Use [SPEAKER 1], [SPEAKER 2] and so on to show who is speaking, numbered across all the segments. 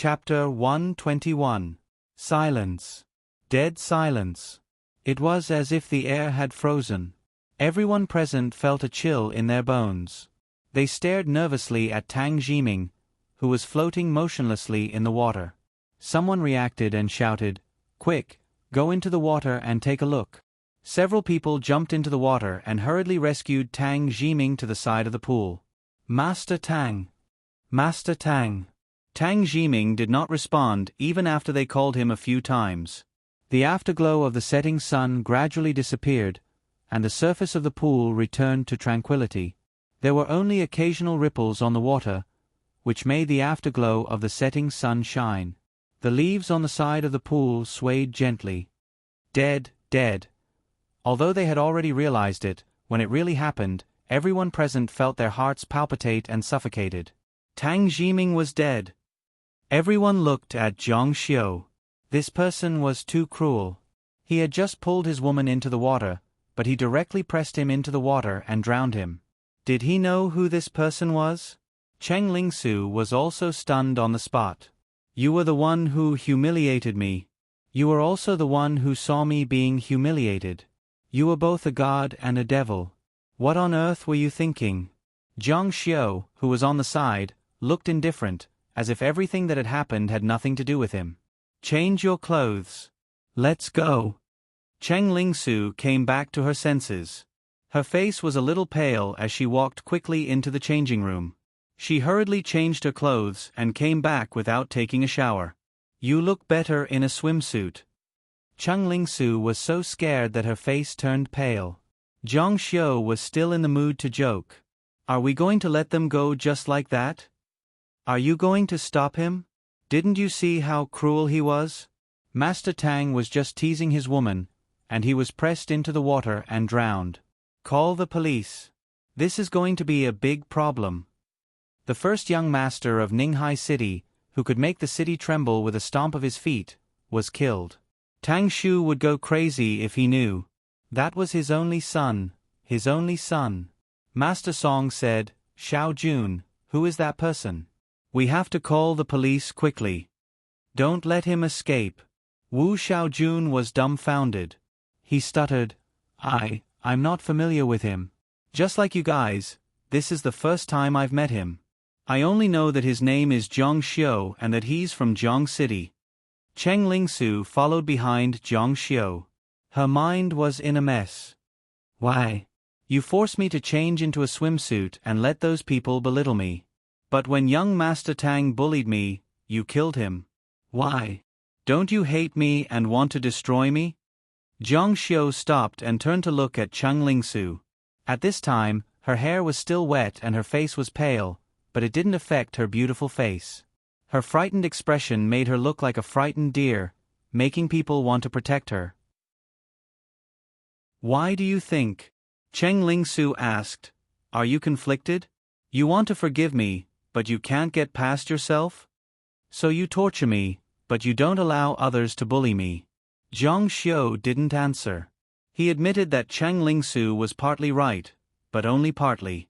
[SPEAKER 1] Chapter 121. Silence. Dead silence. It was as if the air had frozen. Everyone present felt a chill in their bones. They stared nervously at Tang Jiming, who was floating motionlessly in the water. Someone reacted and shouted, "Quick, go into the water and take a look." Several people jumped into the water and hurriedly rescued Tang Jiming to the side of the pool. "Master Tang! Master Tang!" Tang Jiming did not respond even after they called him a few times. The afterglow of the setting sun gradually disappeared, and the surface of the pool returned to tranquility. There were only occasional ripples on the water, which made the afterglow of the setting sun shine. The leaves on the side of the pool swayed gently. Dead, dead. Although they had already realized it, when it really happened, everyone present felt their hearts palpitate and suffocated. Tang Jiming was dead. Everyone looked at Zhang Xiu. This person was too cruel. He had just pulled his woman into the water, but he directly pressed him into the water and drowned him. Did he know who this person was? Cheng Lingsu was also stunned on the spot. "You were the one who humiliated me. You were also the one who saw me being humiliated. You were both a god and a devil. What on earth were you thinking?" Zhang Xiu, who was on the side, looked indifferent, as if everything that had happened had nothing to do with him. "Change your clothes. Let's go." Cheng Lingsu came back to her senses. Her face was a little pale as she walked quickly into the changing room. She hurriedly changed her clothes and came back without taking a shower. "You look better in a swimsuit." Cheng Lingsu was so scared that her face turned pale. Zhang Xiu was still in the mood to joke. "Are we going to let them go just like that? Are you going to stop him? Didn't you see how cruel he was?" Master Tang was just teasing his woman, and he was pressed into the water and drowned. "Call the police. This is going to be a big problem." The first young master of Ninghai City, who could make the city tremble with a stomp of his feet, was killed. Tang Shu would go crazy if he knew. That was his only son, his only son. Master Song said, "Xiao Jun, who is that person? We have to call the police quickly. Don't let him escape." Wu Xiaojun was dumbfounded. He stuttered, I'm not familiar with him. Just like you guys, this is the first time I've met him. I only know that his name is Zhang Xiu and that he's from Zhang City." Cheng Lingsu followed behind Zhang Xiu. Her mind was in a mess. "Why? You forced me to change into a swimsuit and let those people belittle me. But when young Master Tang bullied me, you killed him. Why? Don't you hate me and want to destroy me?" Zhang Xiu stopped and turned to look at Cheng Lingsu. At this time, her hair was still wet and her face was pale, but it didn't affect her beautiful face. Her frightened expression made her look like a frightened deer, making people want to protect her. "Why do you think?" Cheng Lingsu asked. "Are you conflicted? You want to forgive me, but you can't get past yourself? So you torture me, but you don't allow others to bully me." Zhang Xiu didn't answer. He admitted that Cheng Lingsu was partly right, but only partly.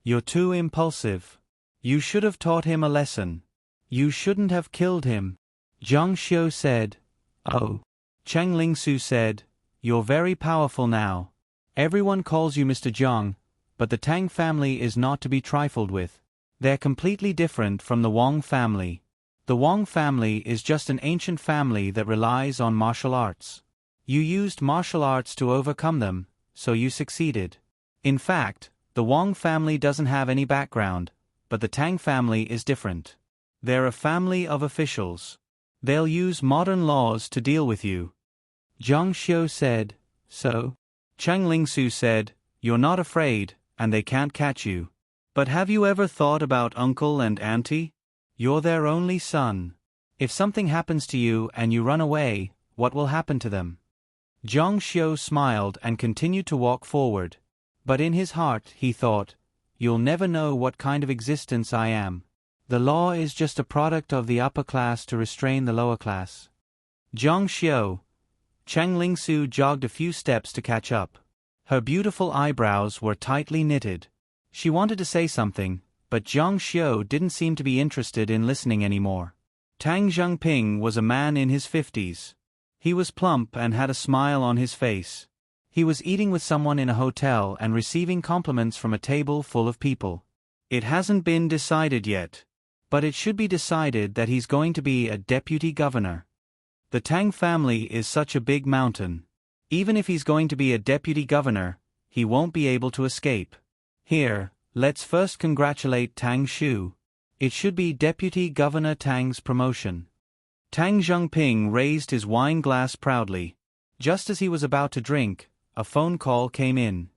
[SPEAKER 1] "You're too impulsive. You should have taught him a lesson. You shouldn't have killed him." Zhang Xiu said. "Oh." Cheng Lingsu said, "You're very powerful now. Everyone calls you Mr. Zhang, but the Tang family is not to be trifled with. They're completely different from the Wang family. The Wang family is just an ancient family that relies on martial arts. You used martial arts to overcome them, so you succeeded. In fact, the Wang family doesn't have any background, but the Tang family is different. They're a family of officials. They'll use modern laws to deal with you." Zhang Xiu said, "So?" Cheng Lingsu said, "You're not afraid, and they can't catch you. But have you ever thought about uncle and auntie? You're their only son. If something happens to you and you run away, what will happen to them?" Zhang Xiu smiled and continued to walk forward. But in his heart he thought, "You'll never know what kind of existence I am. The law is just a product of the upper class to restrain the lower class." Zhang Xiu. Cheng Lingsu jogged a few steps to catch up. Her beautiful eyebrows were tightly knitted. She wanted to say something, but Zhang Xiu didn't seem to be interested in listening anymore. Tang Zhengping was a man in his 50s. He was plump and had a smile on his face. He was eating with someone in a hotel and receiving compliments from a table full of people. It hasn't been decided yet, but it should be decided that he's going to be a deputy governor. The Tang family is such a big mountain. Even if he's going to be a deputy governor, he won't be able to escape. Here, let's first congratulate Tang Shu. It should be Deputy Governor Tang's promotion. Tang Zhengping raised his wine glass proudly. Just as he was about to drink, a phone call came in.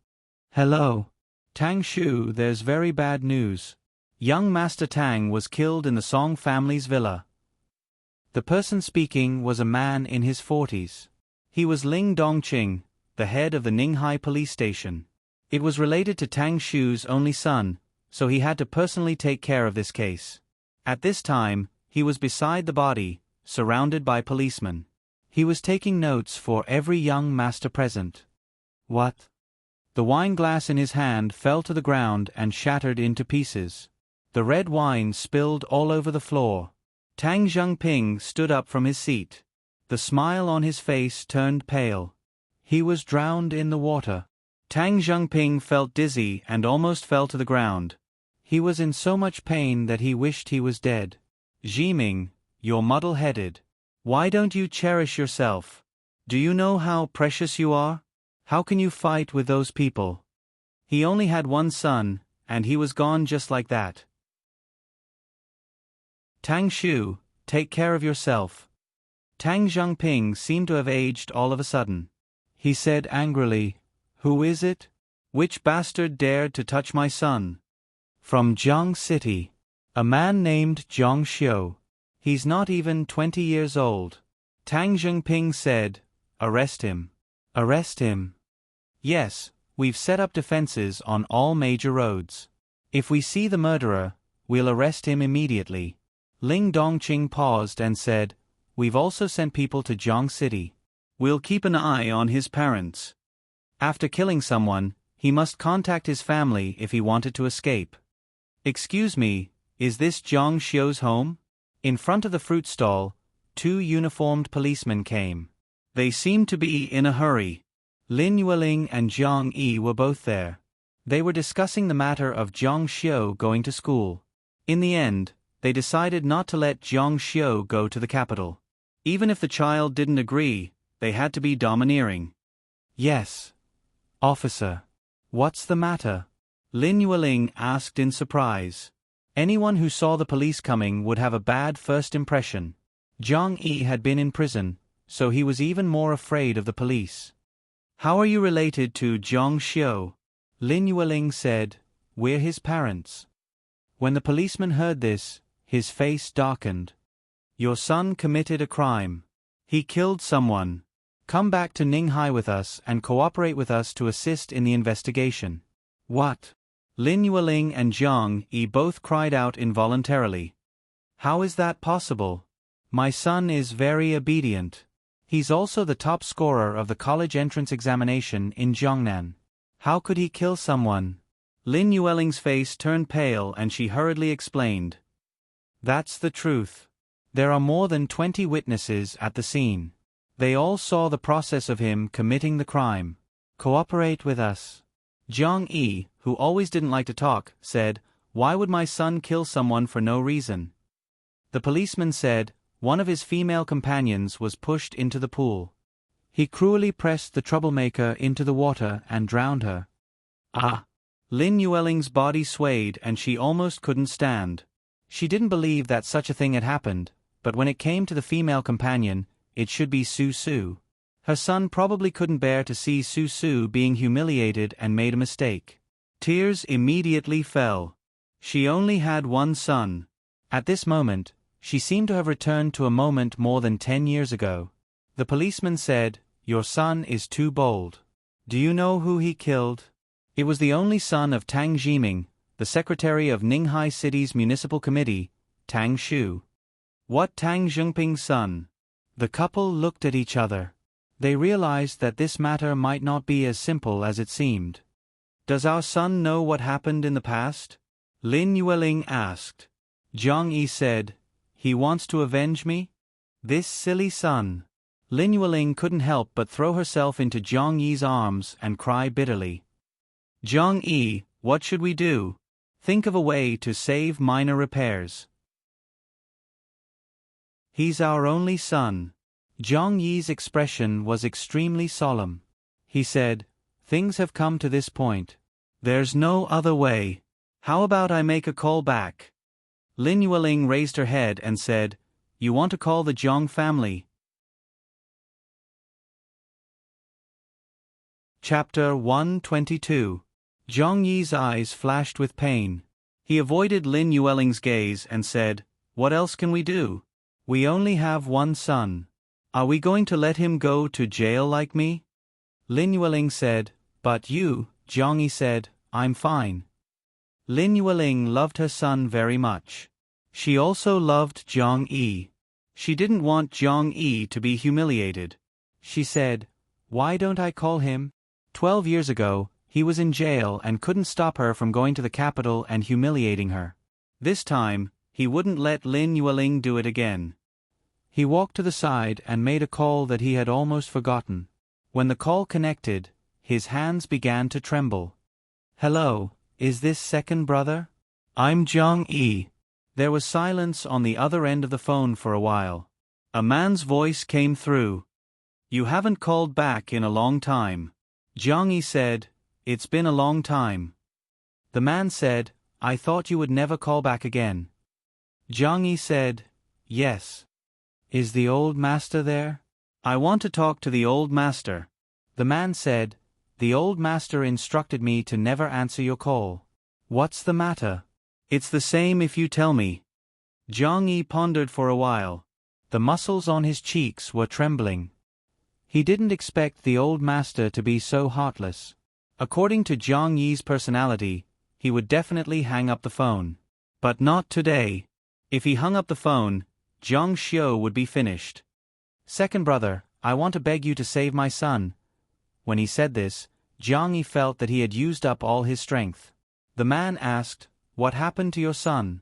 [SPEAKER 1] Hello. Tang Shu, there's very bad news. Young Master Tang was killed in the Song family's villa. The person speaking was a man in his 40s. He was Ling Dongqing, the head of the Ninghai police station. It was related to Tang Shu's only son, so he had to personally take care of this case. At this time, he was beside the body, surrounded by policemen. He was taking notes for every young master present. What? The wine glass in his hand fell to the ground and shattered into pieces. The red wine spilled all over the floor. Tang Zhengping stood up from his seat. The smile on his face turned pale. He was drowned in the water. Tang Zhengping felt dizzy and almost fell to the ground. He was in so much pain that he wished he was dead. Jiming, you're muddle-headed. Why don't you cherish yourself? Do you know how precious you are? How can you fight with those people? He only had one son, and he was gone just like that. Tang Shu, take care of yourself. Tang Zhengping seemed to have aged all of a sudden. He said angrily, Who is it? Which bastard dared to touch my son? From Jiang City. A man named Zhang Xiu. He's not even 20 years old. Tang Zhengping said, Arrest him. Arrest him. Yes, we've set up defenses on all major roads. If we see the murderer, we'll arrest him immediately. Ling Dongqing paused and said, We've also sent people to Jiang City. We'll keep an eye on his parents. After killing someone, he must contact his family if he wanted to escape. Excuse me, is this Zhang Xiu's home? In front of the fruit stall, 2 uniformed policemen came. They seemed to be in a hurry. Lin Yueling and Jiang Yi were both there. They were discussing the matter of Zhang Xiu going to school. In the end, they decided not to let Zhang Xiu go to the capital. Even if the child didn't agree, they had to be domineering. Yes. Officer. What's the matter? Lin Yueling asked in surprise. Anyone who saw the police coming would have a bad first impression. Jiang Yi had been in prison, so he was even more afraid of the police. How are you related to Zhang Xiu? Lin Yueling said, We're his parents. When the policeman heard this, his face darkened. Your son committed a crime. He killed someone. Come back to Ninghai with us and cooperate with us to assist in the investigation. What? Lin Yueling and Jiang Yi both cried out involuntarily. How is that possible? My son is very obedient. He's also the top scorer of the college entrance examination in Jiangnan. How could he kill someone? Lin Yueling's face turned pale and she hurriedly explained. That's the truth. There are more than 20 witnesses at the scene. They all saw the process of him committing the crime. Cooperate with us. Jiang Yi, who always didn't like to talk, said, Why would my son kill someone for no reason? The policeman said, one of his female companions was pushed into the pool. He cruelly pressed the troublemaker into the water and drowned her. Ah! Lin Yueling's body swayed and she almost couldn't stand. She didn't believe that such a thing had happened, but when it came to the female companion, it should be Su Su. Her son probably couldn't bear to see Su Su being humiliated and made a mistake. Tears immediately fell. She only had one son. At this moment, she seemed to have returned to a moment more than 10 years ago. The policeman said, Your son is too bold. Do you know who he killed? It was the only son of Tang Jiming, the secretary of Ninghai City's municipal committee, Tang Shu. What Tang Zhengping's son? The couple looked at each other. They realized that this matter might not be as simple as it seemed. Does our son know what happened in the past? Lin Yueling asked. Jiang Yi said, He wants to avenge me? This silly son. Lin Yueling couldn't help but throw herself into Zhang Yi's arms and cry bitterly. Zhang Yi, what should we do? Think of a way to save minor repairs. He's our only son. Zhang Yi's expression was extremely solemn. He said, things have come to this point. There's no other way. How about I make a call back? Lin Yueling raised her head and said, you want to call the Zhang family? Chapter 122. Zhang Yi's eyes flashed with pain. He avoided Lin Yueling's gaze and said, what else can we do? We only have one son. Are we going to let him go to jail like me? Lin Yueling said, but you, Zhang Yi said, I'm fine. Lin Yueling loved her son very much. She also loved Zhang Yi. She didn't want Zhang Yi to be humiliated. She said, why don't I call him? 12 years ago, he was in jail and couldn't stop her from going to the capital and humiliating her. This time, he wouldn't let Lin Yueling do it again. He walked to the side and made a call that he had almost forgotten. When the call connected, his hands began to tremble. Hello, is this second brother? I'm Zhang Yi. There was silence on the other end of the phone for a while. A man's voice came through. You haven't called back in a long time. Zhang Yi said, it's been a long time. The man said, I thought you would never call back again. Zhang Yi said, yes. Is the old master there? I want to talk to the old master. The man said, the old master instructed me to never answer your call. What's the matter? It's the same if you tell me. Zhang Yi pondered for a while. The muscles on his cheeks were trembling. He didn't expect the old master to be so heartless. According to Zhang Yi's personality, he would definitely hang up the phone. But not today. If he hung up the phone, Zhang Xiu would be finished. Second brother, I want to beg you to save my son. When he said this, Zhang Yi felt that he had used up all his strength. The man asked, what happened to your son?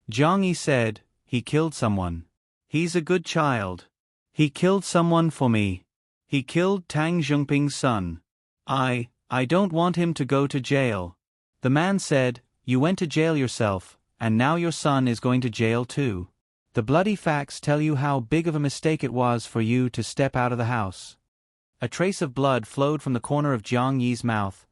[SPEAKER 1] Zhang Yi said, he killed someone. He's a good child. He killed someone for me. He killed Tang Zhongping's son. I don't want him to go to jail. The man said, you went to jail yourself, and now your son is going to jail too. The bloody facts tell you how big of a mistake it was for you to step out of the house. A trace of blood flowed from the corner of Zhang Yi's mouth.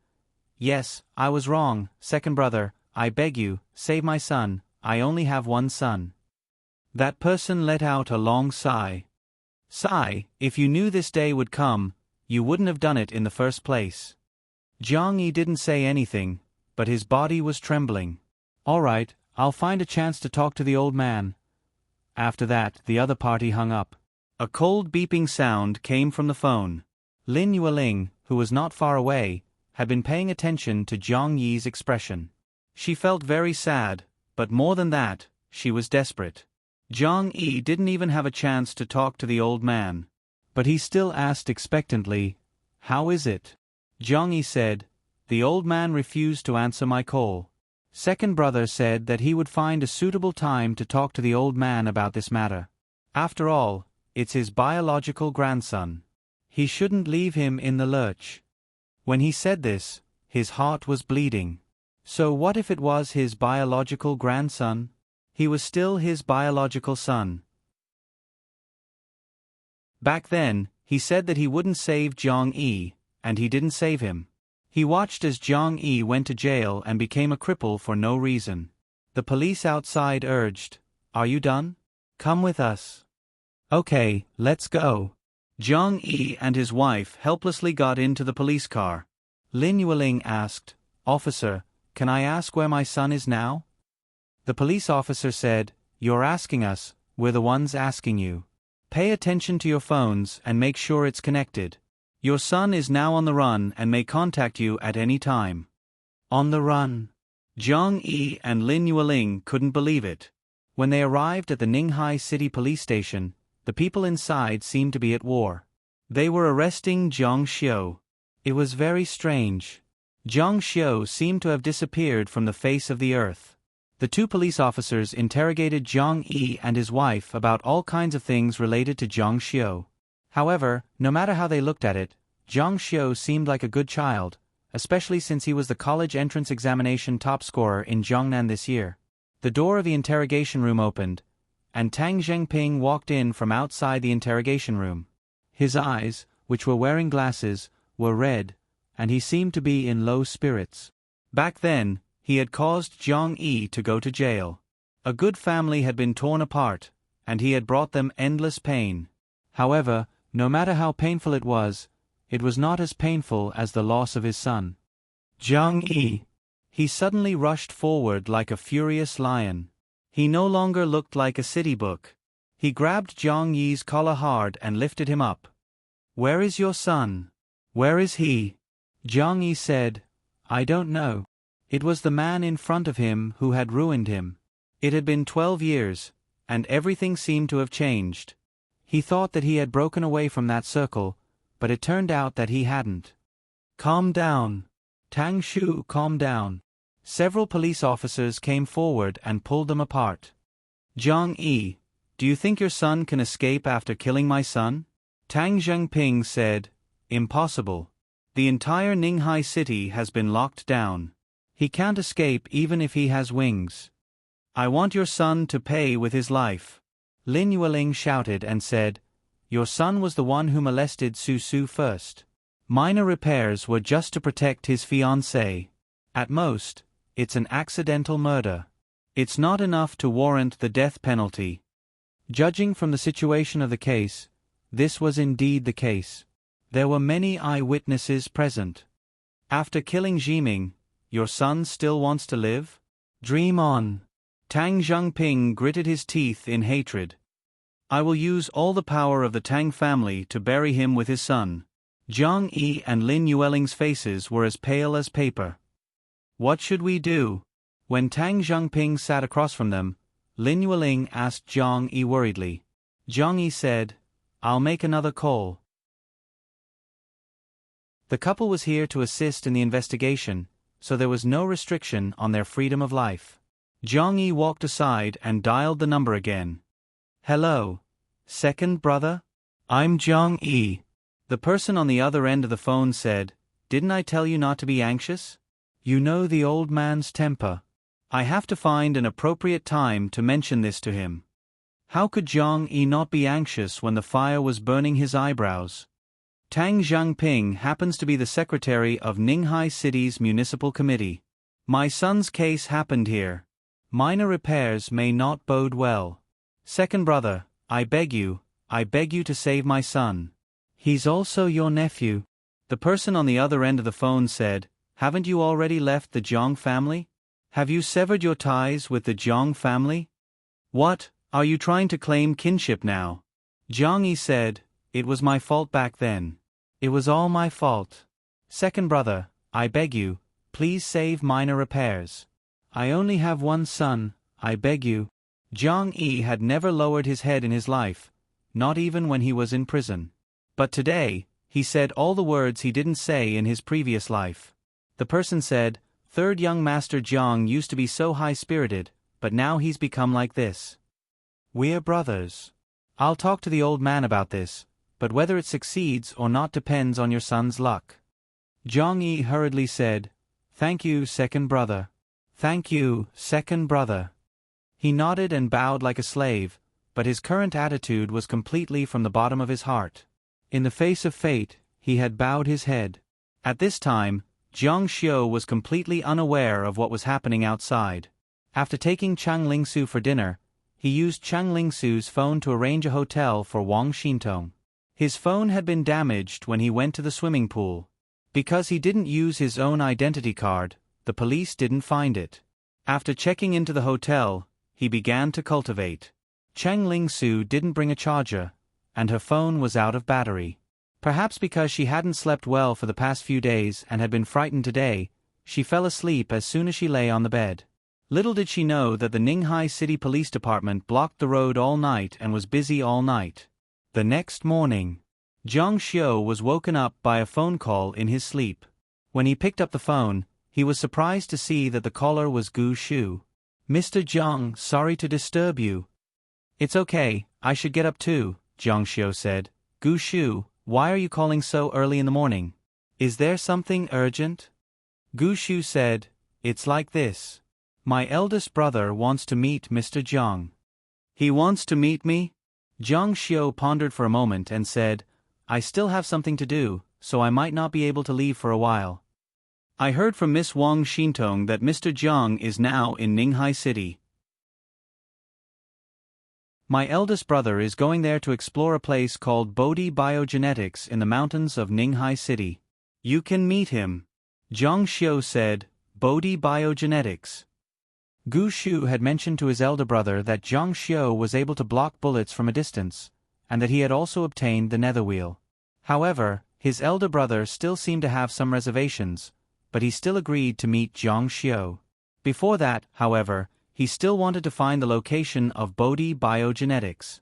[SPEAKER 1] Yes, I was wrong, second brother, I beg you, save my son, I only have one son. That person let out a long sigh. Sigh, if you knew this day would come, you wouldn't have done it in the first place. Zhang Yi didn't say anything, but his body was trembling. All right, I'll find a chance to talk to the old man. After that, the other party hung up. A cold beeping sound came from the phone. Lin Yueling, who was not far away, had been paying attention to Zhang Yi's expression. She felt very sad, but more than that, she was desperate. Zhang Yi didn't even have a chance to talk to the old man. But he still asked expectantly, how is it? Zhang Yi said, the old man refused to answer my call. Second brother said that he would find a suitable time to talk to the old man about this matter. After all, it's his biological grandson. He shouldn't leave him in the lurch. When he said this, his heart was bleeding. So what if it was his biological grandson? He was still his biological son. Back then, he said that he wouldn't save Zhang Yi, and he didn't save him. He watched as Zhang Yi went to jail and became a cripple for no reason. The police outside urged, are you done? Come with us. Okay, let's go. Zhang Yi and his wife helplessly got into the police car. Lin Yueling asked, officer, can I ask where my son is now? The police officer said, you're asking us, we're the ones asking you. Pay attention to your phones and make sure it's connected. Your son is now on the run and may contact you at any time. On the run. Zhang Yi and Lin Yueling couldn't believe it. When they arrived at the Ninghai City police station, the people inside seemed to be at war. They were arresting Zhang Xiu. It was very strange. Zhang Xiu seemed to have disappeared from the face of the earth. The two police officers interrogated Jiang Yi and his wife about all kinds of things related to Jiang Xiu. However, no matter how they looked at it, Jiang Xiu seemed like a good child, especially since he was the college entrance examination top scorer in Jiangnan this year. The door of the interrogation room opened, and Tang Zhengping walked in from outside the interrogation room. His eyes, which were wearing glasses, were red, and he seemed to be in low spirits. Back then, he had caused Jiang Yi to go to jail. A good family had been torn apart, and he had brought them endless pain. However, no matter how painful it was not as painful as the loss of his son. Jiang Yi. He suddenly rushed forward like a furious lion. He no longer looked like a city book. He grabbed Jiang Yi's collar hard and lifted him up. "Where is your son? Where is he?" Jiang Yi said, "I don't know." It was the man in front of him who had ruined him. It had been 12 years, and everything seemed to have changed. He thought that he had broken away from that circle, but it turned out that he hadn't. "Calm down. Tang Shu, calm down." Several police officers came forward and pulled them apart. "Jiang Yi, do you think your son can escape after killing my son?" Tang Zhengping said, "Impossible. The entire Ninghai city has been locked down. He can't escape even if he has wings. I want your son to pay with his life." Lin Yueling shouted and said, "Your son was the one who molested Su Su first. Minor repairs were just to protect his fiancée. At most, it's an accidental murder. It's not enough to warrant the death penalty." Judging from the situation of the case, this was indeed the case. There were many eyewitnesses present. "After killing Jiming, your son still wants to live? Dream on." Tang Zhengping gritted his teeth in hatred. "I will use all the power of the Tang family to bury him with his son." Jiang Yi and Lin Yueling's faces were as pale as paper. "What should we do?" When Tang Zhengping sat across from them, Lin Yueling asked Jiang Yi worriedly. Jiang Yi said, "I'll make another call." The couple was here to assist in the investigation, so there was no restriction on their freedom of life. Jiang Yi walked aside and dialed the number again. "Hello, second brother? I'm Jiang Yi." The person on the other end of the phone said, "Didn't I tell you not to be anxious? You know the old man's temper. I have to find an appropriate time to mention this to him." How could Jiang Yi not be anxious when the fire was burning his eyebrows? Tang Zhengping happens to be the secretary of Ninghai City's municipal committee. "My son's case happened here. Minor repairs may not bode well. Second brother, I beg you to save my son. He's also your nephew." The person on the other end of the phone said, "Haven't you already left the Jiang family? Have you severed your ties with the Jiang family? What, are you trying to claim kinship now?" Jiang Yi said, "It was my fault back then. It was all my fault. Second brother, I beg you, please save minor repairs. I only have one son, I beg you." Jiang Yi had never lowered his head in his life, not even when he was in prison. But today, he said all the words he didn't say in his previous life. The person said, "Third young master Jiang used to be so high-spirited, but now he's become like this. We're brothers. I'll talk to the old man about this, but whether it succeeds or not depends on your son's luck." Jiang Yi hurriedly said, "Thank you, second brother. Thank you, second brother." He nodded and bowed like a slave, but his current attitude was completely from the bottom of his heart. In the face of fate, he had bowed his head. At this time, Jiang Xiu was completely unaware of what was happening outside. After taking Chang Lingsu for dinner, he used Chang Lingsu's phone to arrange a hotel for Wang Xintong. His phone had been damaged when he went to the swimming pool. Because he didn't use his own identity card, the police didn't find it. After checking into the hotel, he began to cultivate. Chang Lingsu didn't bring a charger, and her phone was out of battery. Perhaps because she hadn't slept well for the past few days and had been frightened today, she fell asleep as soon as she lay on the bed. Little did she know that the Ninghai City Police Department blocked the road all night and was busy all night. The next morning, Jiang Xiu was woken up by a phone call in his sleep. When he picked up the phone, he was surprised to see that the caller was Gu Shu. Mr. Jiang, sorry to disturb you. It's okay, I should get up too, Jiang Xiu said. Gu Shu, why are you calling so early in the morning? Is there something urgent? Gu Shu said, it's like this. My eldest brother wants to meet Mr. Jiang. He wants to meet me? Jiang Xiu pondered for a moment and said, I still have something to do, so I might not be able to leave for a while. I heard from Miss Wang Xintong that Mr. Jiang is now in Ninghai City. My eldest brother is going there to explore a place called Bodhi Biogenetics in the mountains of Ninghai City. You can meet him. Jiang Xiu said, Bodhi Biogenetics. Gu Shu had mentioned to his elder brother that Jiang Xiu was able to block bullets from a distance, and that he had also obtained the nether wheel. However, his elder brother still seemed to have some reservations, but he still agreed to meet Jiang Xiu. Before that, however, he still wanted to find the location of Bodhi Biogenetics.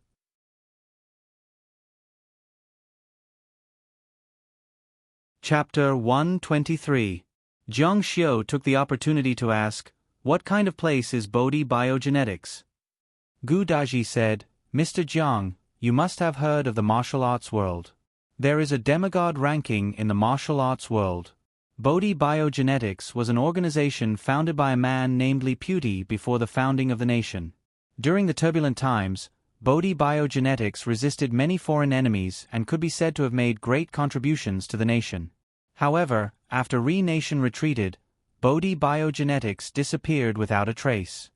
[SPEAKER 1] Chapter 123. Jiang Xiu took the opportunity to ask, what kind of place is Bodhi Biogenetics? Gu Daji said, Mr. Jiang, you must have heard of the martial arts world. There is a demigod ranking in the martial arts world. Bodhi Biogenetics was an organization founded by a man named Li Puti before the founding of the nation. During the turbulent times, Bodhi Biogenetics resisted many foreign enemies and could be said to have made great contributions to the nation. However, after Nation retreated, Bodhi Biogenetics disappeared without a trace.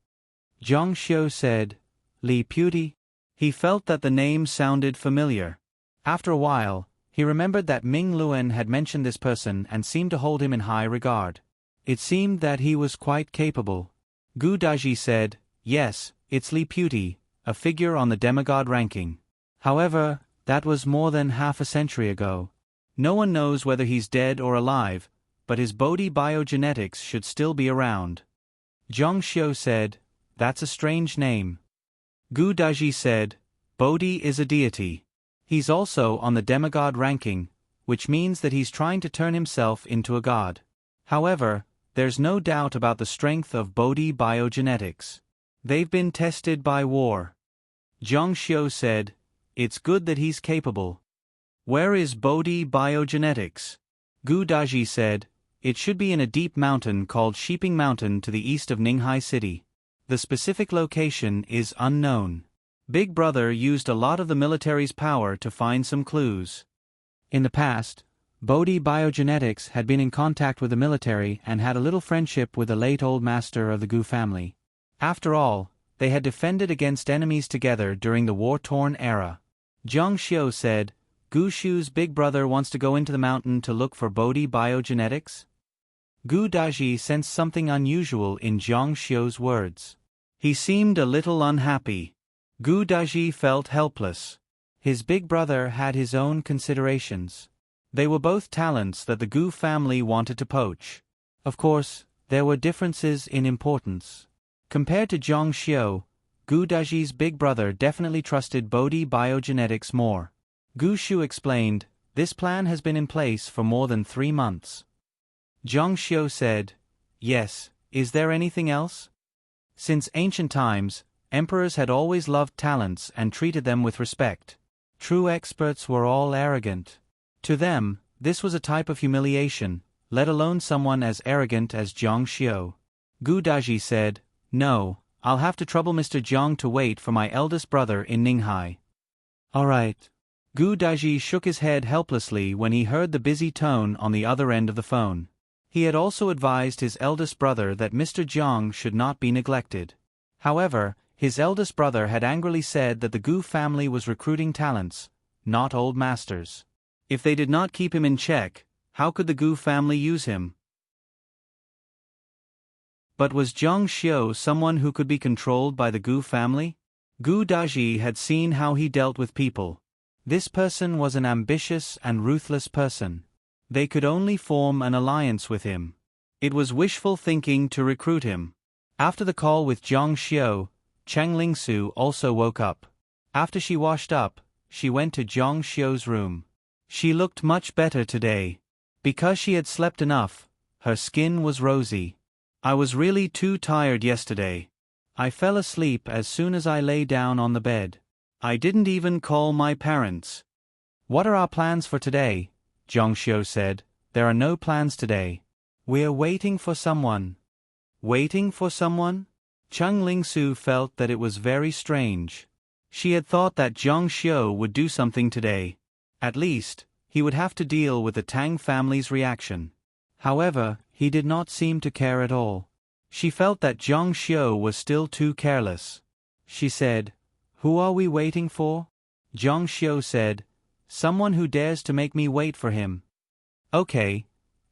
[SPEAKER 1] Jiang Xiu said, Li Puti? He felt that the name sounded familiar. After a while, he remembered that Ming Luan had mentioned this person and seemed to hold him in high regard. It seemed that he was quite capable. Gu Daji said, yes, it's Li Puti, a figure on the demigod ranking. However, that was more than half a century ago. No one knows whether he's dead or alive, but his Bodhi Biogenetics should still be around. Jiang Xiu said, that's a strange name. Gu Daji said, Bodhi is a deity. He's also on the demigod ranking, which means that he's trying to turn himself into a god. However, there's no doubt about the strength of Bodhi Biogenetics. They've been tested by war. Jiang Xiu said, it's good that he's capable. Where is Bodhi Biogenetics? Gu Daji said, it should be in a deep mountain called Sheeping Mountain to the east of Ninghai City. The specific location is unknown. Big Brother used a lot of the military's power to find some clues. In the past, Bodhi Biogenetics had been in contact with the military and had a little friendship with the late old master of the Gu family. After all, they had defended against enemies together during the war-torn era. Jiang Xiu said, Gu Shu's big brother wants to go into the mountain to look for Bodhi Biogenetics? Gu Daji sensed something unusual in Jiang Xiu's words. He seemed a little unhappy. Gu Daji felt helpless. His big brother had his own considerations. They were both talents that the Gu family wanted to poach. Of course, there were differences in importance. Compared to Jiang Xiu, Gu Daji's big brother definitely trusted Bodhi Biogenetics more. Gu Shu explained, this plan has been in place for more than 3 months. Jiang Xiu said, yes, is there anything else? Since ancient times, emperors had always loved talents and treated them with respect. True experts were all arrogant. To them, this was a type of humiliation, let alone someone as arrogant as Jiang Xiu. Gu Daji said, no, I'll have to trouble Mr. Jiang to wait for my eldest brother in Ninghai. All right. Gu Daji shook his head helplessly when he heard the busy tone on the other end of the phone. He had also advised his eldest brother that Mr. Jiang should not be neglected. However, his eldest brother had angrily said that the Gu family was recruiting talents, not old masters. If they did not keep him in check, how could the Gu family use him? But was Jiang Xiu someone who could be controlled by the Gu family? Gu Daji had seen how he dealt with people. This person was an ambitious and ruthless person. They could only form an alliance with him. It was wishful thinking to recruit him. After the call with Jiang Xiu, Cheng Lingsu also woke up. After she washed up, she went to Jiang Xiu's room. She looked much better today. Because she had slept enough, her skin was rosy. I was really too tired yesterday. I fell asleep as soon as I lay down on the bed. I didn't even call my parents. What are our plans for today? Zhang Xiu said. There are no plans today. We're waiting for someone. Waiting for someone? Cheng Lingsu felt that it was very strange. She had thought that Zhang Xiu would do something today. At least, he would have to deal with the Tang family's reaction. However, he did not seem to care at all. She felt that Zhang Xiu was still too careless. She said, "Who are we waiting for?" Zhang Xiu said, "Someone who dares to make me wait for him." Okay.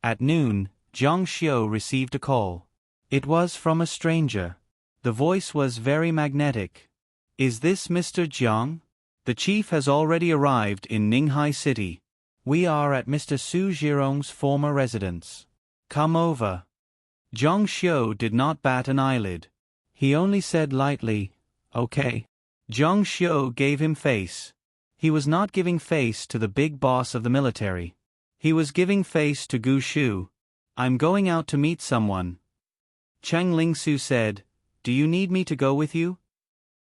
[SPEAKER 1] At noon, Zhang Xiu received a call. It was from a stranger. The voice was very magnetic. "Is this Mr. Jiang? The chief has already arrived in Ninghai City. We are at Mr. Su Zhirong's former residence. Come over." Zhang Xiu did not bat an eyelid. He only said lightly, "Okay." Zhang Xiu gave him face. He was not giving face to the big boss of the military. He was giving face to Gu Shu. "I'm going out to meet someone." Cheng Lingsu said, "Do you need me to go with you?"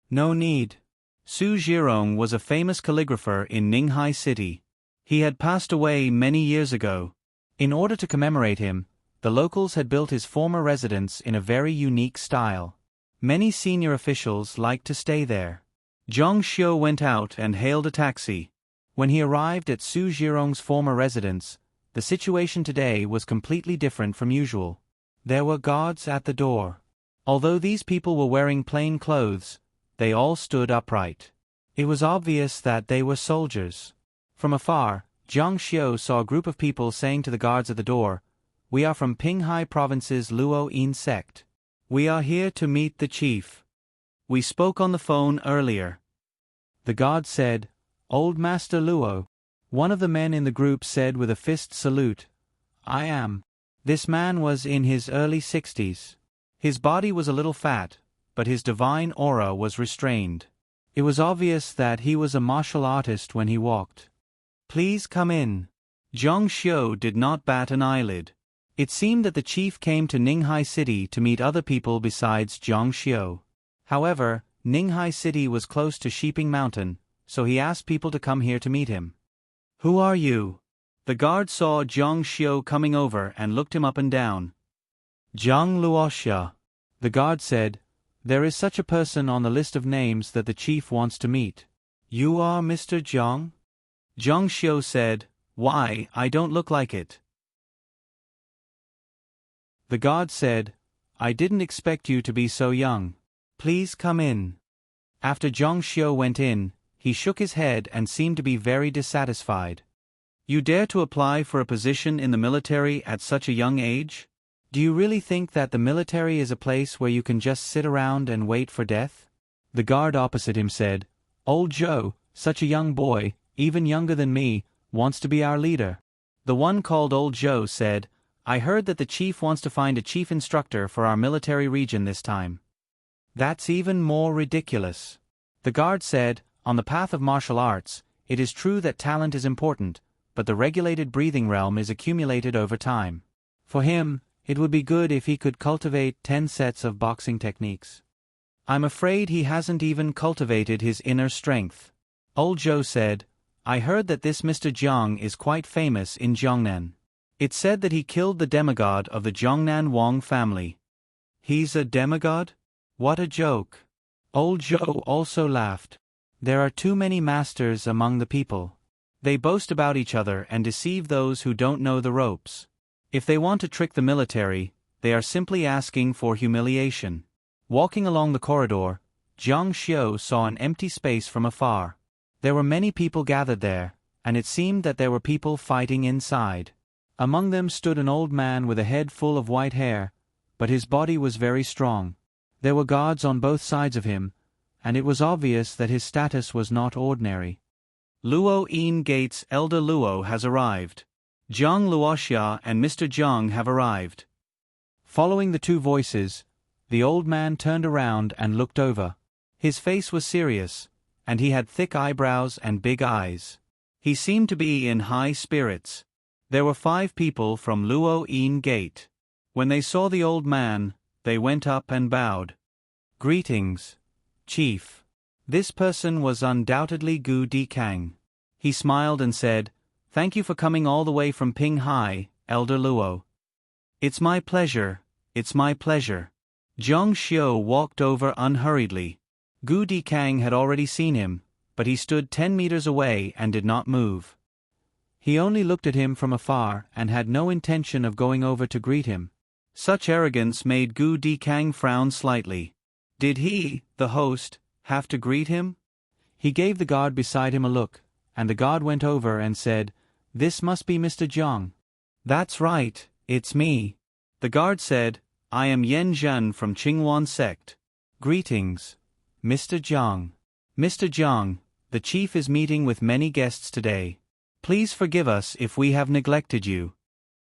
[SPEAKER 1] "No need." Su Zhirong was a famous calligrapher in Ninghai City. He had passed away many years ago. In order to commemorate him, the locals had built his former residence in a very unique style. Many senior officials liked to stay there. Zhang Xiu went out and hailed a taxi. When he arrived at Su Zhirong's former residence, the situation today was completely different from usual. There were guards at the door. Although these people were wearing plain clothes, they all stood upright. It was obvious that they were soldiers. From afar, Zhang Xiu saw a group of people saying to the guards at the door, "We are from Pinghai Province's Luo Yin sect. We are here to meet the chief. We spoke on the phone earlier." The guard said, "Old Master Luo." One of the men in the group said with a fist salute, "I am." This man was in his early 60s. His body was a little fat, but his divine aura was restrained. It was obvious that he was a martial artist when he walked. "Please come in." Zhang Xiu did not bat an eyelid. It seemed that the chief came to Ninghai City to meet other people besides Zhang Xiu. However, Ninghai City was close to Shiping Mountain, so he asked people to come here to meet him. "Who are you?" The guard saw Zhang Xiu coming over and looked him up and down. "Zhang Luoxia." The guard said, "There is such a person on the list of names that the chief wants to meet." "You are Mr. Zhang?" Zhang Xiu said, "Why, I don't look like it." The guard said, "I didn't expect you to be so young. Please come in." After Zhang Xiu went in, he shook his head and seemed to be very dissatisfied. "You dare to apply for a position in the military at such a young age? Do you really think that the military is a place where you can just sit around and wait for death?" The guard opposite him said, "Old Joe, such a young boy, even younger than me, wants to be our leader." The one called Old Joe said, "I heard that the chief wants to find a chief instructor for our military region this time." "That's even more ridiculous." The guard said, "On the path of martial arts, it is true that talent is important, but the regulated breathing realm is accumulated over time. For him, it would be good if he could cultivate 10 sets of boxing techniques. I'm afraid he hasn't even cultivated his inner strength." Old Joe said, "I heard that this Mr. Jiang is quite famous in Jiangnan. It's said that he killed the demigod of the Jiangnan Wang family." "He's a demigod? What a joke." Old Joe also laughed. "There are too many masters among the people. They boast about each other and deceive those who don't know the ropes. If they want to trick the military, they are simply asking for humiliation." Walking along the corridor, Zhang Xiu saw an empty space from afar. There were many people gathered there, and it seemed that there were people fighting inside. Among them stood an old man with a head full of white hair, but his body was very strong. There were guards on both sides of him, and it was obvious that his status was not ordinary. "Luo Yin Gate's elder Luo has arrived. Zhang Luoxia and Mr. Jiang have arrived." Following the two voices, the old man turned around and looked over. His face was serious, and he had thick eyebrows and big eyes. He seemed to be in high spirits. There were 5 people from Luo Yin Gate. When they saw the old man, they went up and bowed. Greetings, Chief. This person was undoubtedly Gu Dikang. He smiled and said, "Thank you for coming all the way from Ping-hai, Elder Luo." "It's my pleasure, it's my pleasure." Zhang Xiu walked over unhurriedly. Gu Dikang had already seen him, but he stood 10 meters away and did not move. He only looked at him from afar and had no intention of going over to greet him. Such arrogance made Gu Dikang frown slightly. Did he, the host, have to greet him? He gave the guard beside him a look, and the guard went over and said, "This must be Mr. Zhang." "That's right, it's me." The guard said, "I am Yen Zhen from Qingwan sect." "Greetings, Mr. Zhang." "Mr. Zhang, the chief is meeting with many guests today. Please forgive us if we have neglected you."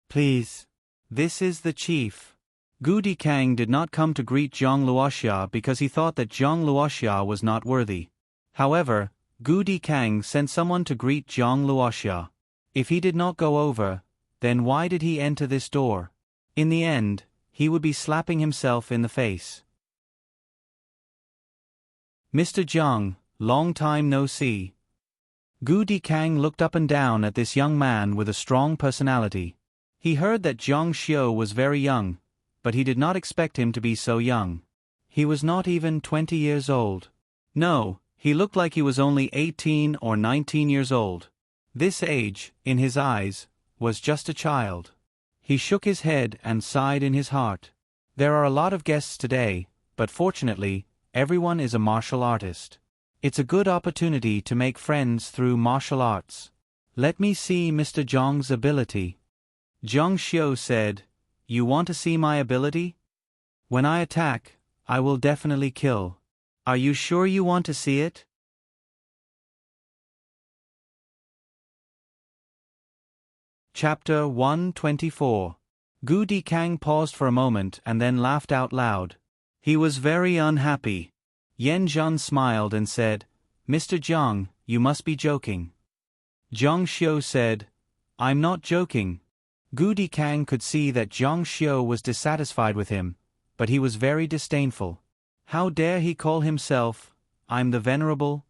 [SPEAKER 1] "Please. This is the chief." Gu Dikang did not come to greet Zhang Luoxia because he thought that Zhang Luoxia was not worthy. However, Gu Dikang sent someone to greet Zhang Luoxia. If he did not go over, then why did he enter this door? In the end, he would be slapping himself in the face. "Mr. Zhang, long time no see." Gu Dikang looked up and down at this young man with a strong personality. He heard that Zhang Xiu was very young, but he did not expect him to be so young. He was not even 20 years old. No, he looked like he was only 18 or 19 years old. This age, in his eyes, was just a child. He shook his head and sighed in his heart. There are a lot of guests today, but fortunately, everyone is a martial artist. It's a good opportunity to make friends through martial arts. Let me see Mr. Zhang's ability. Zhang Xiu said, "You want to see my ability? When I attack, I will definitely kill. Are you sure you want to see it?" Chapter 124. Gu Dikang paused for a moment and then laughed out loud. He was very unhappy. Yen Zhen smiled and said, "Mr. Zhang, you must be joking." Zhang Xiu said, "I'm not joking." Gu Dikang could see that Zhang Xiu was dissatisfied with him, but he was very disdainful. How dare he call himself, "I'm the Venerable"?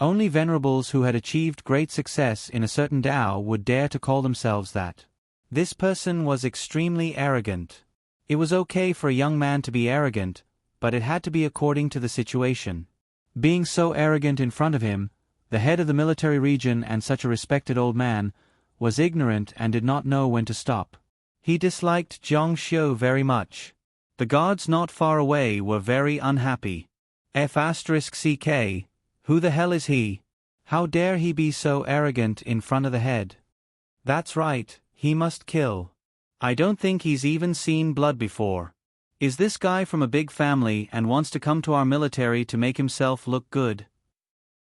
[SPEAKER 1] Only venerables who had achieved great success in a certain Dao would dare to call themselves that. This person was extremely arrogant. It was okay for a young man to be arrogant, but it had to be according to the situation. Being so arrogant in front of him, the head of the military region and such a respected old man, was ignorant and did not know when to stop. He disliked Zhang Xiu very much. The guards not far away were very unhappy. F***ck, who the hell is he? How dare he be so arrogant in front of the head? That's right, he must kill. I don't think he's even seen blood before. Is this guy from a big family and wants to come to our military to make himself look good?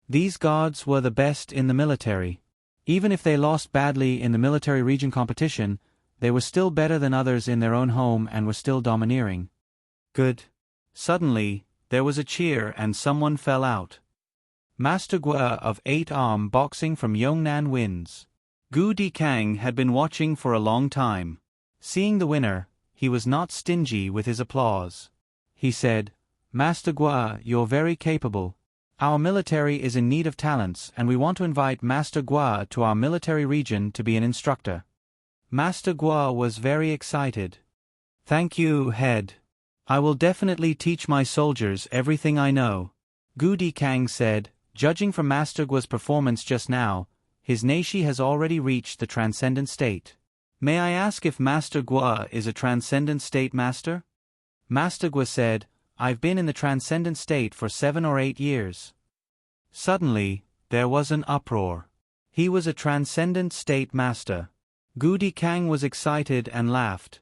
[SPEAKER 1] These guards were the best in the military. Even if they lost badly in the military region competition, they were still better than others in their own home and were still domineering. Good. Suddenly, there was a cheer and someone fell out. Master Gua of 8-arm boxing from Yongnan wins. Gu Dikang had been watching for a long time. Seeing the winner, he was not stingy with his applause. He said, "Master Gua, you're very capable. Our military is in need of talents and we want to invite Master Gua to our military region to be an instructor." Master Gua was very excited. "Thank you, head. I will definitely teach my soldiers everything I know." Gu Dikang said, "Judging from Master Gua's performance just now, his Neishi has already reached the transcendent state. May I ask if Master Gua is a transcendent state master?" Master Gua said, "I've been in the transcendent state for 7 or 8 years. Suddenly, there was an uproar. He was a transcendent state master. Gu Dikang was excited and laughed.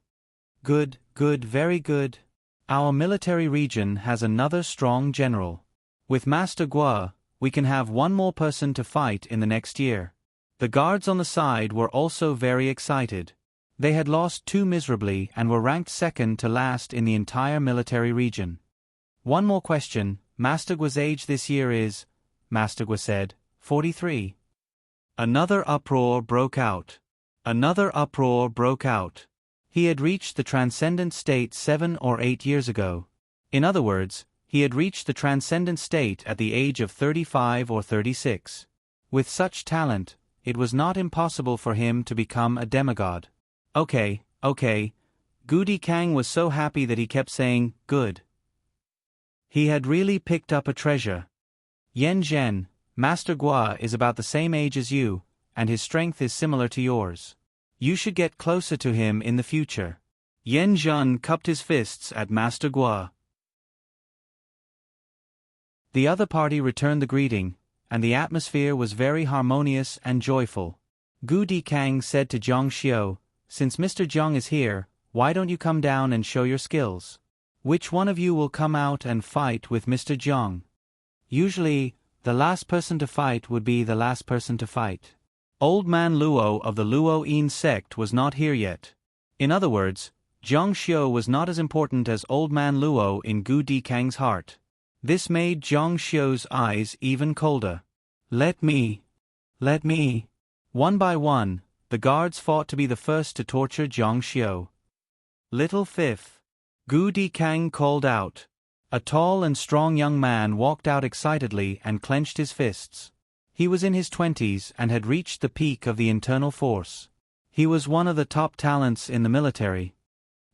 [SPEAKER 1] "Good, good, very good. Our military region has another strong general. With Master Gua, we can have one more person to fight in the next year." The guards on the side were also very excited. They had lost 2 miserably and were ranked second to last in the entire military region. "One more question, Master Gua's age this year is," Master Gua said, 43. Another uproar broke out. Another uproar broke out. He had reached the transcendent state 7 or 8 years ago. In other words, He had reached the transcendent state at the age of 35 or 36. With such talent, it was not impossible for him to become a demigod. Okay. Gudi Kang was so happy that he kept saying, good. He had really picked up a treasure. Yen Zhen, Master Gua is about the same age as you, and his strength is similar to yours. You should get closer to him in the future. Yen Zhen cupped his fists at Master Gua. The other party returned the greeting, and the atmosphere was very harmonious and joyful. Gudi Kang said to Zhang Xiu, since Mr. Zhang is here, why don't you come down and show your skills? Which one of you will come out and fight with Mr. Zhang? Usually, the last person to fight would be the last person to fight. Old man Luo of the Luo Yin sect was not here yet. In other words, Zhang Xiu was not as important as old man Luo in Gudi Kang's heart. This made Zhang Xiu's eyes even colder. Let me. One by one, the guards fought to be the first to torture Zhang Xiu. Little fifth. Gudi Kang called out. A tall and strong young man walked out excitedly and clenched his fists. He was in his 20s and had reached the peak of the internal force. He was one of the top talents in the military.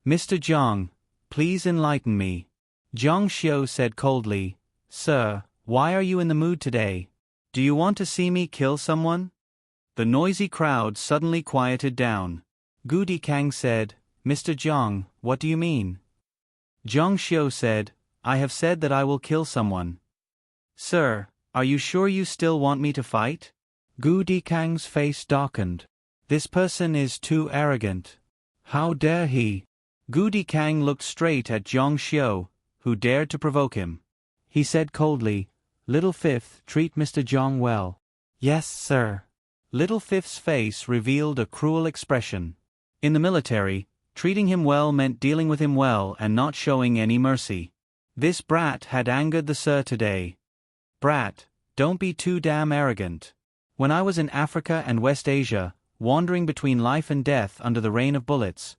[SPEAKER 1] Mr. Zhang, please enlighten me. Zhang Xiu said coldly, Sir, why are you in the mood today? Do you want to see me kill someone? The noisy crowd suddenly quieted down. Gudi Kang said, Mr. Zhang, what do you mean? Zhang Xiu said, I have said that I will kill someone. Sir, are you sure you still want me to fight? Gudi Kang's face darkened. This person is too arrogant. How dare he? Gudi Kang looked straight at Zhang Xiu, who dared to provoke him. He said coldly, Little Fifth, treat Mr. Zhang well. Yes, sir. Little Fifth's face revealed a cruel expression. In the military, treating him well meant dealing with him well and not showing any mercy. This brat had angered the sir today. Brat, don't be too damn arrogant. When I was in Africa and West Asia, wandering between life and death under the rain of bullets,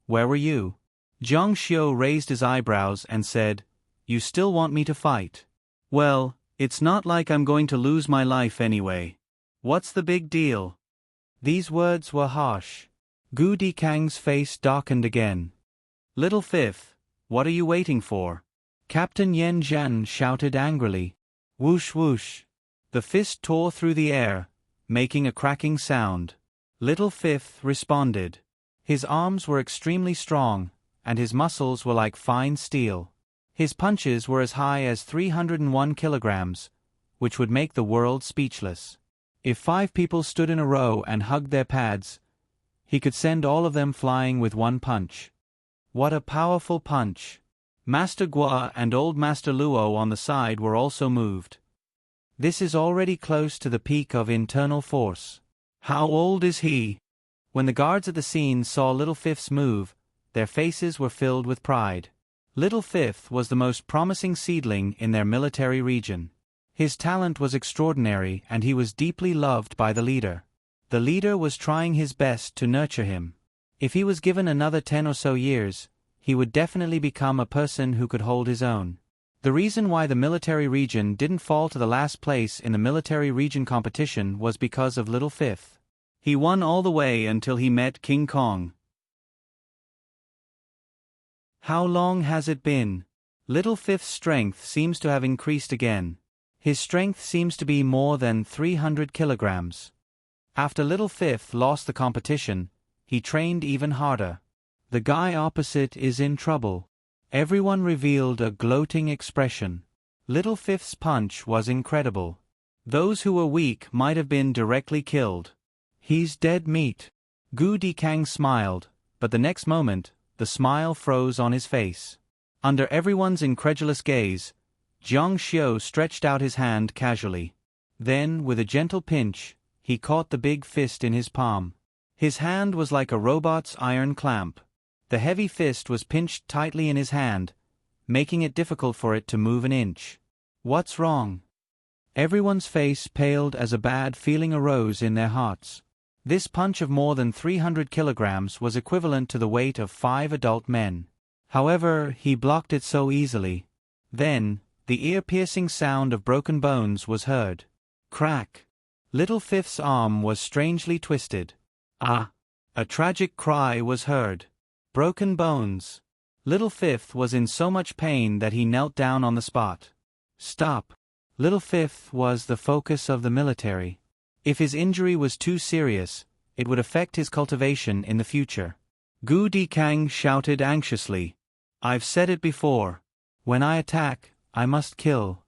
[SPEAKER 1] where were you? Zhang Xiu raised his eyebrows and said, You still want me to fight? Well, it's not like I'm going to lose my life anyway. What's the big deal? These words were harsh. Gudi Kang's face darkened again. Little Fifth, what are you waiting for? Captain Yen Zhen shouted angrily. Whoosh whoosh. The fist tore through the air, making a cracking sound. Little Fifth responded. His arms were extremely strong, and his muscles were like fine steel. His punches were as high as 301 kilograms, which would make the world speechless. If 5 people stood in a row and hugged their pads, he could send all of them flying with one punch. What a powerful punch! Master Gua and old Master Luo on the side were also moved. This is already close to the peak of internal force. How old is he? When the guards at the scene saw Little Fifth's move, their faces were filled with pride. Little Fifth was the most promising seedling in their military region. His talent was extraordinary and he was deeply loved by the leader. The leader was trying his best to nurture him. If he was given another 10 or so years, he would definitely become a person who could hold his own. The reason why the military region didn't fall to the last place in the military region competition was because of Little Fifth. He won all the way until he met King Kong. How long has it been? Little Fifth's strength seems to have increased again. His strength seems to be more than 300 kilograms. After Little Fifth lost the competition, he trained even harder. The guy opposite is in trouble. Everyone revealed a gloating expression. Little Fifth's punch was incredible. Those who were weak might have been directly killed. He's dead meat. Gudi Kang smiled, but the next moment, the smile froze on his face. Under everyone's incredulous gaze, Zhang Xiu stretched out his hand casually. Then, with a gentle pinch, he caught the big fist in his palm. His hand was like a robot's iron clamp. The heavy fist was pinched tightly in his hand, making it difficult for it to move an inch. What's wrong? Everyone's face paled as a bad feeling arose in their hearts. This punch of more than 300 kilograms was equivalent to the weight of 5 adult men. However, he blocked it so easily. Then, The ear-piercing sound of broken bones was heard. Crack! Little Fifth's arm was strangely twisted. Ah! A tragic cry was heard. Broken bones. Little Fifth was in so much pain that he knelt down on the spot. Stop! Little Fifth was the focus of the military. If his injury was too serious, it would affect his cultivation in the future. Gu Dikang shouted anxiously. I've said it before. When I attack, I must kill.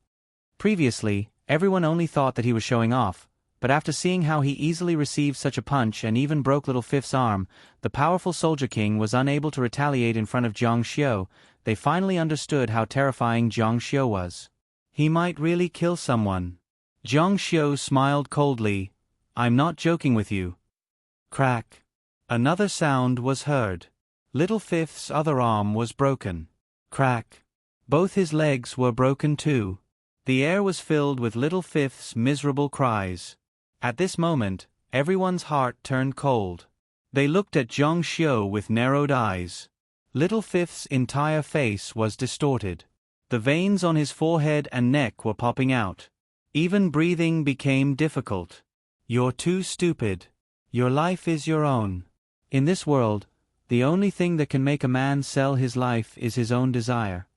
[SPEAKER 1] Previously, everyone only thought that he was showing off, but after seeing how he easily received such a punch and even broke Little Fifth's arm, the powerful Soldier King was unable to retaliate in front of Jiang Xiu. They finally understood how terrifying Jiang Xiu was. He might really kill someone. Jiang Xiu smiled coldly. I'm not joking with you. Crack. Another sound was heard. Little Fifth's other arm was broken. Crack. Both his legs were broken too. The air was filled with Little Fifth's miserable cries. At this moment, everyone's heart turned cold. They looked at Jiang Xiu with narrowed eyes. Little Fifth's entire face was distorted. The veins on his forehead and neck were popping out. Even breathing became difficult. You're too stupid. Your life is your own. In this world, the only thing that can make a man sell his life is his own desire.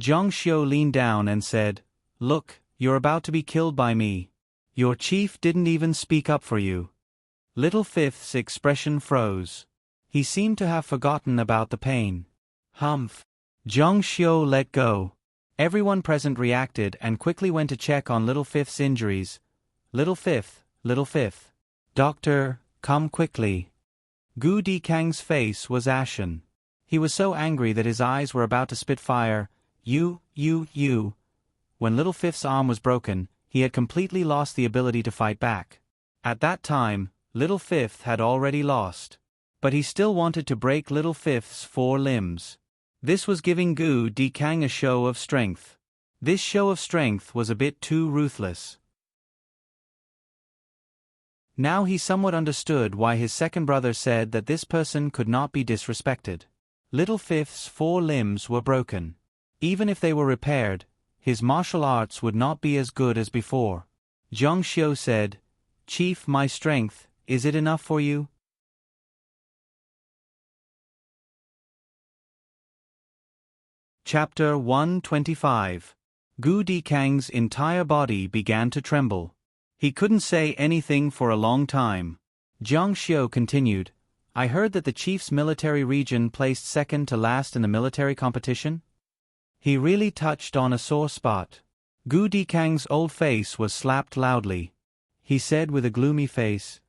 [SPEAKER 1] Jiang Xiu leaned down and said, Look, you're about to be killed by me. Your chief didn't even speak up for you. Little Fifth's expression froze. He seemed to have forgotten about the pain. Humph. Jiang Xiu let go. Everyone present reacted and quickly went to check on Little Fifth's injuries. Little Fifth, Little Fifth. Doctor, come quickly. Gu Dikang's face was ashen. He was so angry that his eyes were about to spit fire. You. When Little Fifth's arm was broken, he had completely lost the ability to fight back. At that time, Little Fifth had already lost. But he still wanted to break Little Fifth's 4 limbs. This was giving Gu Dikang a show of strength. This show of strength was a bit too ruthless. Now he somewhat understood why his second brother said that this person could not be disrespected. Little Fifth's 4 limbs were broken. Even if they were repaired, his martial arts would not be as good as before. Jiang Xiu said, Chief, my strength, is it enough for you? Chapter 125. Gu Dikang's entire body began to tremble. He couldn't say anything for a long time. Jiang Xiu continued, I heard that the chief's military region placed second to last in the military competition. He really touched on a sore spot. Gu Dikang's old face was slapped loudly. He said with a gloomy face,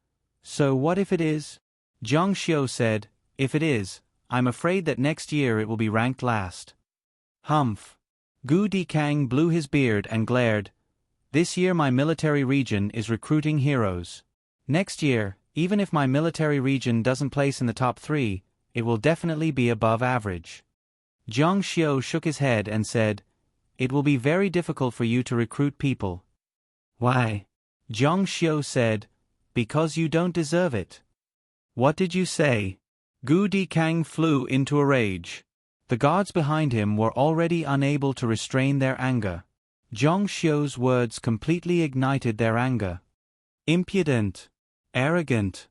[SPEAKER 1] So what if it is? Jiang Xiu said, If it is, I'm afraid that next year it will be ranked last. Humph. Gu Dikang blew his beard and glared. This year my military region is recruiting heroes. Next year, even if my military region doesn't place in the top 3, it will definitely be above average. Jiang Xiu shook his head and said, It will be very difficult for you to recruit people. Why? Jiang Xiu said, Because you don't deserve it. What did you say? Gu Dikang flew into a rage. The guards behind him were already unable to restrain their anger. Jiang Xiu's words completely ignited their anger. Impudent. Arrogant.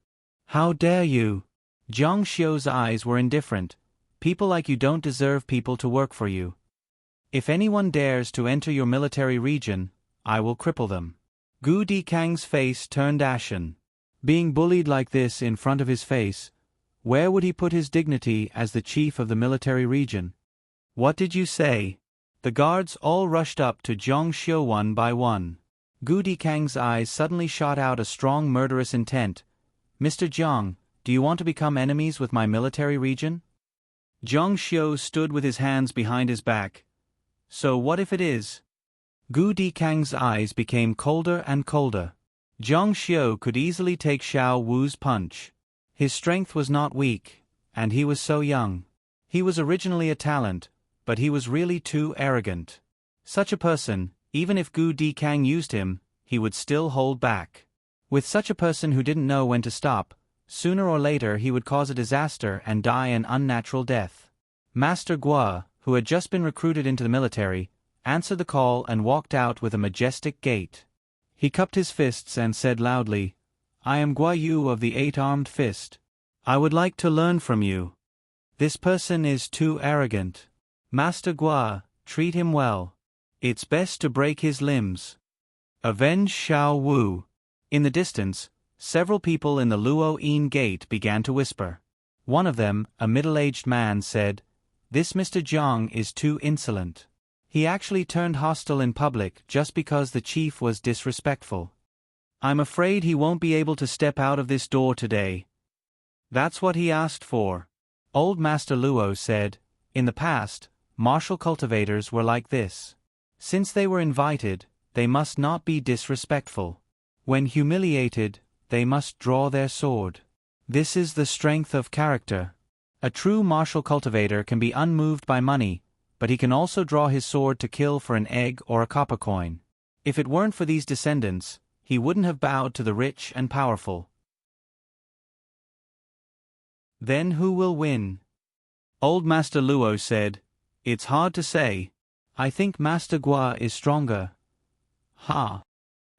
[SPEAKER 1] How dare you? Jiang Xiu's eyes were indifferent. People like you don't deserve people to work for you. If anyone dares to enter your military region, I will cripple them. Gu Dikang's face turned ashen. Being bullied like this in front of his face, where would he put his dignity as the chief of the military region? What did you say? The guards all rushed up to Jiang Xiu one by one. Gu Dikang's eyes suddenly shot out a strong murderous intent. Mr. Jiang, do you want to become enemies with my military region? Jiang Xiu stood with his hands behind his back. So what if it is? Gu Dikang's eyes became colder and colder. Jiang Xiu could easily take Xiao Wu's punch. His strength was not weak, and he was so young. He was originally a talent, but he was really too arrogant. Such a person, even if Gu Dikang used him, he would still hold back. With such a person who didn't know when to stop, sooner or later he would cause a disaster and die an unnatural death. Master Guo, who had just been recruited into the military, answered the call and walked out with a majestic gait. He cupped his fists and said loudly, "I am Guan Yu of the Eight-Armed Fist. I would like to learn from you. This person is too arrogant. Master Guan, treat him well. It's best to break his limbs. Avenge Xiao Wu." In the distance, several people in the Luo Yin Gate began to whisper. One of them, a middle-aged man, said, "This Mr. Jiang is too insolent. He actually turned hostile in public just because the chief was disrespectful. I'm afraid he won't be able to step out of this door today. That's what he asked for." Old Master Luo said, "In the past, martial cultivators were like this. Since they were invited, they must not be disrespectful. When humiliated, they must draw their sword. This is the strength of character. A true martial cultivator can be unmoved by money, but he can also draw his sword to kill for an egg or a copper coin. If it weren't for these descendants, he wouldn't have bowed to the rich and powerful." Then who will win? Old Master Luo said, "It's hard to say. I think Master Guo is stronger." Ha!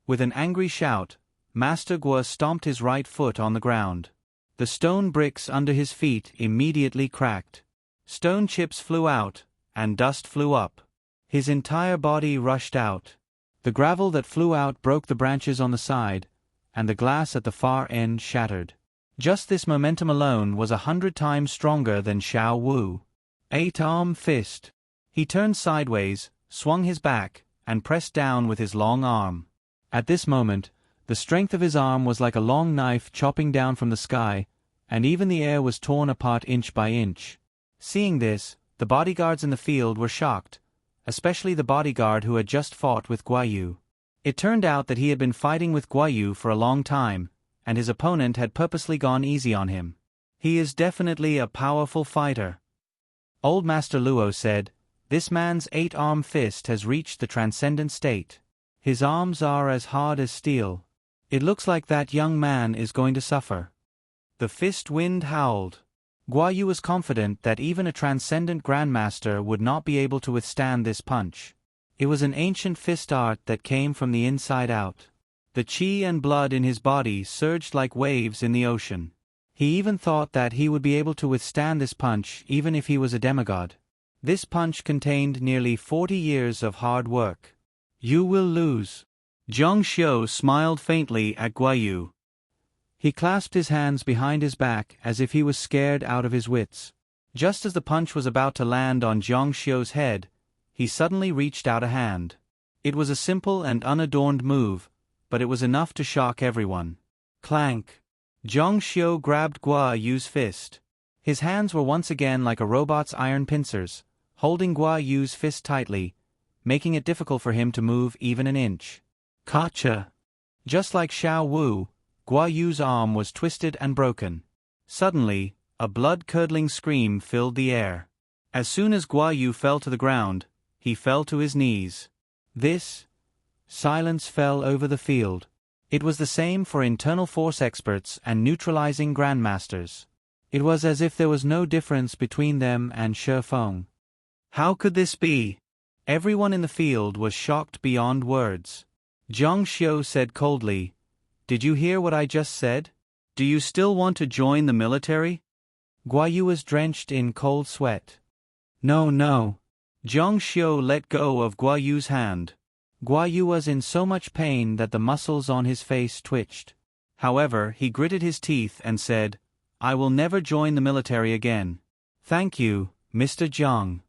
[SPEAKER 1] With an angry shout, Master Guo stomped his right foot on the ground. The stone bricks under his feet immediately cracked. Stone chips flew out, and dust flew up. His entire body rushed out. The gravel that flew out broke the branches on the side, and the glass at the far end shattered. Just this momentum alone was 100 times stronger than Xiao Wu. Eight-arm fist. He turned sideways, swung his back, and pressed down with his long arm. At this moment, the strength of his arm was like a long knife chopping down from the sky, and even the air was torn apart inch by inch. Seeing this, the bodyguards in the field were shocked, especially the bodyguard who had just fought with Guan Yu. It turned out that he had been fighting with Guan Yu for a long time, and his opponent had purposely gone easy on him. He is definitely a powerful fighter. Old Master Luo said, "This man's eight-arm fist has reached the transcendent state. His arms are as hard as steel. It looks like that young man is going to suffer." The fist wind howled. Guan Yu was confident that even a transcendent grandmaster would not be able to withstand this punch. It was an ancient fist art that came from the inside out. The qi and blood in his body surged like waves in the ocean. He even thought that he would be able to withstand this punch even if he was a demigod. This punch contained nearly 40 years of hard work. "You will lose." Zhang Xiu smiled faintly at Guan Yu. He clasped his hands behind his back as if he was scared out of his wits. Just as the punch was about to land on Zhang Xiu's head, he suddenly reached out a hand. It was a simple and unadorned move, but it was enough to shock everyone. Clank! Zhang Xiu grabbed Guan Yu's fist. His hands were once again like a robot's iron pincers, holding Guan Yu's fist tightly, making it difficult for him to move even an inch. Gotcha! Just like Xiao Wu, Guan Yu's arm was twisted and broken. Suddenly, a blood-curdling scream filled the air. As soon as Guan Yu fell to the ground, he fell to his knees. Silence fell over the field. It was the same for internal force experts and neutralizing grandmasters. It was as if there was no difference between them and Shi Feng. How could this be? Everyone in the field was shocked beyond words. Zhang Xiu said coldly, "Did you hear what I just said? Do you still want to join the military?" Guan Yu was drenched in cold sweat. No. Zhang Xiu let go of Guan Yu's hand. Guan Yu was in so much pain that the muscles on his face twitched. However, he gritted his teeth and said, "I will never join the military again. Thank you, Mr. Jiang."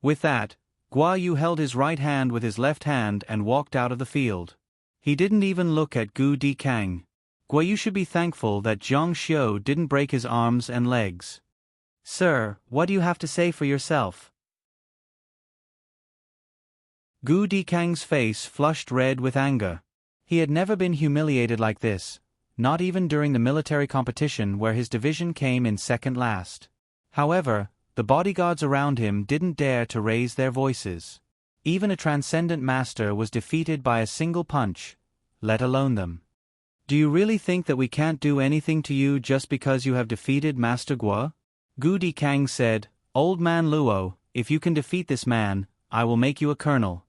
[SPEAKER 1] With that, Guan Yu held his right hand with his left hand and walked out of the field. He didn't even look at Gu Dikang. Guan Yu should be thankful that Zhang Xiu didn't break his arms and legs. "Sir, what do you have to say for yourself?" Gu Dikang's face flushed red with anger. He had never been humiliated like this, not even during the military competition where his division came in second last. However, the bodyguards around him didn't dare to raise their voices. Even a transcendent master was defeated by a single punch, let alone them. "Do you really think that we can't do anything to you just because you have defeated Master Guo?" Gu Dikang said, "Old man Luo, if you can defeat this man, I will make you a colonel.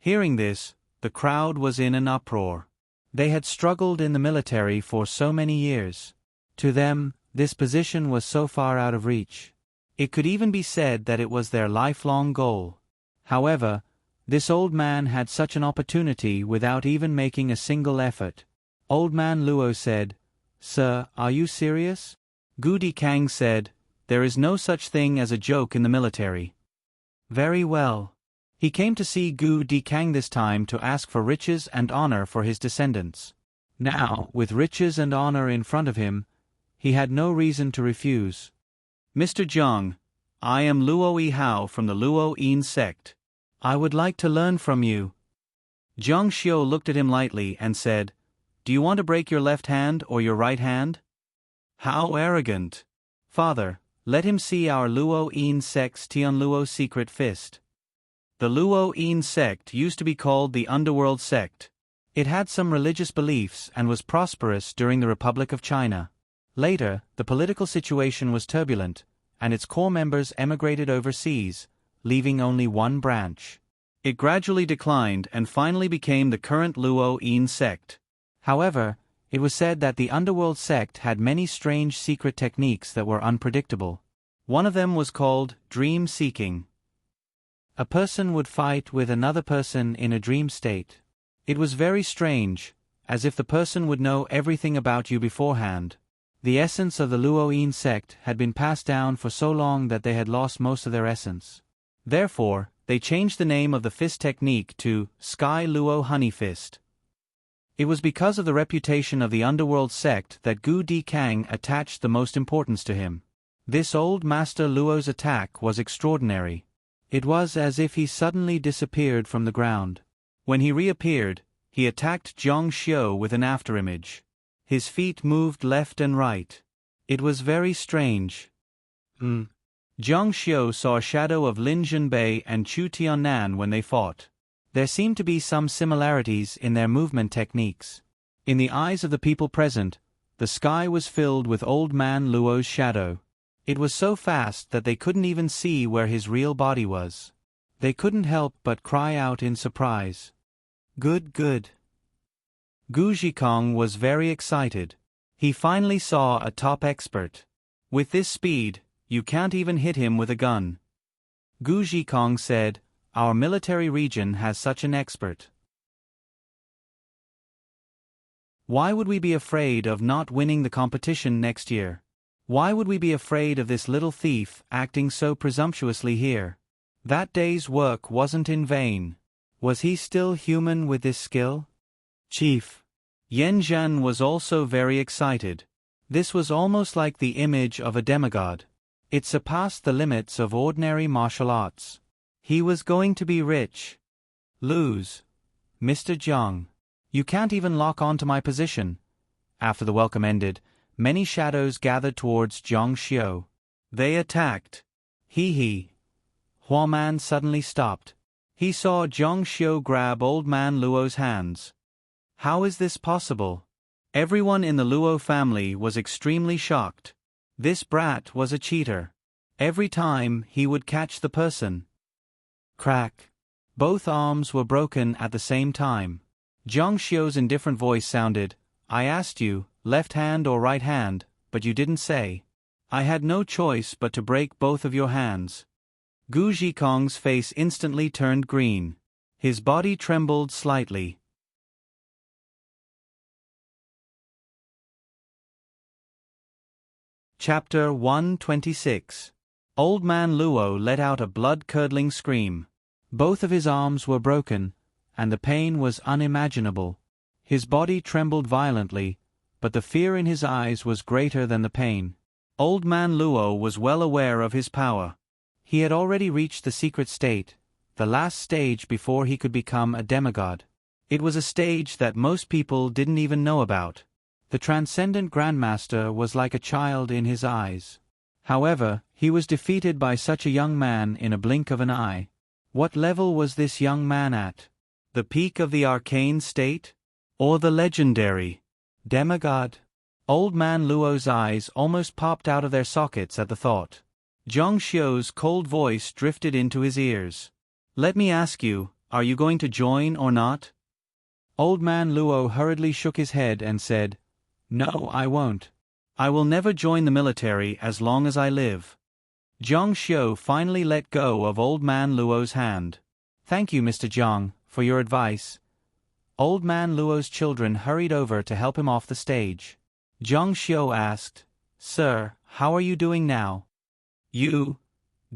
[SPEAKER 1] Hearing this, the crowd was in an uproar. They had struggled in the military for so many years. To them, this position was so far out of reach. It could even be said that it was their lifelong goal. However, this old man had such an opportunity without even making a single effort. Old man Luo said, "Sir, are you serious?" Gu Dikang said, "There is no such thing as a joke in the military." Very well. He came to see Gu Dikang this time to ask for riches and honor for his descendants. Now, with riches and honor in front of him, he had no reason to refuse. "Mr. Jiang, I am Luo Yihao from the Luo Yin sect. I would like to learn from you." Jiang Xiu looked at him lightly and said, "Do you want to break your left hand or your right hand?" How arrogant! "Father, let him see our Luo Yin sect's Tian Luo secret fist." The Luo Yin sect used to be called the Underworld sect. It had some religious beliefs and was prosperous during the Republic of China. Later, the political situation was turbulent, and its core members emigrated overseas, leaving only one branch. It gradually declined and finally became the current Luo Yin sect. However, it was said that the Underworld sect had many strange secret techniques that were unpredictable. One of them was called dream seeking. A person would fight with another person in a dream state. It was very strange, as if the person would know everything about you beforehand. The essence of the Luo Yin sect had been passed down for so long that they had lost most of their essence. Therefore, they changed the name of the fist technique to Sky Luo Honey Fist. It was because of the reputation of the Underworld sect that Gu Dikang attached the most importance to him. This old Master Luo's attack was extraordinary. It was as if he suddenly disappeared from the ground. When he reappeared, he attacked Jiang Xiu with an afterimage. His feet moved left and right. It was very strange. Jiang Xiu saw a shadow of Lin Zhenbei and Chu Tiannan when they fought. There seemed to be some similarities in their movement techniques. In the eyes of the people present, the sky was filled with old man Luo's shadow. It was so fast that they couldn't even see where his real body was. They couldn't help but cry out in surprise. Good. Gu Zhikong was very excited. He finally saw a top expert. With this speed, you can't even hit him with a gun. Gu Zhikong said, "Our military region has such an expert. Why would we be afraid of not winning the competition next year? Why would we be afraid of this little thief acting so presumptuously here? That day's work wasn't in vain. Was he still human with this skill?" Chief Yan Zhan was also very excited. This was almost like the image of a demigod. It surpassed the limits of ordinary martial arts. He was going to be rich. Lose. Mr. Jiang. You can't even lock on to my position. After the welcome ended, many shadows gathered towards Jiang Xiu. They attacked. He. Huaman suddenly stopped. He saw Jiang Xiu grab old man Luo's hands. How is this possible? Everyone in the Luo family was extremely shocked. This brat was a cheater. Every time he would catch the person. Crack. Both arms were broken at the same time. Jiang Xiu's indifferent voice sounded, "I asked you, left hand or right hand, but you didn't say. I had no choice but to break both of your hands." Gu Zhikong's face instantly turned green. His body trembled slightly. Chapter 126. Old man Luo let out a blood-curdling scream. Both of his arms were broken, and the pain was unimaginable. His body trembled violently, but the fear in his eyes was greater than the pain. Old man Luo was well aware of his power. He had already reached the secret state, the last stage before he could become a demigod. It was a stage that most people didn't even know about. The transcendent Grandmaster was like a child in his eyes. However, he was defeated by such a young man in a blink of an eye. What level was this young man at? The peak of the arcane state? Or the legendary demigod? Old man Luo's eyes almost popped out of their sockets at the thought. Jiang Xiu's cold voice drifted into his ears. "Let me ask you, Are you going to join or not? Old man Luo hurriedly shook his head and said, No, I won't. I will never join the military as long as I live. Zhang Xiu finally let go of Old Man Luo's hand. Thank you, Mr. Zhang, for your advice. Old Man Luo's children hurried over to help him off the stage. Zhang Xiu asked, Sir, how are you doing now? You?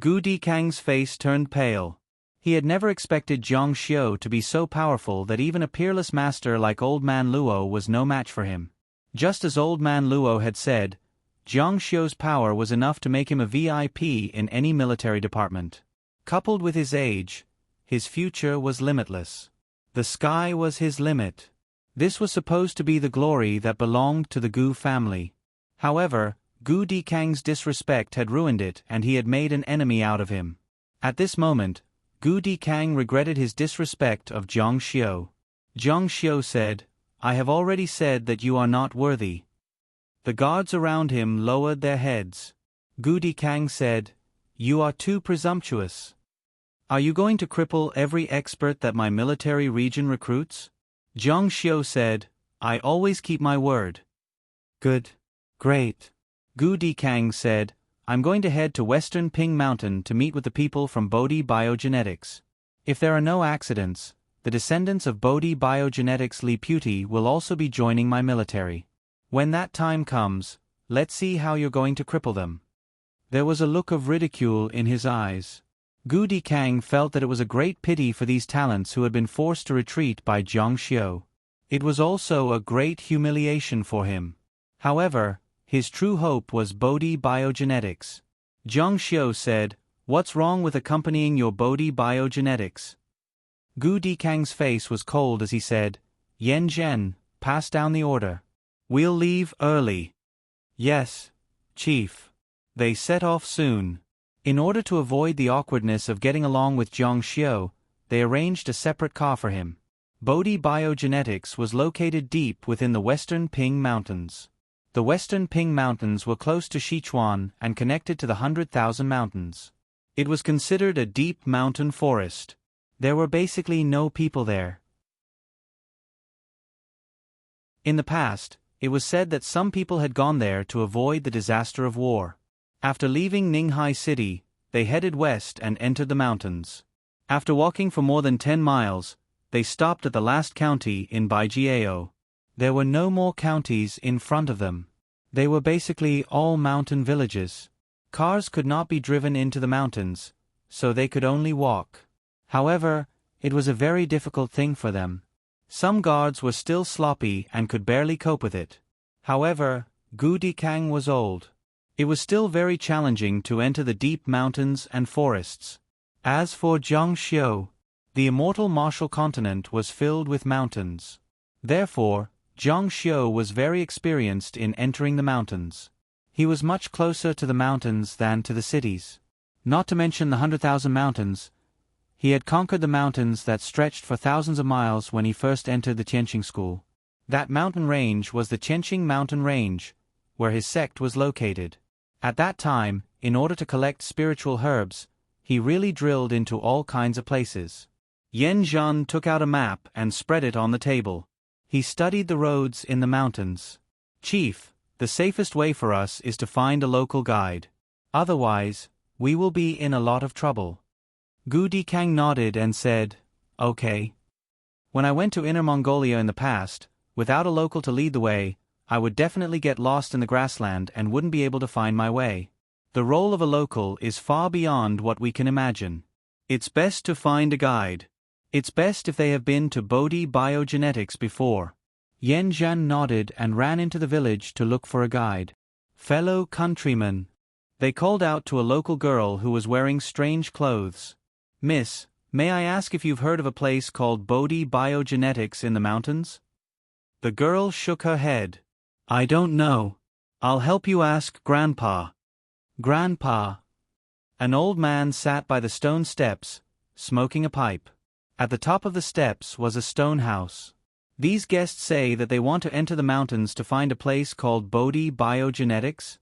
[SPEAKER 1] Gu Dikang's face turned pale. He had never expected Zhang Xiu to be so powerful that even a peerless master like Old Man Luo was no match for him. Just as Old Man Luo had said, Zhang Xiu's power was enough to make him a VIP in any military department. Coupled with his age, his future was limitless. The sky was his limit. This was supposed to be the glory that belonged to the Gu family. However, Gu Dikang's disrespect had ruined it and he had made an enemy out of him. At this moment, Gu Dikang regretted his disrespect of Zhang Xiu. Zhang Xiu said, I have already said that you are not worthy. The guards around him lowered their heads. Gu Dikang said, You are too presumptuous. Are you going to cripple every expert that my military region recruits? Zhang Xiu said, I always keep my word. Good. Great. Gu Dikang said, I'm going to head to Western Ping Mountain to meet with the people from Bodhi Biogenetics. If there are no accidents, the descendants of Bodhi Biogenetics Li Puti will also be joining my military. When that time comes, let's see how you're going to cripple them. There was a look of ridicule in his eyes. Gu Dikang felt that it was a great pity for these talents who had been forced to retreat by Zhang Xiu. It was also a great humiliation for him. However, his true hope was Bodhi Biogenetics. Zhang Xiu said, What's wrong with accompanying your Bodhi Biogenetics? Gu Dikang's face was cold as he said, Yan Zhen, pass down the order. We'll leave early. Yes, Chief. They set off soon. In order to avoid the awkwardness of getting along with Zhang Xiu, they arranged a separate car for him. Bodhi Biogenetics was located deep within the Western Ping Mountains. The Western Ping Mountains were close to Sichuan and connected to the 100,000 Mountains. It was considered a deep mountain forest. There were basically no people there. In the past, it was said that some people had gone there to avoid the disaster of war. After leaving Ninghai City, they headed west and entered the mountains. After walking for more than 10 miles, they stopped at the last county in Baijiao. There were no more counties in front of them. They were basically all mountain villages. Cars could not be driven into the mountains, so they could only walk. However, it was a very difficult thing for them. Some guards were still sloppy and could barely cope with it. However, Gu Dikang was old. It was still very challenging to enter the deep mountains and forests. As for Zhang Xiu, the immortal martial continent was filled with mountains. Therefore, Zhang Xiu was very experienced in entering the mountains. He was much closer to the mountains than to the cities. Not to mention the 100,000 mountains, he had conquered the mountains that stretched for thousands of miles when he first entered the Qianqing school. That mountain range was the Qianqing Mountain Range, where his sect was located. At that time, in order to collect spiritual herbs, he really drilled into all kinds of places. Yan Zhen took out a map and spread it on the table. He studied the roads in the mountains. Chief, the safest way for us is to find a local guide. Otherwise, we will be in a lot of trouble. Gu Dikang nodded and said, Okay. When I went to Inner Mongolia in the past, without a local to lead the way, I would definitely get lost in the grassland and wouldn't be able to find my way. The role of a local is far beyond what we can imagine. It's best to find a guide. It's best if they have been to Bodhi Biogenetics before. Yan Zhen nodded and ran into the village to look for a guide. Fellow countrymen. They called out to a local girl who was wearing strange clothes. Miss, may I ask if you've heard of a place called Bodhi Biogenetics in the mountains? The girl shook her head. I don't know. I'll help you ask Grandpa. Grandpa. An old man sat by the stone steps, smoking a pipe. At the top of the steps was a stone house. These guests say that they want to enter the mountains to find a place called Bodhi Biogenetics.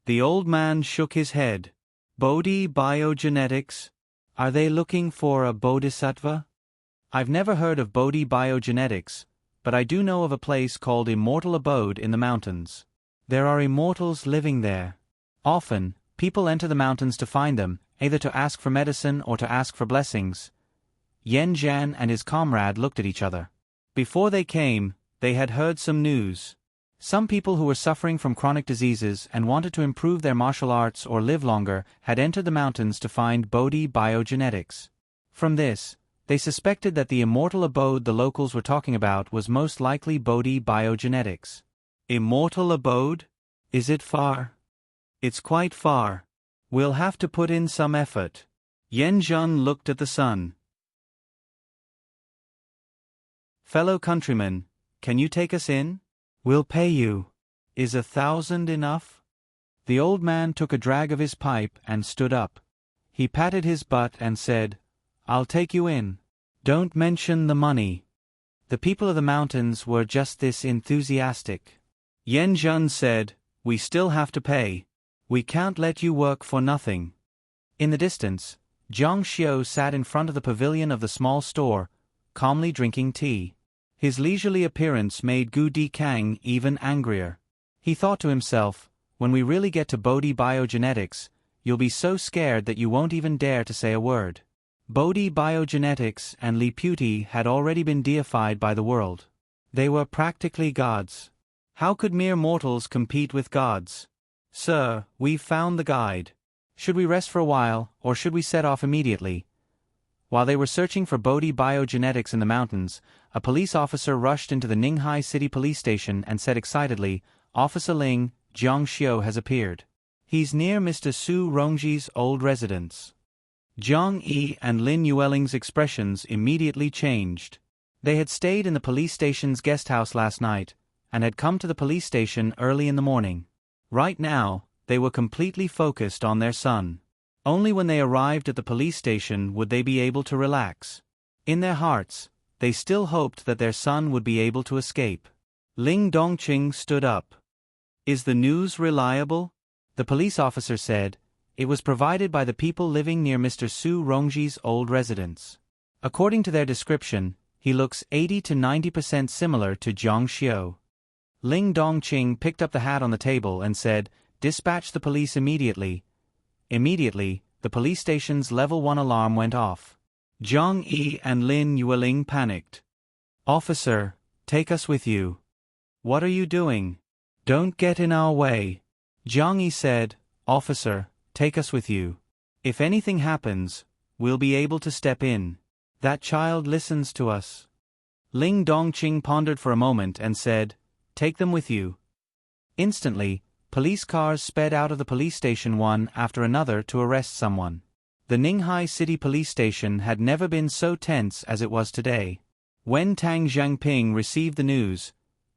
[SPEAKER 1] The old man shook his head. Bodhi Biogenetics? Are they looking for a bodhisattva? I've never heard of Bodhi biogenetics, but I do know of a place called Immortal Abode in the mountains. There are immortals living there. Often, people enter the mountains to find them, either to ask for medicine or to ask for blessings. Yen Zhan and his comrade looked at each other. Before they came, they had heard some news. Some people who were suffering from chronic diseases and wanted to improve their martial arts or live longer had entered the mountains to find Bodhi biogenetics. From this, they suspected that the immortal abode the locals were talking about was most likely Bodhi biogenetics. Immortal abode? Is it far? It's quite far. We'll have to put in some effort. Yen Zhan looked at the sun. Fellow countrymen, can you take us in? We'll pay you. Is 1,000 enough? The old man took a drag of his pipe and stood up. He patted his butt and said, I'll take you in. Don't mention the money. The people of the mountains were just this enthusiastic. Yen Zhan said, we still have to pay. We can't let you work for nothing. In the distance, Jiang Xiu sat in front of the pavilion of the small store, calmly drinking tea. His leisurely appearance made Gu Dikang even angrier. He thought to himself, when we really get to Bodhi biogenetics, you'll be so scared that you won't even dare to say a word. Bodhi biogenetics and Li Puti had already been deified by the world. They were practically gods. How could mere mortals compete with gods? Sir, we've found the guide. Should we rest for a while, or should we set off immediately? While they were searching for Bodhi biogenetics in the mountains, a police officer rushed into the Ninghai City police station and said excitedly, Officer Ling, Jiang Xiu has appeared. He's near Mr. Su Rongji's old residence. Jiang Yi and Lin Yueling's expressions immediately changed. They had stayed in the police station's guest house last night, and had come to the police station early in the morning. Right now, they were completely focused on their son. Only when they arrived at the police station would they be able to relax. In their hearts, they still hoped that their son would be able to escape. Ling Dongqing stood up. Is the news reliable? The police officer said, it was provided by the people living near Mr. Su Rongji's old residence. According to their description, he looks 80 to 90% similar to Jiang Xiu. Ling Dongqing picked up the hat on the table and said, dispatch the police immediately. Immediately, the police station's level 1 alarm went off. Jiang Yi and Lin Yueling panicked. Officer, take us with you. What are you doing? Don't get in our way. Jiang Yi said, Officer, take us with you. If anything happens, we'll be able to step in. That child listens to us. Ling Dongqing pondered for a moment and said, take them with you. Instantly, police cars sped out of the police station one after another to arrest someone. The Ninghai City police station had never been so tense as it was today. When Tang Zhangping received the news,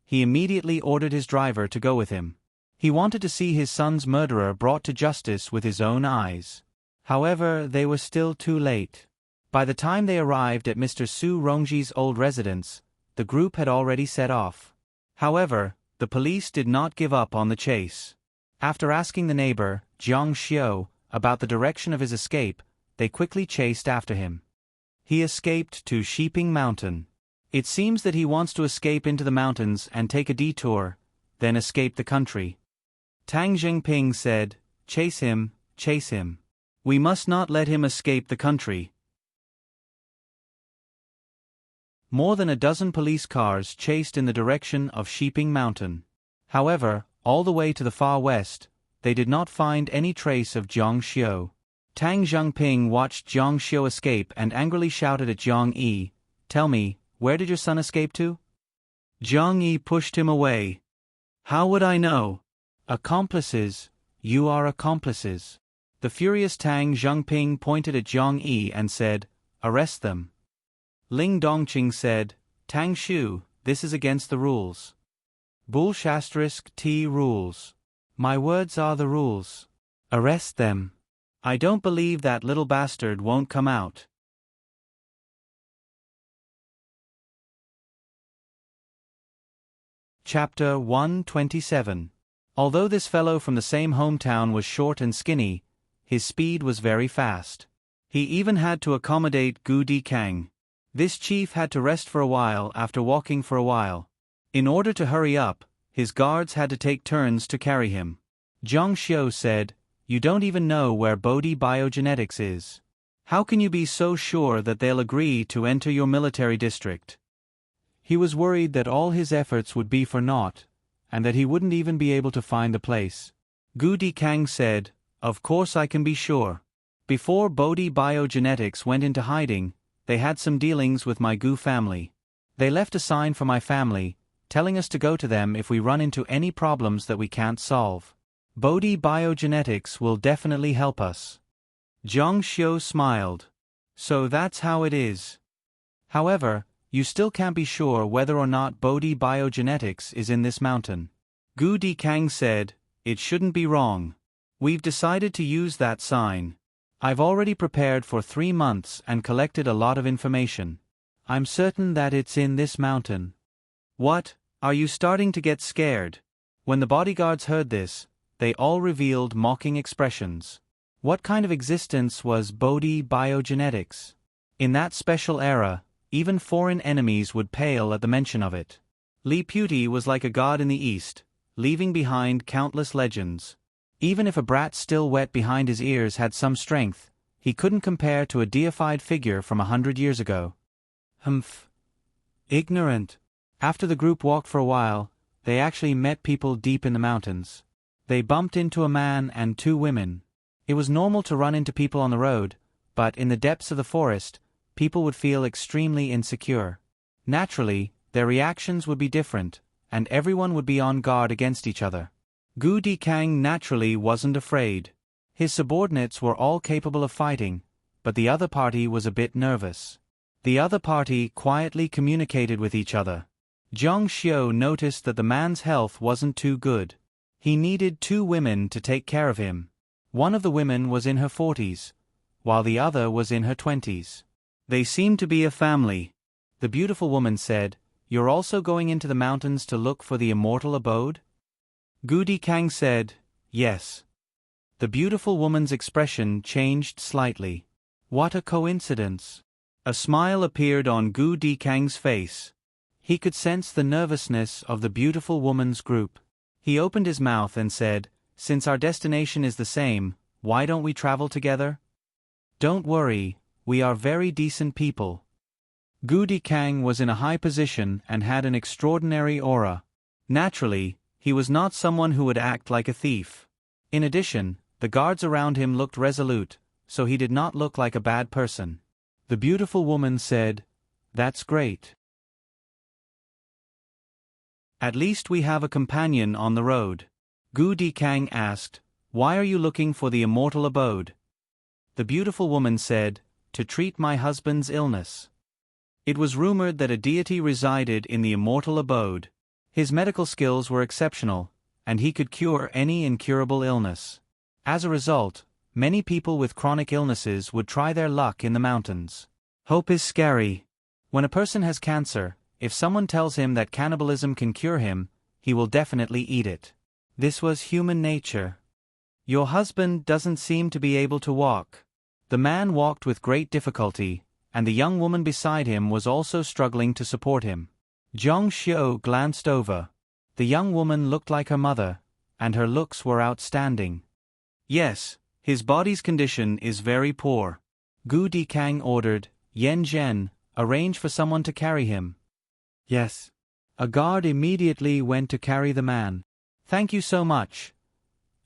[SPEAKER 1] he immediately ordered his driver to go with him. He wanted to see his son's murderer brought to justice with his own eyes. However, they were still too late. By the time they arrived at Mr. Su Rongji's old residence, the group had already set off. However, the police did not give up on the chase. After asking the neighbor, Jiang Xiu, about the direction of his escape, they quickly chased after him. He escaped to Shiping Mountain. It seems that he wants to escape into the mountains and take a detour, then escape the country. Tang Zhengping said, chase him, chase him. We must not let him escape the country. More than a dozen police cars chased in the direction of Shiping Mountain. However, all the way to the far west, they did not find any trace of Jiang Xiu. Tang Zhengping watched Jiang Xiu escape and angrily shouted at Jiang Yi, tell me, where did your son escape to? Jiang Yi pushed him away. How would I know? Accomplices, you are accomplices. The furious Tang Zhengping pointed at Jiang Yi and said, arrest them. Ling Dongqing said, Tang Shu, this is against the rules. Bull** T rules. My words are the rules. Arrest them. I don't believe that little bastard won't come out. Chapter 127. Although this fellow from the same hometown was short and skinny, his speed was very fast. He even had to accommodate Gu Dikang. This chief had to rest for a while after walking for a while. In order to hurry up, his guards had to take turns to carry him. Zhang Xiu said, "You don't even know where Bodhi Biogenetics is. How can you be so sure that they'll agree to enter your military district?" He was worried that all his efforts would be for naught, and that he wouldn't even be able to find the place. Gu Dikang said, "Of course I can be sure. Before Bodhi Biogenetics went into hiding, they had some dealings with my Gu family. They left a sign for my family, telling us to go to them if we run into any problems that we can't solve. Bodhi Biogenetics will definitely help us." Zhang Xiu smiled. "So that's how it is. However, you still can't be sure whether or not Bodhi Biogenetics is in this mountain." Gu Dikang said, "It shouldn't be wrong. We've decided to use that sign. I've already prepared for 3 months and collected a lot of information. I'm certain that it's in this mountain." "What? Are you starting to get scared?" When the bodyguards heard this, they all revealed mocking expressions. What kind of existence was Bodhi Biogenetics? In that special era, even foreign enemies would pale at the mention of it. Li Puti was like a god in the East, leaving behind countless legends. Even if a brat still wet behind his ears had some strength, he couldn't compare to a deified figure from 100 years ago. Humph. Ignorant. After the group walked for a while, they actually met people deep in the mountains. They bumped into a man and 2 women. It was normal to run into people on the road, but in the depths of the forest, people would feel extremely insecure. Naturally, their reactions would be different, and everyone would be on guard against each other. Gu Dikang naturally wasn't afraid. His subordinates were all capable of fighting, but the other party was a bit nervous. The other party quietly communicated with each other. Zhang Xiu noticed that the man's health wasn't too good. He needed 2 women to take care of him. One of the women was in her 40s, while the other was in her 20s. They seemed to be a family. The beautiful woman said, "You're also going into the mountains to look for the immortal abode?" Gu Dikang said, "Yes." The beautiful woman's expression changed slightly. What a coincidence. A smile appeared on Gu Dikang's face. He could sense the nervousness of the beautiful woman's group. He opened his mouth and said, "Since our destination is the same, why don't we travel together?" "Don't worry, we are very decent people." Gu Dikang was in a high position and had an extraordinary aura. Naturally, he was not someone who would act like a thief. In addition, the guards around him looked resolute, so he did not look like a bad person. The beautiful woman said, "That's great. At least we have a companion on the road." Gu Dikang asked, "Why are you looking for the immortal abode?" The beautiful woman said, "To treat my husband's illness." It was rumored that a deity resided in the immortal abode. His medical skills were exceptional, and he could cure any incurable illness. As a result, many people with chronic illnesses would try their luck in the mountains. Hope is scary. When a person has cancer, if someone tells him that cannibalism can cure him, he will definitely eat it. This was human nature. "Your husband doesn't seem to be able to walk." The man walked with great difficulty, and the young woman beside him was also struggling to support him. Zhang Xiu glanced over. The young woman looked like her mother, and her looks were outstanding. "Yes, his body's condition is very poor." Gu Dikang ordered, "Yan Zhen, arrange for someone to carry him." "Yes." A guard immediately went to carry the man. "Thank you so much."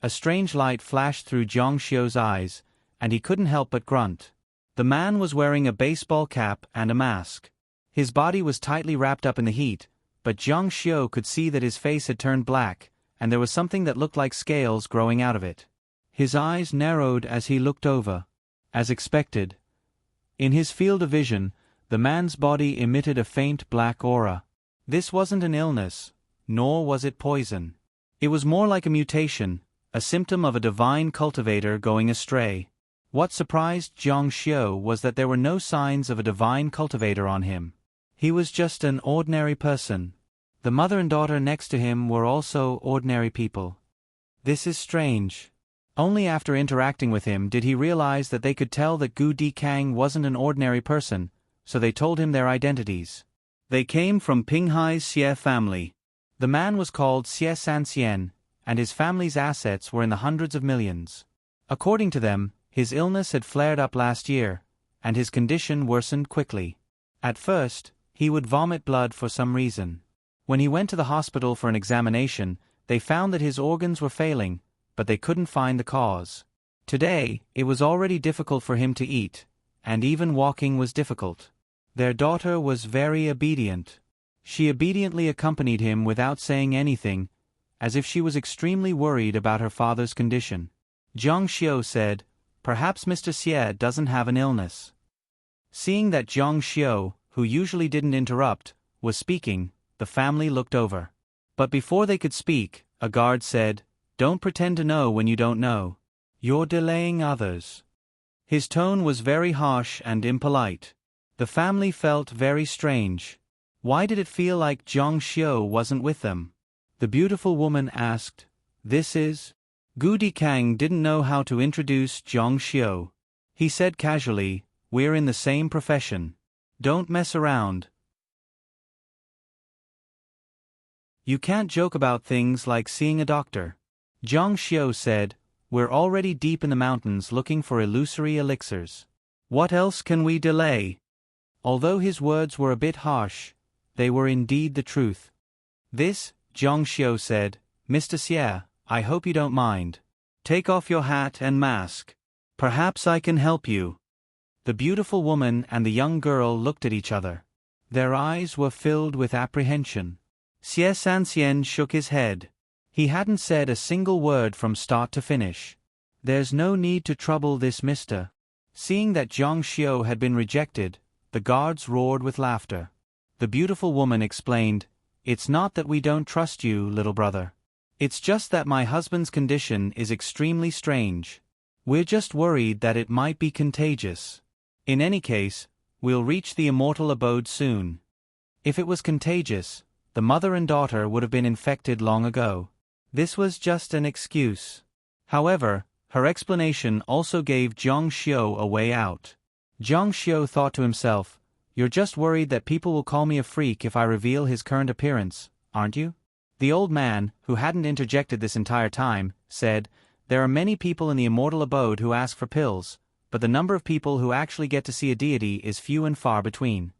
[SPEAKER 1] A strange light flashed through Zhang Xiu's eyes, and he couldn't help but grunt. The man was wearing a baseball cap and a mask. His body was tightly wrapped up in the heat, but Zhang Xiu could see that his face had turned black, and there was something that looked like scales growing out of it. His eyes narrowed as he looked over. As expected. In his field of vision, the man's body emitted a faint black aura. This wasn't an illness, nor was it poison. It was more like a mutation, a symptom of a divine cultivator going astray. What surprised Zhang Xiu was that there were no signs of a divine cultivator on him. He was just an ordinary person. The mother and daughter next to him were also ordinary people. This is strange. Only after interacting with him did he realize that they could tell that Gu Dikang wasn't an ordinary person, so they told him their identities. They came from Pinghai's Xie family. The man was called Xie Sanxian, and his family's assets were in the hundreds of millions. According to them, his illness had flared up last year, and his condition worsened quickly. At first, he would vomit blood for some reason. When he went to the hospital for an examination, they found that his organs were failing, but they couldn't find the cause. Today, it was already difficult for him to eat, and even walking was difficult. Their daughter was very obedient. She obediently accompanied him without saying anything, as if she was extremely worried about her father's condition. Jiang Xiu said, "Perhaps Mr. Xie doesn't have an illness." Seeing that Jiang Xiu, who usually didn't interrupt, was speaking, the family looked over. But before they could speak, a guard said, "Don't pretend to know when you don't know. You're delaying others." His tone was very harsh and impolite. The family felt very strange. Why did it feel like Jiang Xiu wasn't with them? The beautiful woman asked, "This is?" Gu Dikang didn't know how to introduce Jiang Xiu. He said casually, "We're in the same profession. Don't mess around. You can't joke about things like seeing a doctor." Jiang Xiu said, "We're already deep in the mountains looking for illusory elixirs. What else can we delay?" Although his words were a bit harsh, they were indeed the truth. "This," Jiang Xiu said, "Mr. Xie, I hope you don't mind. Take off your hat and mask. Perhaps I can help you." The beautiful woman and the young girl looked at each other. Their eyes were filled with apprehension. Xie Sanxian shook his head. He hadn't said a single word from start to finish. "There's no need to trouble this mister." Seeing that Jiang Xiu had been rejected, the guards roared with laughter. The beautiful woman explained, "It's not that we don't trust you, little brother. It's just that my husband's condition is extremely strange. We're just worried that it might be contagious. In any case, we'll reach the immortal abode soon. If it was contagious, the mother and daughter would have been infected long ago." This was just an excuse. However, her explanation also gave Jiang Xiu a way out. Jiang Xiu thought to himself, "You're just worried that people will call me a freak if I reveal his current appearance, aren't you?" The old man, who hadn't interjected this entire time, said, "There are many people in the immortal abode who ask for pills, but the number of people who actually get to see a deity is few and far between."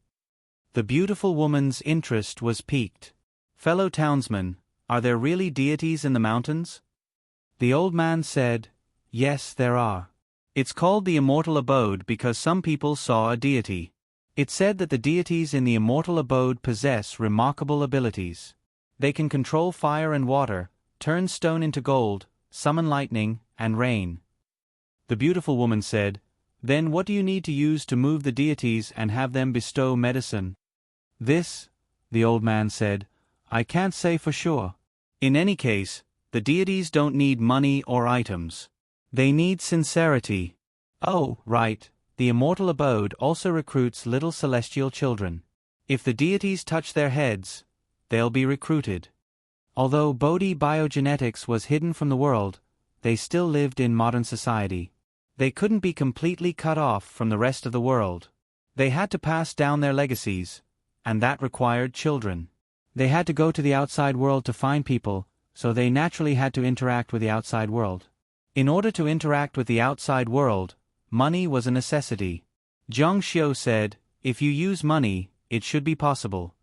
[SPEAKER 1] The beautiful woman's interest was piqued. "Fellow townsmen, are there really deities in the mountains?" The old man said, "Yes, there are. It's called the immortal abode because some people saw a deity. It's said that the deities in the immortal abode possess remarkable abilities. They can control fire and water, turn stone into gold, summon lightning, and rain." The beautiful woman said, "Then what do you need to use to move the deities and have them bestow medicine?" "This," the old man said, "I can't say for sure. In any case, the deities don't need money or items. They need sincerity." "Oh, right, the immortal abode also recruits little celestial children. If the deities touch their heads, they'll be recruited." Although Bodhi biogenetics was hidden from the world, they still lived in modern society. They couldn't be completely cut off from the rest of the world. They had to pass down their legacies, and that required children. They had to go to the outside world to find people, so they naturally had to interact with the outside world. In order to interact with the outside world, money was a necessity. Jiang Xiu said, "If you use money, it should be possible."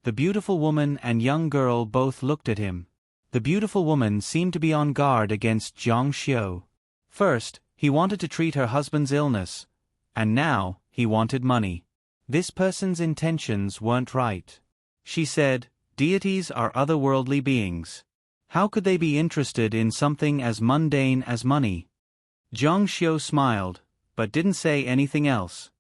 [SPEAKER 1] The beautiful woman and young girl both looked at him. The beautiful woman seemed to be on guard against Jiang Xiu. First, he wanted to treat her husband's illness, and now, he wanted money. This person's intentions weren't right. She said, "Deities are otherworldly beings. How could they be interested in something as mundane as money?" Jiang Xiu smiled, but didn't say anything else.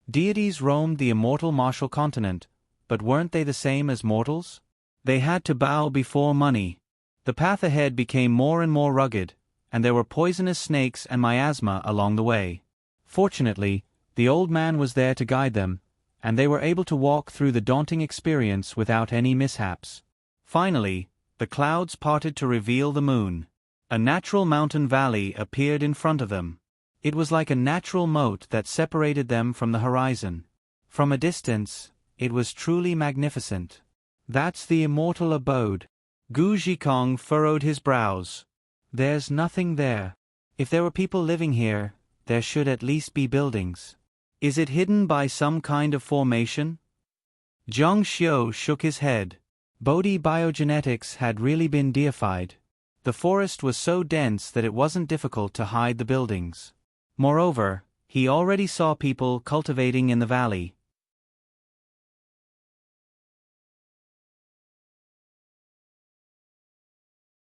[SPEAKER 1] Deities roamed the immortal martial continent, but weren't they the same as mortals? They had to bow before money. The path ahead became more and more rugged, and there were poisonous snakes and miasma along the way. Fortunately, the old man was there to guide them, and they were able to walk through the daunting experience without any mishaps. Finally, the clouds parted to reveal the moon. A natural mountain valley appeared in front of them. It was like a natural moat that separated them from the horizon. From a distance, it was truly magnificent. That's the immortal abode. Gu Zhikong furrowed his brows. There's nothing there. If there were people living here, there should at least be buildings. Is it hidden by some kind of formation? Zhang Xiu shook his head. Bodhi biogenetics had really been deified. The forest was so dense that it wasn't difficult to hide the buildings. Moreover, he already saw people cultivating in the valley.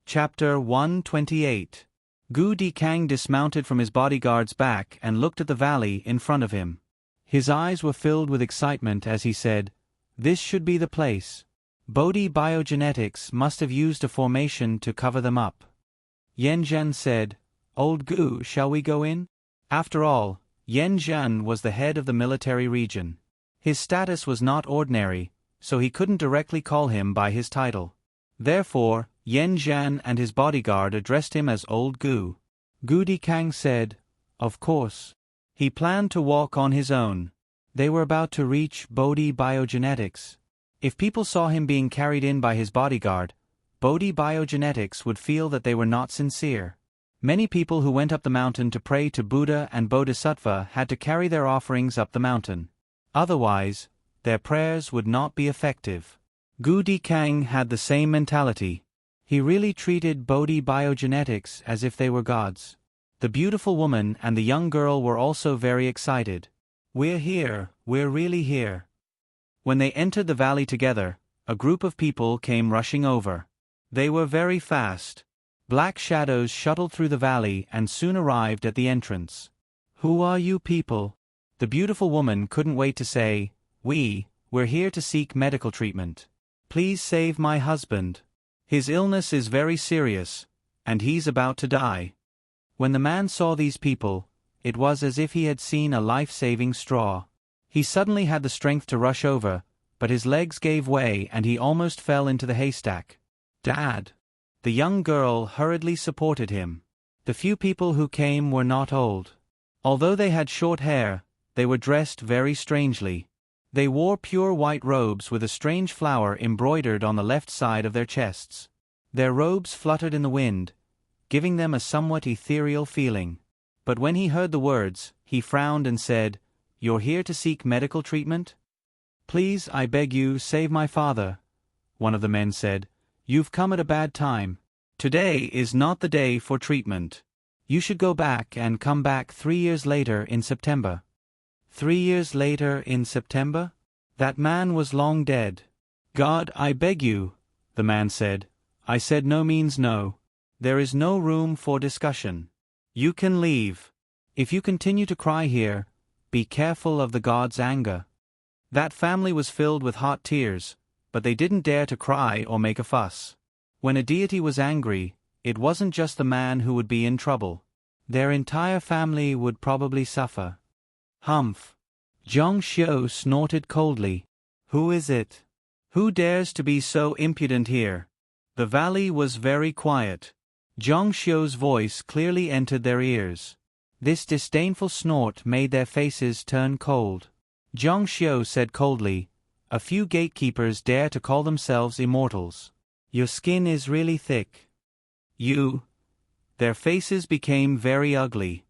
[SPEAKER 1] Chapter 128. Gu Dikang dismounted from his bodyguard's back and looked at the valley in front of him. His eyes were filled with excitement as he said, "This should be the place. Bodhi biogenetics must have used a formation to cover them up." Yan Zhan said, "Old Gu, shall we go in?" After all, Yan Zhan was the head of the military region. His status was not ordinary, so he couldn't directly call him by his title. Therefore, Yan Zhan and his bodyguard addressed him as Old Gu. Gu Dikang said, "Of course." He planned to walk on his own. They were about to reach Bodhi biogenetics. If people saw him being carried in by his bodyguard, Bodhi biogenetics would feel that they were not sincere. Many people who went up the mountain to pray to Buddha and Bodhisattva had to carry their offerings up the mountain. Otherwise, their prayers would not be effective. Gu Dikang had the same mentality. He really treated Bodhi biogenetics as if they were gods. The beautiful woman and the young girl were also very excited. "We're here, we're really here." When they entered the valley together, a group of people came rushing over. They were very fast. Black shadows shuttled through the valley and soon arrived at the entrance. "Who are you people?" The beautiful woman couldn't wait to say, We're here to seek medical treatment. Please save my husband. His illness is very serious, and he's about to die." When the man saw these people, it was as if he had seen a life-saving straw. He suddenly had the strength to rush over, but his legs gave way and he almost fell into the haystack. "Dad!" The young girl hurriedly supported him. The few people who came were not old. Although they had short hair, they were dressed very strangely. They wore pure white robes with a strange flower embroidered on the left side of their chests. Their robes fluttered in the wind, giving them a somewhat ethereal feeling. But when he heard the words, he frowned and said, "You're here to seek medical treatment?" "Please, I beg you, save my father," one of the men said. "You've come at a bad time. Today is not the day for treatment. You should go back and come back 3 years later in September." 3 years later in September? That man was long dead. "God, I beg you," the man said. "I said no means no. There is no room for discussion. You can leave. If you continue to cry here, be careful of the god's anger." That family was filled with hot tears, but they didn't dare to cry or make a fuss. When a deity was angry, it wasn't just the man who would be in trouble. Their entire family would probably suffer. "Humph." Zhang Xiu snorted coldly. "Who is it? Who dares to be so impudent here?" The valley was very quiet. Zhang Xiu's voice clearly entered their ears. This disdainful snort made their faces turn cold. Zhang Xiu said coldly, "A few gatekeepers dare to call themselves immortals. Your skin is really thick. You..." Their faces became very ugly.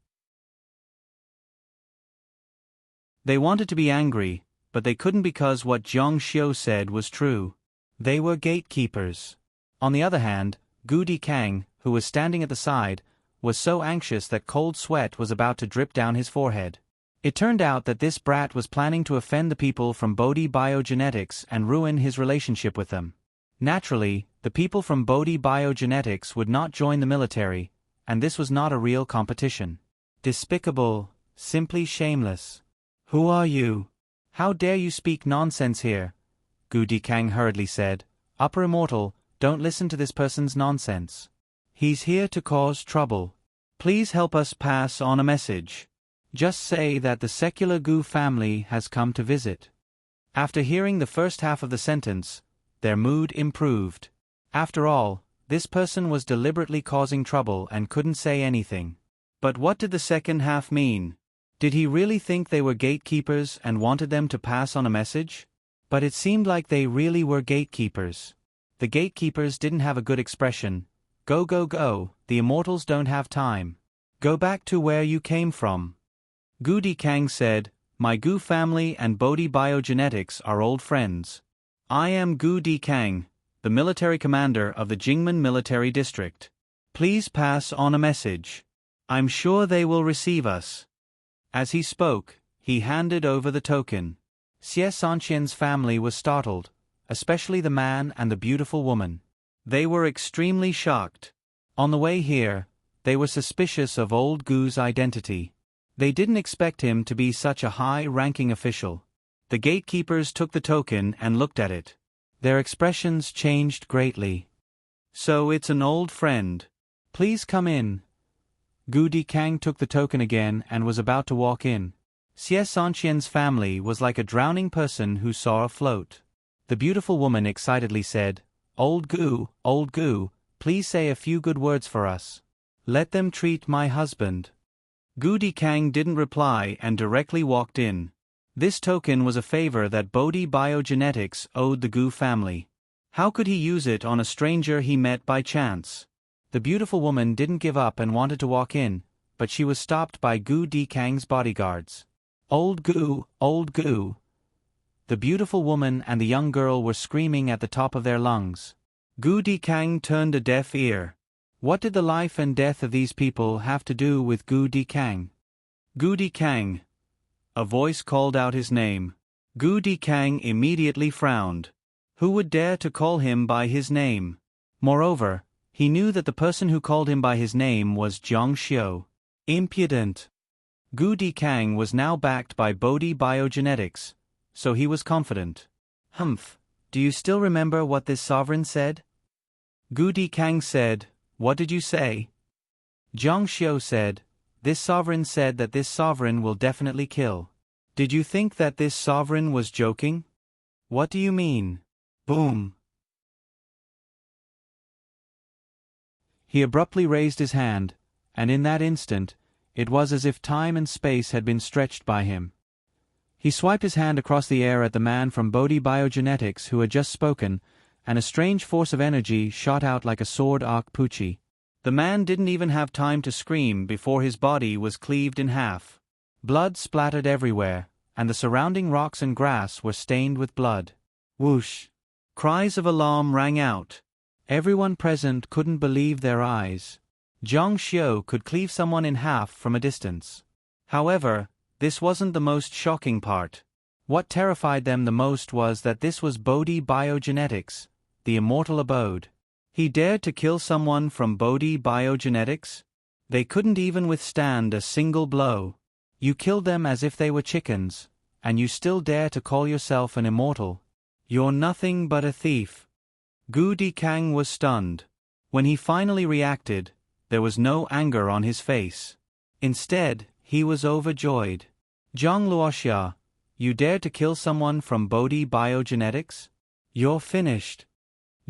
[SPEAKER 1] They wanted to be angry, but they couldn't because what Zhang Xiu said was true. They were gatekeepers. On the other hand, Gu Dikang, who was standing at the side, was so anxious that cold sweat was about to drip down his forehead. It turned out that this brat was planning to offend the people from Bodhi biogenetics and ruin his relationship with them. Naturally, the people from Bodhi biogenetics would not join the military, and this was not a real competition. Despicable, simply shameless. "Who are you? How dare you speak nonsense here?" Gu Dikang hurriedly said. "Upper Immortal, don't listen to this person's nonsense. He's here to cause trouble. Please help us pass on a message. Just say that the secular Gu family has come to visit." After hearing the first half of the sentence, their mood improved. After all, this person was deliberately causing trouble and couldn't say anything. But what did the second half mean? Did he really think they were gatekeepers and wanted them to pass on a message? But it seemed like they really were gatekeepers. The gatekeepers didn't have a good expression. Go, go, go, the immortals don't have time. Go back to where you came from. Gu Dikang said, my Gu family and Bodhi biogenetics are old friends. I am Gu Dikang, the military commander of the Jingmen military district. Please pass on a message. I'm sure they will receive us. As he spoke, he handed over the token. Xie Sanqian's family was startled, especially the man and the beautiful woman. They were extremely shocked. On the way here, they were suspicious of old Gu's identity. They didn't expect him to be such a high-ranking official. The gatekeepers took the token and looked at it. Their expressions changed greatly. So it's an old friend. Please come in. Gu Dikang took the token again and was about to walk in. Xie Sanqian's family was like a drowning person who saw a float. The beautiful woman excitedly said, Old Gu, please say a few good words for us. Let them treat my husband. Gu Dikang didn't reply and directly walked in. This token was a favor that Bodhi biogenetics owed the Gu family. How could he use it on a stranger he met by chance? The beautiful woman didn't give up and wanted to walk in, but she was stopped by Gu Dikang's bodyguards. Old Gu. The beautiful woman and the young girl were screaming at the top of their lungs. Gu Dikang turned a deaf ear. What did the life and death of these people have to do with Gu Dikang? Gu Dikang. A voice called out his name. Gu Dikang immediately frowned. Who would dare to call him by his name? Moreover, he knew that the person who called him by his name was Jiang Xiu. Impudent. Gu Dikang was now backed by Bodhi biogenetics, so he was confident. Humph, do you still remember what this sovereign said? Gu Dikang said, What did you say? Jiang Xiu said, This sovereign said that this sovereign will definitely kill. Did you think that this sovereign was joking? What do you mean? Boom. He abruptly raised his hand, and in that instant, it was as if time and space had been stretched by him. He swiped his hand across the air at the man from Bodhi biogenetics who had just spoken, and a strange force of energy shot out like a sword arc pucci. The man didn't even have time to scream before his body was cleaved in half. Blood splattered everywhere, and the surrounding rocks and grass were stained with blood. Whoosh! Cries of alarm rang out. Everyone present couldn't believe their eyes. Jiang Xiu could cleave someone in half from a distance. However, this wasn't the most shocking part. What terrified them the most was that this was Bodhi biogenetics, the immortal abode. He dared to kill someone from Bodhi biogenetics? They couldn't even withstand a single blow. You killed them as if they were chickens, and you still dare to call yourself an immortal. You're nothing but a thief. Gu Dikang was stunned. When he finally reacted, there was no anger on his face. Instead, he was overjoyed. Zhang Luoxia, you dared to kill someone from Bodhi biogenetics? You're finished.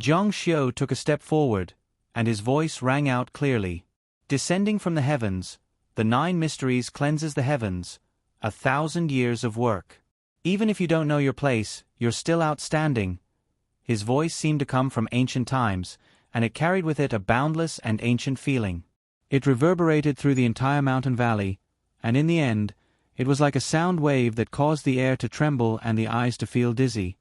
[SPEAKER 1] Jiang Xiu took a step forward, and his voice rang out clearly. Descending from the heavens, the 9 mysteries cleanses the heavens, 1,000 years of work. Even if you don't know your place, you're still outstanding. His voice seemed to come from ancient times, and it carried with it a boundless and ancient feeling. It reverberated through the entire mountain valley, and in the end, it was like a sound wave that caused the air to tremble and the eyes to feel dizzy.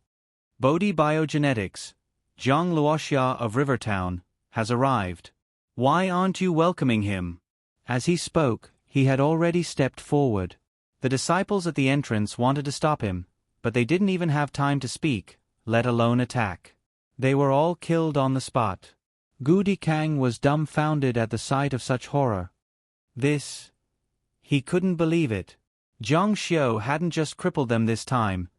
[SPEAKER 1] Bodhi biogenetics, Zhang Luoxia of Rivertown, has arrived. Why aren't you welcoming him? As he spoke, he had already stepped forward. The disciples at the entrance wanted to stop him, but they didn't even have time to speak, let alone attack. They were all killed on the spot. Gu Dikang was dumbfounded at the sight of such horror. He couldn't believe it. Jiang Xiu hadn't just crippled them this time,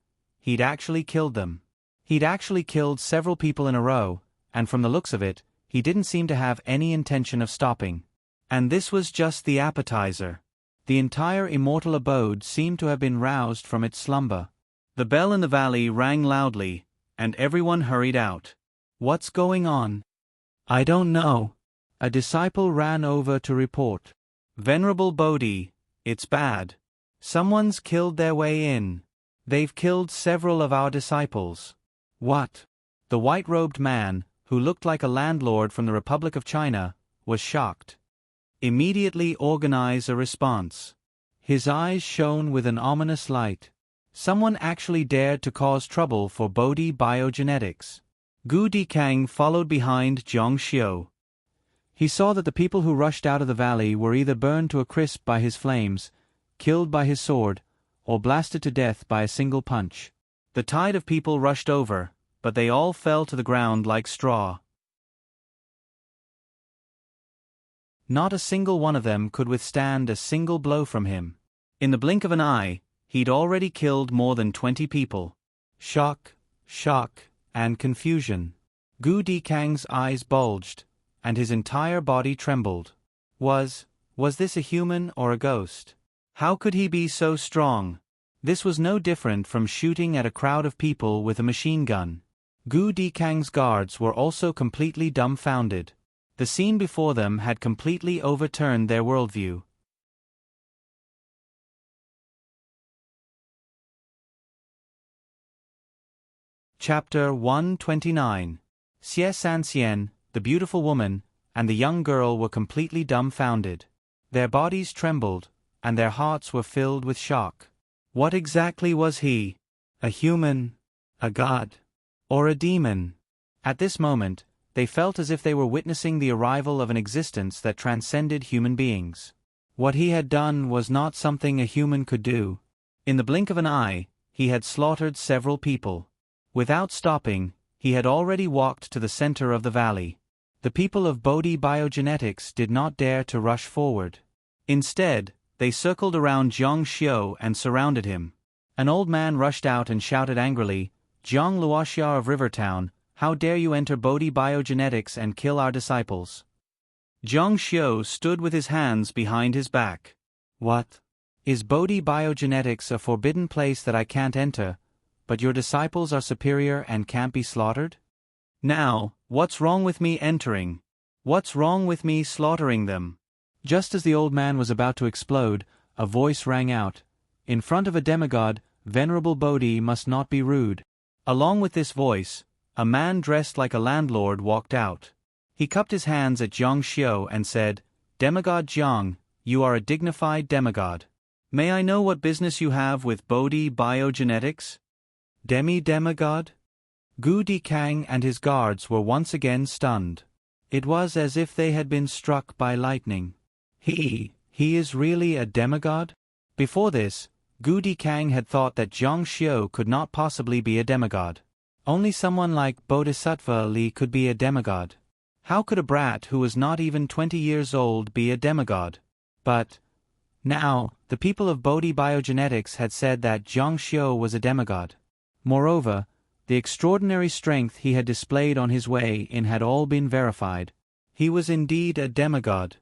[SPEAKER 1] he'd actually killed them. He'd actually killed several people in a row, and from the looks of it, he didn't seem to have any intention of stopping. And this was just the appetizer. The entire immortal abode seemed to have been roused from its slumber. The bell in the valley rang loudly, and everyone hurried out. What's going on? I don't know. A disciple ran over to report. Venerable Bodhi, it's bad. Someone's killed their way in. They've killed several of our disciples. What? The white-robed man, who looked like a landlord from the Republic of China, was shocked. Immediately organize a response. His eyes shone with an ominous light. Someone actually dared to cause trouble for Bodhi Biogenetics. Gu Dikang followed behind Zhang Xiu. He saw that the people who rushed out of the valley were either burned to a crisp by his flames, killed by his sword, or blasted to death by a single punch. The tide of people rushed over, but they all fell to the ground like straw. Not a single one of them could withstand a single blow from him. In the blink of an eye, he'd already killed more than 20 people. Shock, and confusion. Gu Dikang's eyes bulged, and his entire body trembled. Was this a human or a ghost? How could he be so strong? This was no different from shooting at a crowd of people with a machine gun. Gu Dikang's guards were also completely dumbfounded. The scene before them had completely overturned their worldview. Chapter 129. Xie Sanxian, the beautiful woman, and the young girl were completely dumbfounded. Their bodies trembled, and their hearts were filled with shock. What exactly was he? A human? A god? Or a demon? At this moment, they felt as if they were witnessing the arrival of an existence that transcended human beings. What he had done was not something a human could do. In the blink of an eye, he had slaughtered several people. Without stopping, he had already walked to the center of the valley. The people of Bodhi Biogenetics did not dare to rush forward. Instead, they circled around Zhang Xiu and surrounded him. An old man rushed out and shouted angrily, "Zhang Luoxia of Rivertown, how dare you enter Bodhi Biogenetics and kill our disciples?" Zhang Xiu stood with his hands behind his back. What? Is Bodhi Biogenetics a forbidden place that I can't enter, but your disciples are superior and can't be slaughtered? Now, what's wrong with me entering? What's wrong with me slaughtering them? Just as the old man was about to explode, a voice rang out. In front of a demigod, Venerable Bodhi must not be rude. Along with this voice, a man dressed like a landlord walked out. He cupped his hands at Zhang Xiu and said, "Demigod Zhang, you are a dignified demigod. May I know what business you have with Bodhi Biogenetics?" Demigod? Gu Dikang and his guards were once again stunned. It was as if they had been struck by lightning. He is really a demigod? Before this, Gu Dikang had thought that Zhang Xiu could not possibly be a demigod. Only someone like Bodhisattva Li could be a demigod. How could a brat who was not even 20 years old be a demigod? But now, the people of Bodhi Biogenetics had said that Zhang Xiu was a demigod. Moreover, the extraordinary strength he had displayed on his way in had all been verified. He was indeed a demigod.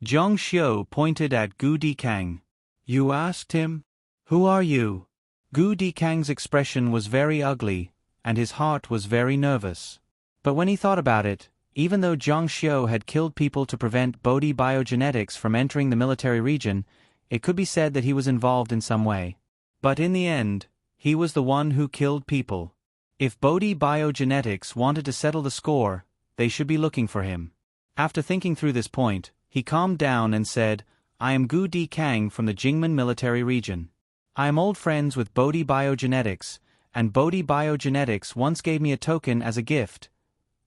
[SPEAKER 1] Zhang Xiu pointed at Gu Dikang. "You asked him? Who are you?" Gu Dikang's expression was very ugly, and his heart was very nervous. But when he thought about it, even though Zhang Xiu had killed people to prevent Bodhi Biogenetics from entering the military region, it could be said that he was involved in some way. But in the end, he was the one who killed people. If Bodhi Biogenetics wanted to settle the score, they should be looking for him. After thinking through this point, he calmed down and said, "I am Gu Dikang from the Jingmen military region. I am old friends with Bodhi Biogenetics, and Bodhi Biogenetics once gave me a token as a gift."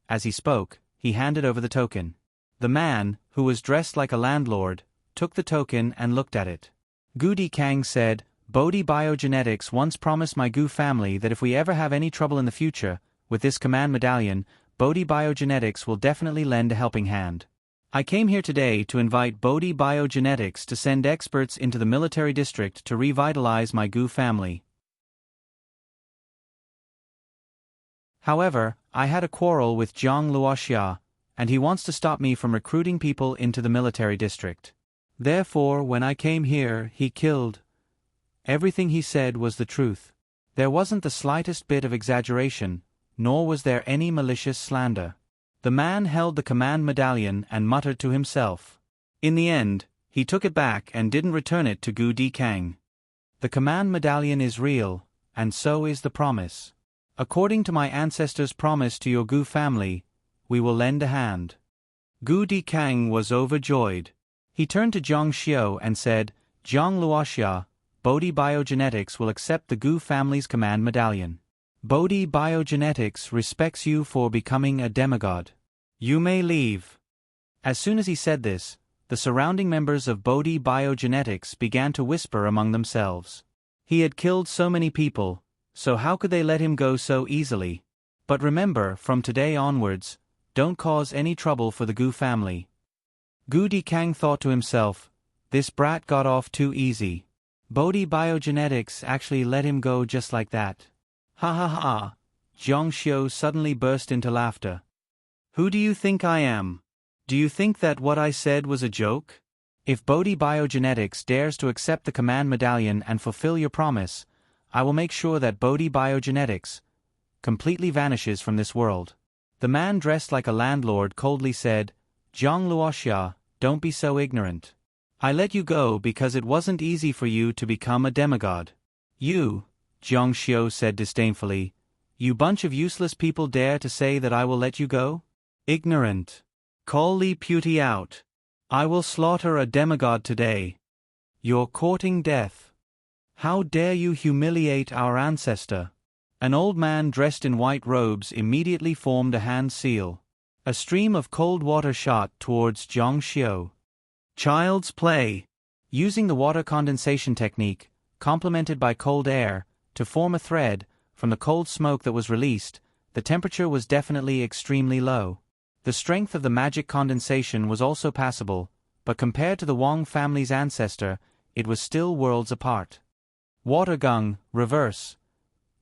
[SPEAKER 1] As he spoke, he handed over the token. The man, who was dressed like a landlord, took the token and looked at it. Gu Dikang said, "Bodhi Biogenetics once promised my Gu family that if we ever have any trouble in the future, with this command medallion, Bodhi Biogenetics will definitely lend a helping hand. I came here today to invite Bodhi Biogenetics to send experts into the military district to revitalize my Gu family. However, I had a quarrel with Zhang Luoxia, and he wants to stop me from recruiting people into the military district. Therefore, when I came here, he killed. Everything he said was the truth. There wasn't the slightest bit of exaggeration, nor was there any malicious slander." The man held the command medallion and muttered to himself. In the end, He took it back and didn't return it to Gu Dikang. The command medallion is real, and so is the promise. According to my ancestors' promise to your Gu family, we will lend a hand. Gu Dikang was overjoyed. He turned to Zhang Xiu and said, Zhang Luoxia, Bodhi Biogenetics will accept the Gu family's command medallion. Bodhi Biogenetics respects you for becoming a demigod. You may leave. As soon as he said this, the surrounding members of Bodhi Biogenetics began to whisper among themselves. He had killed so many people, so how could they let him go so easily? But remember, from today onwards, don't cause any trouble for the Gu family. Gu Dikang thought to himself, this brat got off too easy. Bodhi Biogenetics actually let him go just like that. Ha ha ha! Zhang Xiu suddenly burst into laughter. Who do you think I am? Do you think that what I said was a joke? If Bodhi Biogenetics dares to accept the command medallion and fulfill your promise, I will make sure that Bodhi Biogenetics completely vanishes from this world. The man dressed like a landlord coldly said, Zhang Luoxia, don't be so ignorant. I let you go because it wasn't easy for you to become a demigod. You, Zhang Xiu said disdainfully, you bunch of useless people dare to say that I will let you go? Ignorant. Call Li Puti out. I will slaughter a demigod today. You're courting death. How dare you humiliate our ancestor? An old man dressed in white robes immediately formed a hand seal. A stream of cold water shot towards Zhang Xiu. Child's play. Using the water condensation technique, complemented by cold air, to form a thread, from the cold smoke that was released, the temperature was definitely extremely low. The strength of the magic condensation was also passable, but compared to the Wang family's ancestor, it was still worlds apart. Water gung, reverse.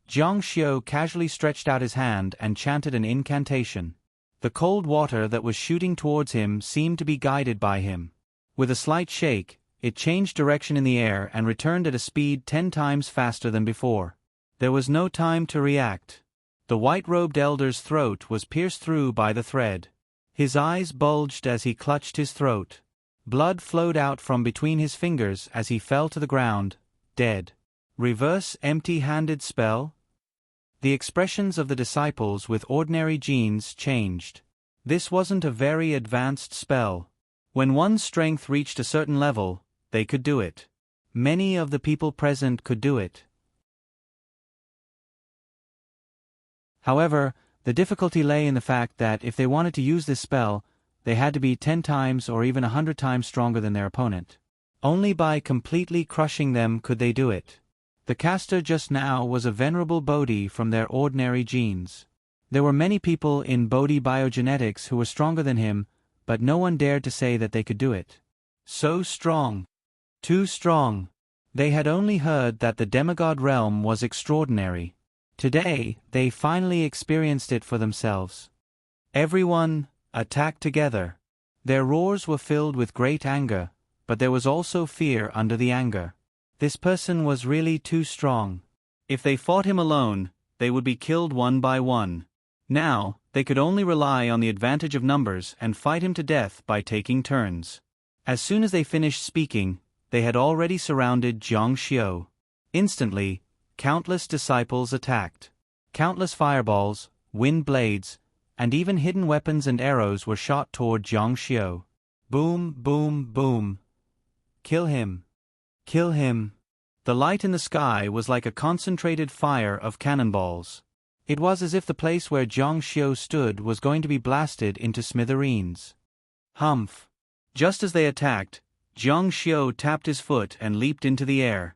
[SPEAKER 1] Zhang Xiu casually stretched out his hand and chanted an incantation. The cold water that was shooting towards him seemed to be guided by him. With a slight shake, it changed direction in the air and returned at a speed 10 times faster than before. There was no time to react. The white-robed elder's throat was pierced through by the thread. His eyes bulged as he clutched his throat. Blood flowed out from between his fingers as he fell to the ground, dead. Reverse empty-handed spell? The expressions of the disciples with ordinary genes changed. This wasn't a very advanced spell. When one's strength reached a certain level, they could do it. Many of the people present could do it. However, the difficulty lay in the fact that if they wanted to use this spell, they had to be 10 times or even 100 times stronger than their opponent. Only by completely crushing them could they do it. The caster just now was a venerable Bodhi from their ordinary genes. There were many people in Bodhi Biogenetics who were stronger than him, but no one dared to say that they could do it. So strong. Too strong. They had only heard that the demigod realm was extraordinary. Today, they finally experienced it for themselves. Everyone attacked together. Their roars were filled with great anger, but there was also fear under the anger. This person was really too strong. If they fought him alone, they would be killed one by one. Now, they could only rely on the advantage of numbers and fight him to death by taking turns. As soon as they finished speaking, they had already surrounded Zhang Xiu. Instantly, countless disciples attacked. Countless fireballs, wind blades, and even hidden weapons and arrows were shot toward Zhang Xiu. Boom, boom, boom. Kill him. Kill him. The light in the sky was like a concentrated fire of cannonballs. It was as if the place where Zhang Xiu stood was going to be blasted into smithereens. Humph. Just as they attacked, Zhang Xiu tapped his foot and leaped into the air.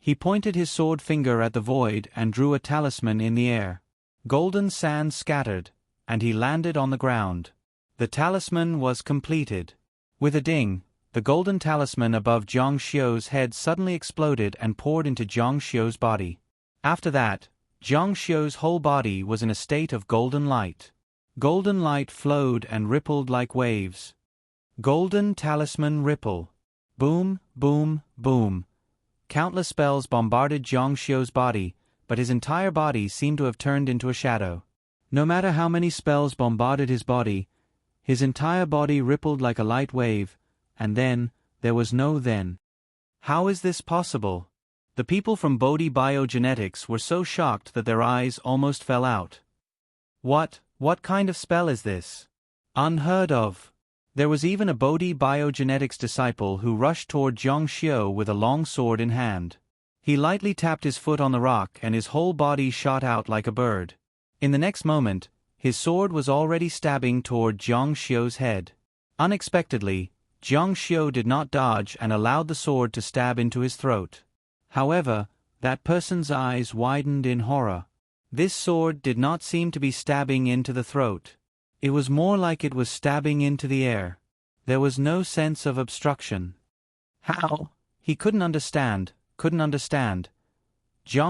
[SPEAKER 1] He pointed his sword finger at the void and drew a talisman in the air. Golden sand scattered, and he landed on the ground. The talisman was completed. With a ding, the golden talisman above Zhang Xiu's head suddenly exploded and poured into Zhang Xiu's body. After that, Zhang Xiu's whole body was in a state of golden light. Golden light flowed and rippled like waves. Golden talisman ripple. Boom, boom, boom. Countless spells bombarded Zhang Xiu's body, but his entire body seemed to have turned into a shadow. No matter how many spells bombarded his body, his entire body rippled like a light wave, and then, there was no then. How is this possible? The people from Bodhi Biogenetics were so shocked that their eyes almost fell out. What kind of spell is this? Unheard of. There was even a Bodhi Biogenetics disciple who rushed toward Jiang Xiu with a long sword in hand. He lightly tapped his foot on the rock and his whole body shot out like a bird. In the next moment, his sword was already stabbing toward Jiang Xiu's head. Unexpectedly, Jiang Xiu did not dodge and allowed the sword to stab into his throat. However, that person's eyes widened in horror. This sword did not seem to be stabbing into the throat. It was more like it was stabbing into the air. There was no sense of obstruction. How? He couldn't understand. Jiang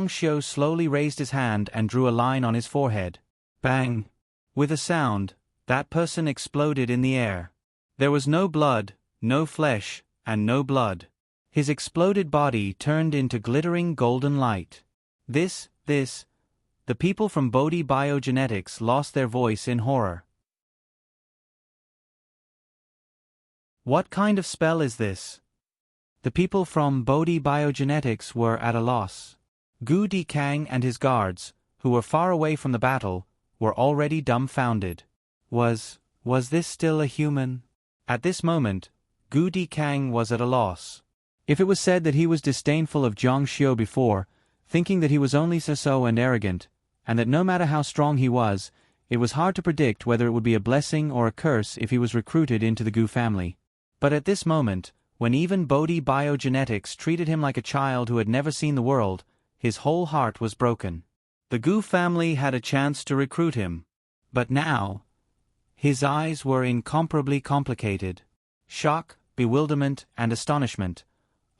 [SPEAKER 1] Xiu slowly raised his hand and drew a line on his forehead. Bang! With a sound, that person exploded in the air. There was no blood, no flesh, and no blood. His exploded body turned into glittering golden light. The people from Bodhi Biogenetics lost their voice in horror. What kind of spell is this? The people from Bodhi Biogenetics were at a loss. Gu Dikang and his guards, who were far away from the battle, were already dumbfounded. Was this still a human? At this moment, Gu Dikang was at a loss. If it was said that he was disdainful of Jiang Xiu before, thinking that he was only so and arrogant, and that no matter how strong he was, it was hard to predict whether it would be a blessing or a curse if he was recruited into the Gu family. But at this moment, when even Bodhi Biogenetics treated him like a child who had never seen the world, his whole heart was broken. The Gu family had a chance to recruit him. But now, his eyes were incomparably complicated. Shock, bewilderment, and astonishment,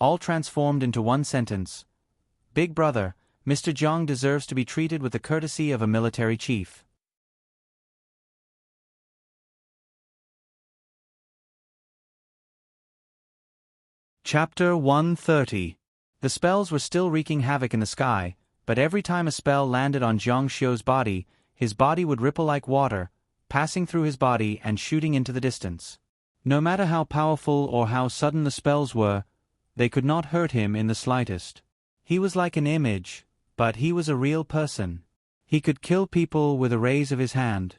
[SPEAKER 1] all transformed into one sentence. Big brother, Mr. Jiang deserves to be treated with the courtesy of a military chief. Chapter 130. The spells were still wreaking havoc in the sky, but every time a spell landed on Jiang Xiu's body, his body would ripple like water, passing through his body and shooting into the distance. No matter how powerful or how sudden the spells were, they could not hurt him in the slightest. He was like an image, but he was a real person. He could kill people with a raise of his hand.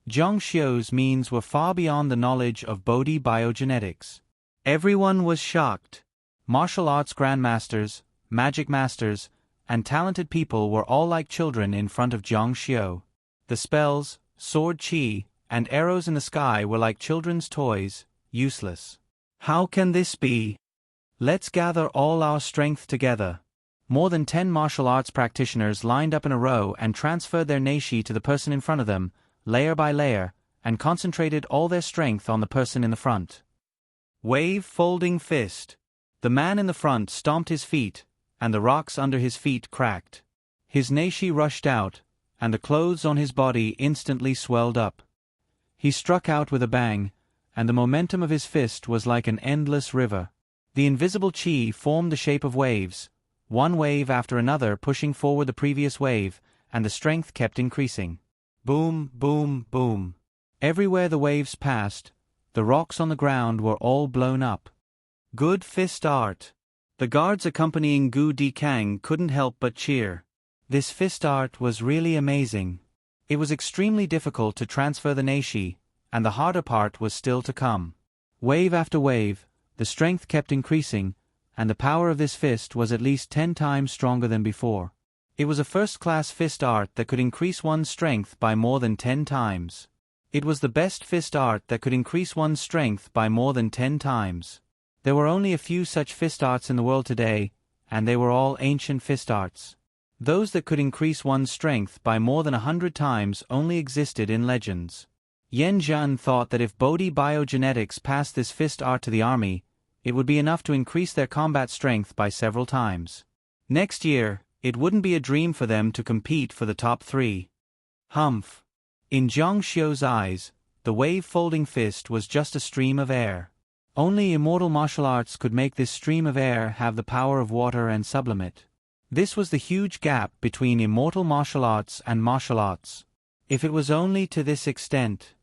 [SPEAKER 1] Jiang Xiu's means were far beyond the knowledge of Bodhi Biogenetics. Everyone was shocked. Martial arts grandmasters, magic masters, and talented people were all like children in front of Jiang Xiu. The spells, sword chi, and arrows in the sky were like children's toys, useless. How can this be? Let's gather all our strength together. More than 10 martial arts practitioners lined up in a row and transferred their neishi to the person in front of them, layer by layer, and concentrated all their strength on the person in the front. Wave folding fist. The man in the front stomped his feet, and the rocks under his feet cracked. His neishi rushed out, and the clothes on his body instantly swelled up. He struck out with a bang, and the momentum of his fist was like an endless river. The invisible chi formed the shape of waves, one wave after another pushing forward the previous wave, and the strength kept increasing. Boom, boom, boom. Everywhere the waves passed, the rocks on the ground were all blown up. Good fist art. The guards accompanying Gu Dikang couldn't help but cheer. This fist art was really amazing. It was extremely difficult to transfer the neishi, and the harder part was still to come. Wave after wave, the strength kept increasing, and the power of this fist was at least 10 times stronger than before. It was a first-class fist art that could increase one's strength by more than 10 times. It was the best fist art that could increase one's strength by more than 10 times. There were only a few such fist arts in the world today, and they were all ancient fist arts. Those that could increase one's strength by more than 100 times only existed in legends. Yan Zhan thought that if Bodhi Biogenetics passed this fist art to the army, it would be enough to increase their combat strength by several times. Next year, it wouldn't be a dream for them to compete for the top 3. Humph. In Jiang Xiu's eyes, the wave-folding fist was just a stream of air. Only immortal martial arts could make this stream of air have the power of water and sublimate. This was the huge gap between immortal martial arts and martial arts. If it was only to this extent.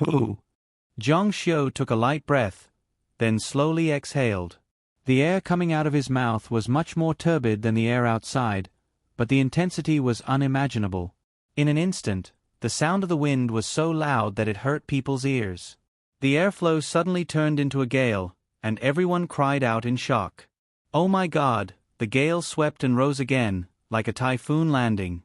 [SPEAKER 1] Jiang Xiu took a light breath, then slowly exhaled. The air coming out of his mouth was much more turbid than the air outside, but the intensity was unimaginable. In an instant, the sound of the wind was so loud that it hurt people's ears. The airflow suddenly turned into a gale, and everyone cried out in shock. "Oh my God!" The gale swept and rose again, like a typhoon landing.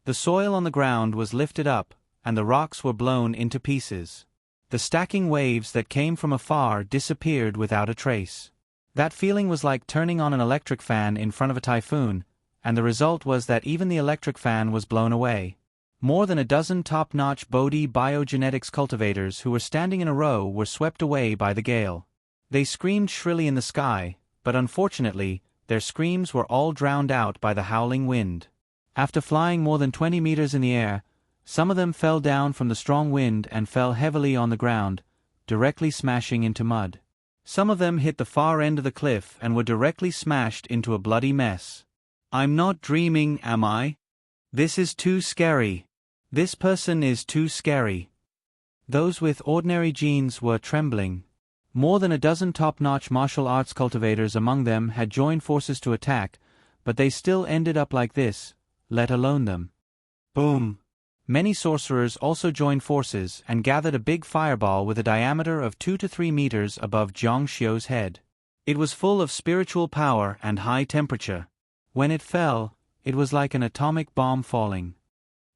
[SPEAKER 1] The soil on the ground was lifted up, and the rocks were blown into pieces. The stacking waves that came from afar disappeared without a trace. That feeling was like turning on an electric fan in front of a typhoon, and the result was that even the electric fan was blown away. More than a dozen top-notch Bodhi biogenetics cultivators who were standing in a row were swept away by the gale. They screamed shrilly in the sky, but unfortunately, their screams were all drowned out by the howling wind. After flying more than 20 meters in the air, some of them fell down from the strong wind and fell heavily on the ground, directly smashing into mud. Some of them hit the far end of the cliff and were directly smashed into a bloody mess. "I'm not dreaming, am I? This is too scary. This person is too scary." Those with ordinary genes were trembling. More than a dozen top-notch martial arts cultivators among them had joined forces to attack, but they still ended up like this, let alone them. Boom! Many sorcerers also joined forces and gathered a big fireball with a diameter of 2 to 3 meters above Zhang Xiu's head. It was full of spiritual power and high temperature. When it fell, it was like an atomic bomb falling.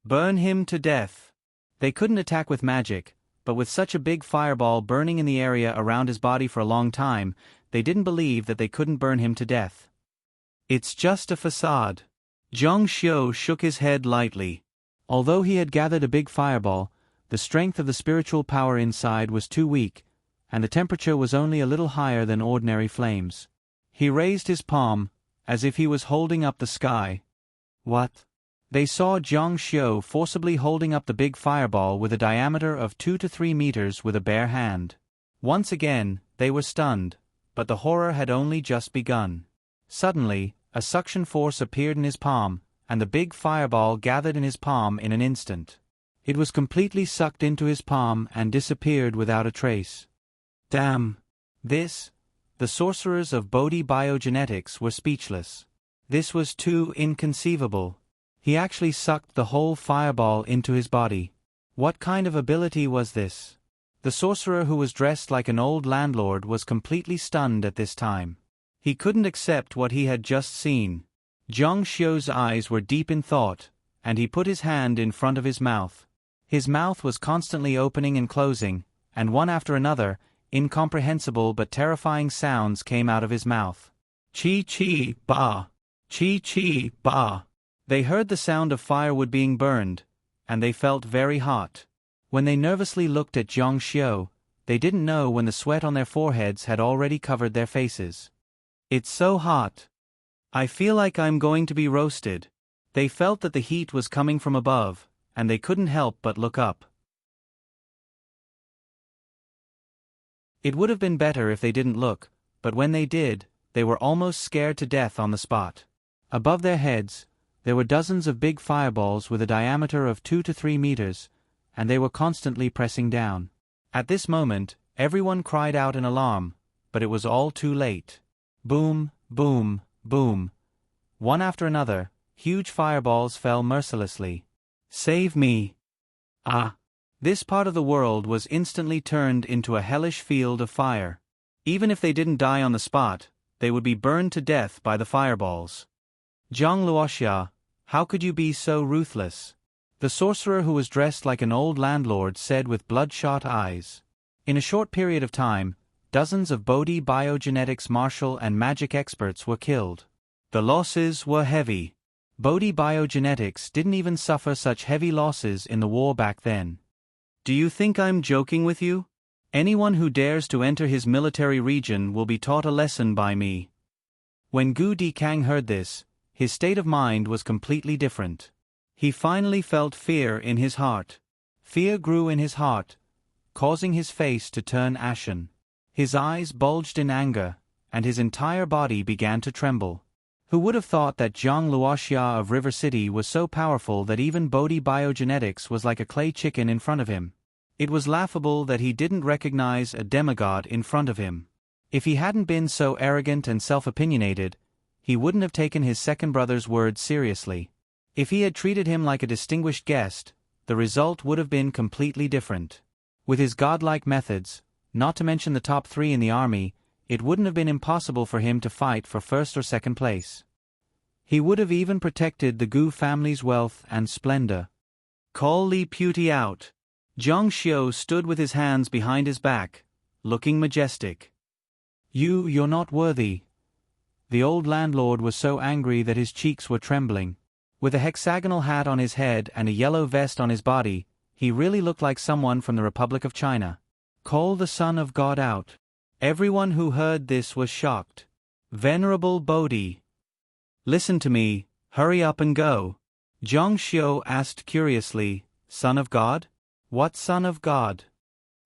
[SPEAKER 1] Burn him to death. They couldn't attack with magic, but with such a big fireball burning in the area around his body for a long time, they didn't believe that they couldn't burn him to death. "It's just a facade." Zhang Xiu shook his head lightly. Although he had gathered a big fireball, the strength of the spiritual power inside was too weak, and the temperature was only a little higher than ordinary flames. He raised his palm, as if he was holding up the sky. What? They saw Zhang Xiu forcibly holding up the big fireball with a diameter of 2 to 3 meters with a bare hand. Once again, they were stunned, but the horror had only just begun. Suddenly, a suction force appeared in his palm, and the big fireball gathered in his palm in an instant. It was completely sucked into his palm and disappeared without a trace. Damn! The sorcerers of Bodhi biogenetics were speechless. This was too inconceivable. He actually sucked the whole fireball into his body. What kind of ability was this? The sorcerer who was dressed like an old landlord was completely stunned at this time. He couldn't accept what he had just seen. Zhang Xiu's eyes were deep in thought, and he put his hand in front of his mouth. His mouth was constantly opening and closing, and one after another, incomprehensible but terrifying sounds came out of his mouth. Chi-chi, ba! Chi-chi, ba! They heard the sound of firewood being burned, and they felt very hot. When they nervously looked at Zhang Xiu, they didn't know when the sweat on their foreheads had already covered their faces. "It's so hot. I feel like I'm going to be roasted." They felt that the heat was coming from above, and they couldn't help but look up. It would have been better if they didn't look, but when they did, they were almost scared to death on the spot. Above their heads, there were dozens of big fireballs with a diameter of 2 to 3 meters, and they were constantly pressing down. At this moment, everyone cried out in alarm, but it was all too late. Boom, boom, boom. One after another, huge fireballs fell mercilessly. "Save me!" Ah! This part of the world was instantly turned into a hellish field of fire. Even if they didn't die on the spot, they would be burned to death by the fireballs. "Zhang Luoxia, how could you be so ruthless?" The sorcerer who was dressed like an old landlord said with bloodshot eyes. In a short period of time, dozens of Bodhi biogenetics martial and magic experts were killed. The losses were heavy. Bodhi biogenetics didn't even suffer such heavy losses in the war back then. "Do you think I'm joking with you? Anyone who dares to enter his military region will be taught a lesson by me." When Gu Dikang heard this, his state of mind was completely different. He finally felt fear in his heart. Fear grew in his heart, causing his face to turn ashen. His eyes bulged in anger, and his entire body began to tremble. Who would have thought that Zhang Luoxia of River City was so powerful that even Bodhi biogenetics was like a clay chicken in front of him? It was laughable that he didn't recognize a demigod in front of him. If he hadn't been so arrogant and self-opinionated, he wouldn't have taken his second brother's words seriously. If he had treated him like a distinguished guest, the result would have been completely different. With his godlike methods, not to mention the top 3 in the army, it wouldn't have been impossible for him to fight for first or second place. He would have even protected the Gu family's wealth and splendor. Call Li Puti out. Zhang Xiu stood with his hands behind his back, looking majestic. You're not worthy. The old landlord was so angry that his cheeks were trembling. With a hexagonal hat on his head and a yellow vest on his body, he really looked like someone from the Republic of China. Call the Son of God out. Everyone who heard this was shocked. Venerable Bodhi. Listen to me, hurry up and go. Zhang Xiu asked curiously, Son of God? What Son of God?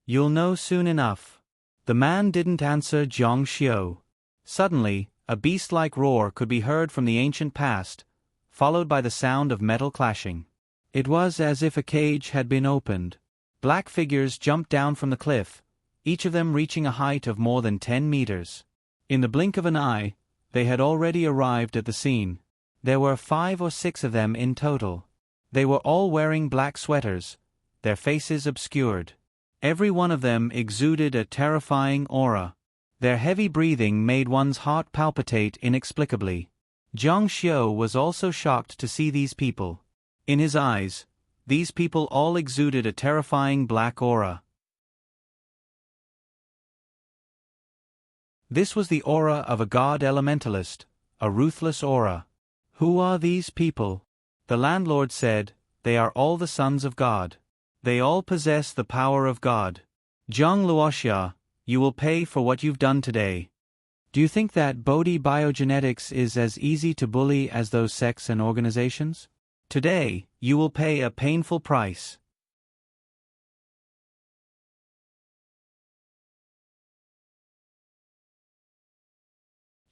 [SPEAKER 1] You'll know soon enough. The man didn't answer Zhang Xiu. Suddenly, a beast-like roar could be heard from the ancient past, followed by the sound of metal clashing. It was as if a cage had been opened. Black figures jumped down from the cliff, each of them reaching a height of more than 10 meters. In the blink of an eye, they had already arrived at the scene. There were 5 or 6 of them in total. They were all wearing black sweaters, their faces obscured. Every one of them exuded a terrifying aura. Their heavy breathing made one's heart palpitate inexplicably. Zhang Xiu was also shocked to see these people. In his eyes, these people all exuded a terrifying black aura. This was the aura of a god elementalist, a ruthless aura. Who are these people? The landlord said, They are all the sons of God. They all possess the power of God. Zhang Luoxia, you will pay for what you've done today. Do you think that Bodhi biogenetics is as easy to bully as those sects and organizations? Today, you will pay a painful price.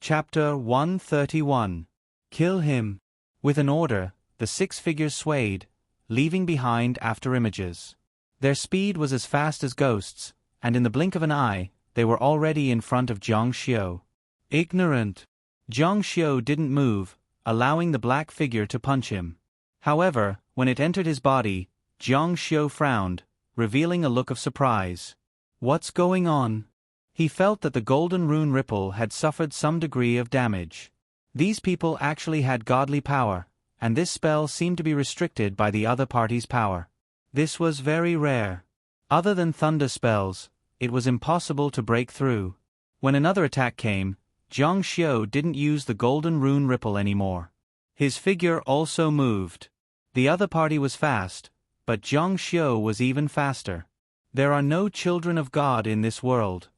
[SPEAKER 1] Chapter 131. Kill him. With an order, the 6 figures swayed, leaving behind afterimages. Their speed was as fast as ghosts, and in the blink of an eye, they were already in front of Zhang Xiu. Ignorant. Zhang Xiu didn't move, allowing the black figure to punch him. However, when it entered his body, Zhang Xiu frowned, revealing a look of surprise. What's going on? He felt that the golden rune ripple had suffered some degree of damage. These people actually had godly power, and this spell seemed to be restricted by the other party's power. This was very rare. Other than thunder spells, it was impossible to break through. When another attack came, Zhang Xiu didn't use the golden rune ripple anymore. His figure also moved. The other party was fast, but Zhang Xiu was even faster. There are no children of God in this world.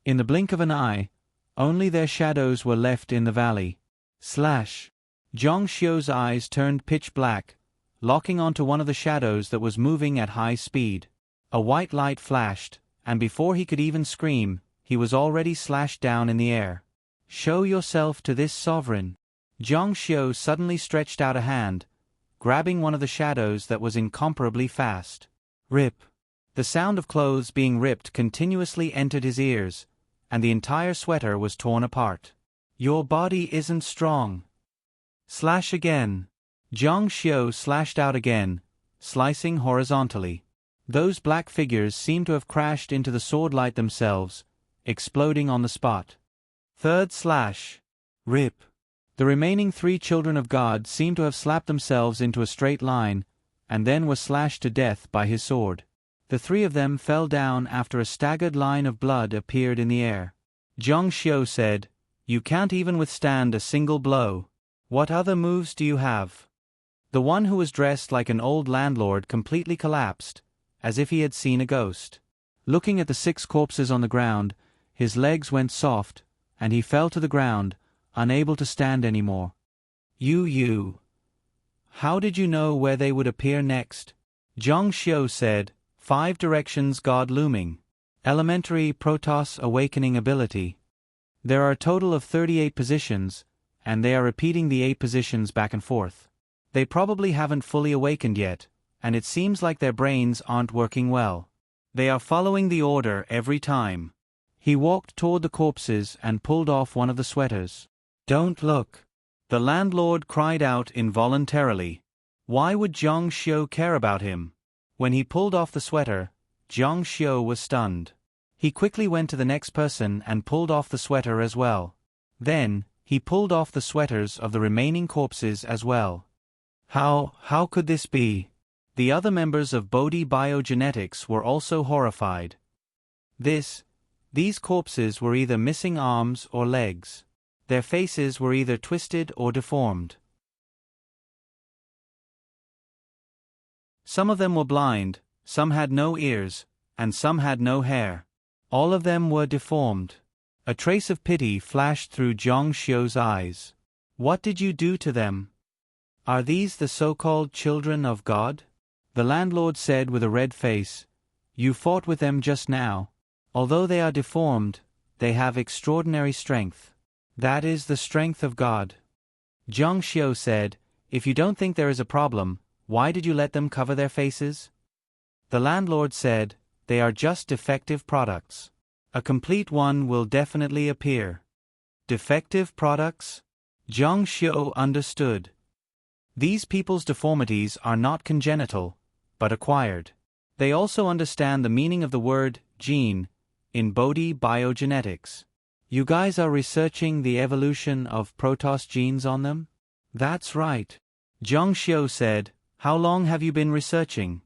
[SPEAKER 1] In the blink of an eye, only their shadows were left in the valley. Slash! Zhang Xiu's eyes turned pitch black, locking onto one of the shadows that was moving at high speed. A white light flashed, and before he could even scream, he was already slashed down in the air. Show yourself to this sovereign. Zhang Xiu suddenly stretched out a hand, grabbing one of the shadows that was incomparably fast. Rip! The sound of clothes being ripped continuously entered his ears, and the entire sweater was torn apart. Your body isn't strong. Slash again. Zhang Xiu slashed out again, slicing horizontally. Those black figures seemed to have crashed into the swordlight themselves, exploding on the spot. Third slash. Rip. The remaining 3 children of God seemed to have slapped themselves into a straight line, and then were slashed to death by his sword. The 3 of them fell down after a staggered line of blood appeared in the air. Zhang Xiu said, You can't even withstand a single blow. What other moves do you have? The one who was dressed like an old landlord completely collapsed, as if he had seen a ghost. Looking at the 6 corpses on the ground, his legs went soft, and he fell to the ground, unable to stand anymore. You. How did you know where they would appear next? Zhang Xiu said, 5 directions God looming. Elementary Protoss awakening ability. There are a total of 38 positions, and they are repeating the 8 positions back and forth. They probably haven't fully awakened yet, and it seems like their brains aren't working well. They are following the order every time. He walked toward the corpses and pulled off one of the sweaters. Don't look. The landlord cried out involuntarily. Why would Jiang Xiu care about him? When he pulled off the sweater, Jiang Xiu was stunned. He quickly went to the next person and pulled off the sweater as well. Then, he pulled off the sweaters of the remaining corpses as well. How could this be? The other members of Bodhi Biogenetics were also horrified. These corpses were either missing arms or legs. Their faces were either twisted or deformed. Some of them were blind, some had no ears, and some had no hair. All of them were deformed. A trace of pity flashed through Jiang Xiu's eyes. What did you do to them? Are these the so-called children of God? The landlord said with a red face. You fought with them just now. Although they are deformed, they have extraordinary strength. That is the strength of God. Jiang Xiu said, if you don't think there is a problem, why did you let them cover their faces? The landlord said, they are just defective products. A complete one will definitely appear. Defective products? Jiang Xiu understood. These people's deformities are not congenital, but acquired. They also understand the meaning of the word gene in Bodhi Biogenetics. You guys are researching the evolution of Protoss genes on them? That's right. Jiang Xiu said, how long have you been researching?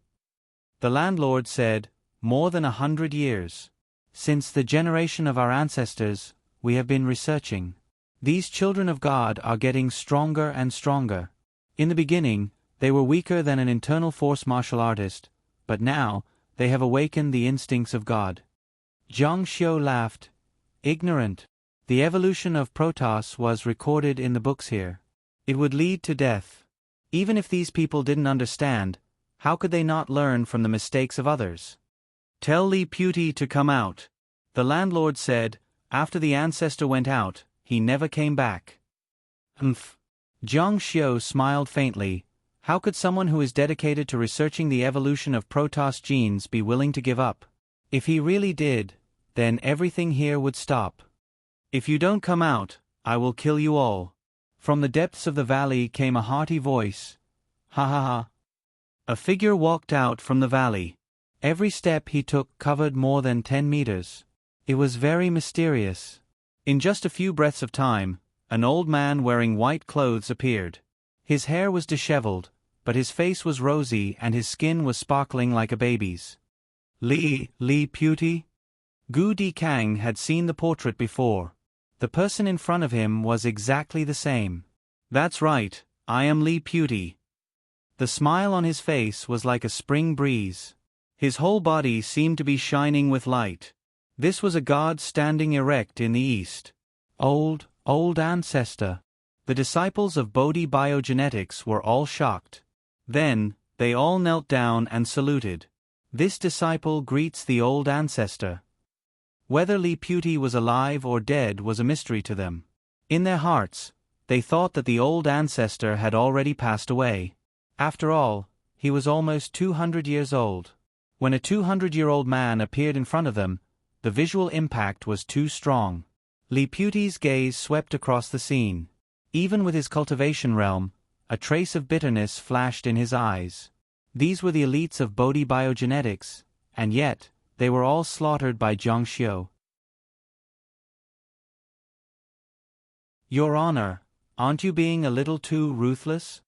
[SPEAKER 1] The landlord said, more than 100 years. Since the generation of our ancestors, we have been researching. These children of God are getting stronger and stronger. In the beginning, they were weaker than an internal force martial artist, but now, they have awakened the instincts of God. Jiang Xiu laughed. Ignorant. The evolution of Protoss was recorded in the books here. It would lead to death. Even if these people didn't understand, how could they not learn from the mistakes of others? Tell Li Puti to come out. The landlord said, after the ancestor went out, he never came back. Jiang Xiu smiled faintly. How could someone who is dedicated to researching the evolution of Protoss genes be willing to give up? If he really did, then everything here would stop. If you don't come out, I will kill you all. From the depths of the valley came a hearty voice. Ha ha ha. A figure walked out from the valley. Every step he took covered more than 10 meters. It was very mysterious. In just a few breaths of time, an old man wearing white clothes appeared. His hair was disheveled, but his face was rosy and his skin was sparkling like a baby's. Li Puti? Gu Dikang had seen the portrait before. The person in front of him was exactly the same. That's right, I am Li Puti. The smile on his face was like a spring breeze. His whole body seemed to be shining with light. This was a god standing erect in the east. Old ancestor. The disciples of Bodhi Biogenetics were all shocked. Then, they all knelt down and saluted. This disciple greets the old ancestor. Whether Li Puti was alive or dead was a mystery to them. In their hearts, they thought that the old ancestor had already passed away. After all, he was almost 200 years old. When a 200-year-old man appeared in front of them, the visual impact was too strong. Li Puti's gaze swept across the scene. Even with his cultivation realm, a trace of bitterness flashed in his eyes. These were the elites of Bodhi Biogenetics, and yet, they were all slaughtered by Jiang Xiu. Your Honor, aren't you being a little too ruthless?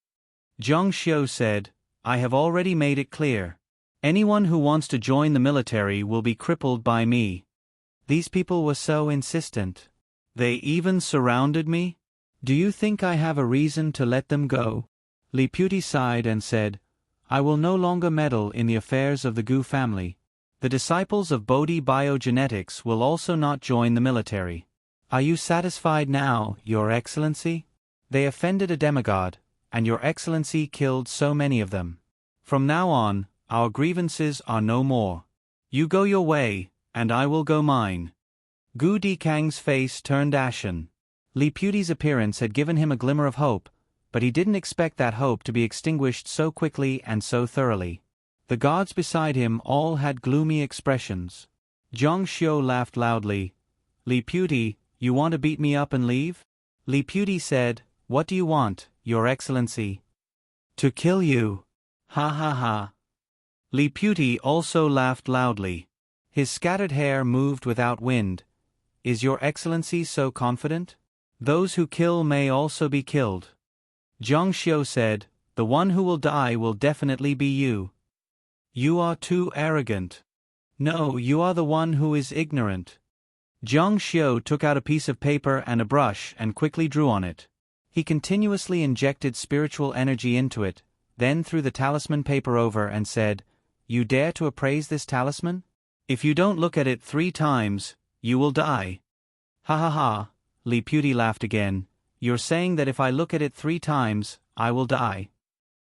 [SPEAKER 1] Jiang Xiu said, I have already made it clear. Anyone who wants to join the military will be crippled by me. These people were so insistent. They even surrounded me? Do you think I have a reason to let them go? Li Puti sighed and said, I will no longer meddle in the affairs of the Gu family. The disciples of Bodhi Biogenetics will also not join the military. Are you satisfied now, Your Excellency? They offended a demigod, and Your Excellency killed so many of them. From now on, our grievances are no more. You go your way, and I will go mine. Gu Dikang's face turned ashen. Li Puti's appearance had given him a glimmer of hope, but he didn't expect that hope to be extinguished so quickly and so thoroughly. The guards beside him all had gloomy expressions. Zhang Xiu laughed loudly. Li Puti, you want to beat me up and leave? Li Puti said, What do you want, Your Excellency? To kill you. Ha ha ha. Li Puti also laughed loudly. His scattered hair moved without wind. Is Your Excellency so confident? Those who kill may also be killed. Zhang Xiu said, The one who will die will definitely be you. You are too arrogant. No, you are the one who is ignorant. Zhang Xiu took out a piece of paper and a brush and quickly drew on it. He continuously injected spiritual energy into it, then threw the talisman paper over and said, You dare to appraise this talisman? If you don't look at it 3 times, you will die. Ha ha ha, Li Puti laughed again. You're saying that if I look at it 3 times, I will die.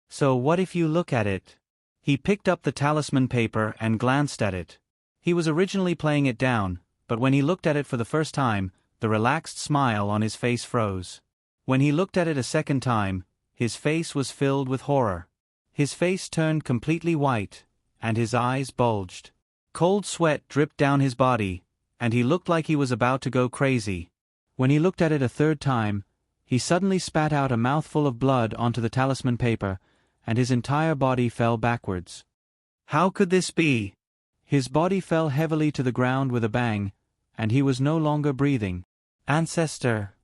[SPEAKER 1] So what if you look at it? He picked up the talisman paper and glanced at it. He was originally playing it down, but when he looked at it for the first time, the relaxed smile on his face froze. When he looked at it a second time, his face was filled with horror. His face turned completely white, and his eyes bulged. Cold sweat dripped down his body, and he looked like he was about to go crazy. When he looked at it a third time, he suddenly spat out a mouthful of blood onto the talisman paper, and his entire body fell backwards. How could this be? His body fell heavily to the ground with a bang, and he was no longer breathing. Ancestor!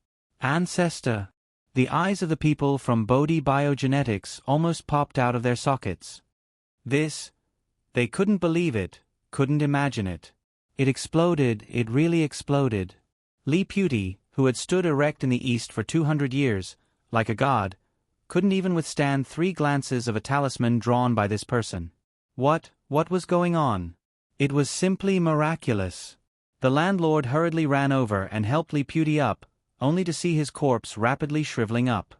[SPEAKER 1] Ancestor! The eyes of the people from Bodhi Biogenetics almost popped out of their sockets. They couldn't believe it, couldn't imagine it. It exploded, it really exploded. Li Puti, who had stood erect in the East for 200 years, like a god, couldn't even withstand 3 glances of a talisman drawn by this person. What was going on? It was simply miraculous. The landlord hurriedly ran over and helped Li Puti up, only to see his corpse rapidly shriveling up.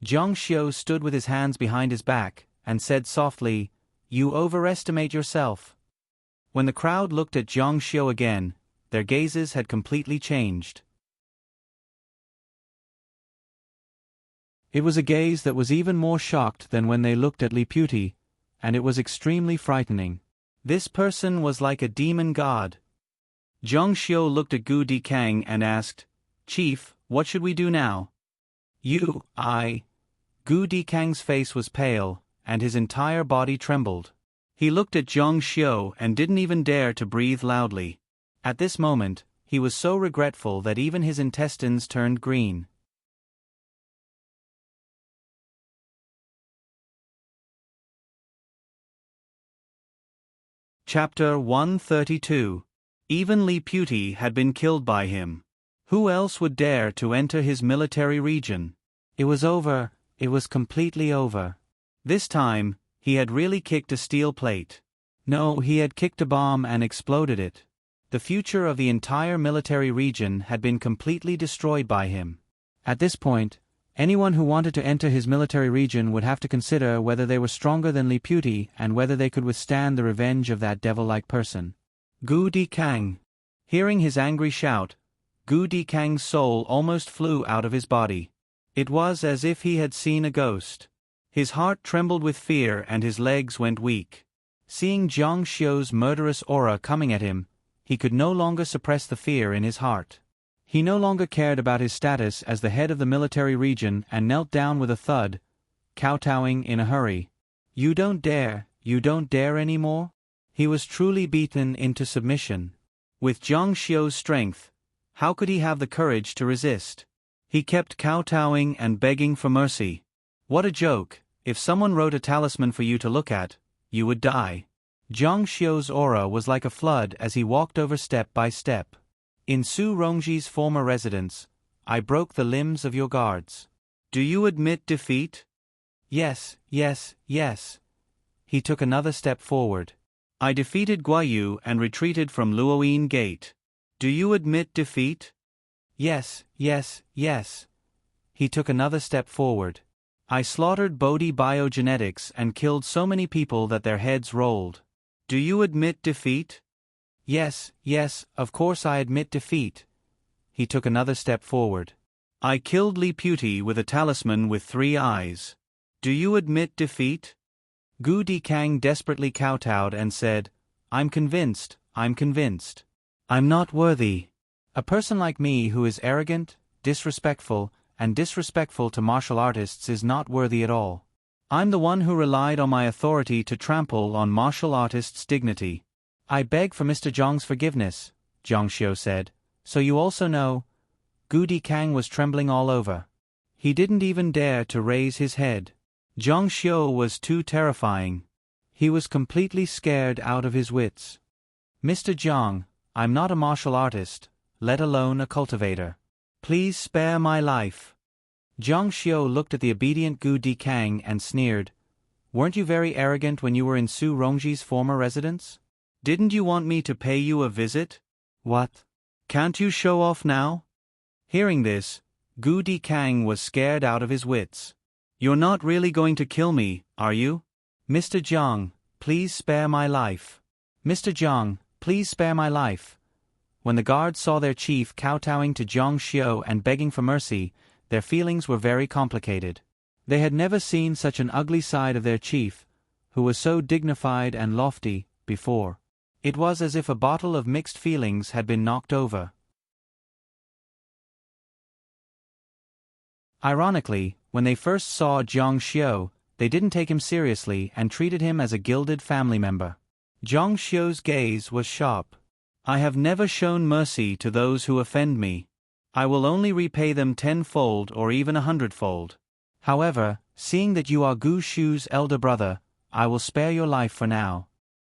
[SPEAKER 1] Zhang Xiu stood with his hands behind his back, and said softly, You overestimate yourself. When the crowd looked at Zhang Xiu again, their gazes had completely changed. It was a gaze that was even more shocked than when they looked at Li Puti, and it was extremely frightening. This person was like a demon god. Zhang Xiu looked at Gu Dikang and asked, Chief, what should we do now? Gu Dikang's face was pale, and his entire body trembled. He looked at Zhang Xiu and didn't even dare to breathe loudly. At this moment, he was so regretful that even his intestines turned green. Chapter 132. Even Li Puti had been killed by him. Who else would dare to enter his military region? It was over, it was completely over. This time, he had really kicked a steel plate. No, he had kicked a bomb and exploded it. The future of the entire military region had been completely destroyed by him. At this point, anyone who wanted to enter his military region would have to consider whether they were stronger than Li Puti and whether they could withstand the revenge of that devil-like person. Gu Dikang. Hearing his angry shout, Gu Dikang's soul almost flew out of his body. It was as if he had seen a ghost. His heart trembled with fear and his legs went weak. Seeing Zhang Xiu's murderous aura coming at him, he could no longer suppress the fear in his heart. He no longer cared about his status as the head of the military region and knelt down with a thud, kowtowing in a hurry. You don't dare anymore? He was truly beaten into submission. With Zhang Xiu's strength, how could he have the courage to resist? He kept kowtowing and begging for mercy. What a joke, if someone wrote a talisman for you to look at, you would die. Zhang Xiu's aura was like a flood as he walked over step by step. In Su Rongji's former residence, I broke the limbs of your guards. Do you admit defeat? Yes. He took another step forward. I defeated Guayu and retreated from Luoyin Gate. Do you admit defeat? Yes. He took another step forward. I slaughtered Bodhi Biogenetics and killed so many people that their heads rolled. Do you admit defeat? Yes, of course I admit defeat. He took another step forward. I killed Li Puti with a talisman with 3 eyes. Do you admit defeat? Gu Dikang desperately kowtowed and said, I'm convinced. I'm not worthy. A person like me who is arrogant, disrespectful to martial artists is not worthy at all. I'm the one who relied on my authority to trample on martial artists' dignity. I beg for Mr. Zhang's forgiveness, Zhang Xiu said. So you also know? Gu Dikang was trembling all over. He didn't even dare to raise his head. Zhang Xiu was too terrifying. He was completely scared out of his wits. Mr. Zhang, I'm not a martial artist, let alone a cultivator. Please spare my life. Zhang Xiu looked at the obedient Gu Dikang and sneered. Weren't you very arrogant when you were in Su Rongji's former residence? Didn't you want me to pay you a visit? What? Can't you show off now? Hearing this, Gu Dikang was scared out of his wits. You're not really going to kill me, are you? Mr. Zhang, please spare my life. Mr. Zhang, please spare my life. When the guards saw their chief kowtowing to Zhang Xiu and begging for mercy, their feelings were very complicated. They had never seen such an ugly side of their chief, who was so dignified and lofty, before. It was as if a bottle of mixed feelings had been knocked over. Ironically, when they first saw Zhang Xiu, they didn't take him seriously and treated him as a gilded family member. Zhang Xiu's gaze was sharp. I have never shown mercy to those who offend me. I will only repay them 10-fold or even 100-fold. However, seeing that you are Gu Shu's elder brother, I will spare your life for now.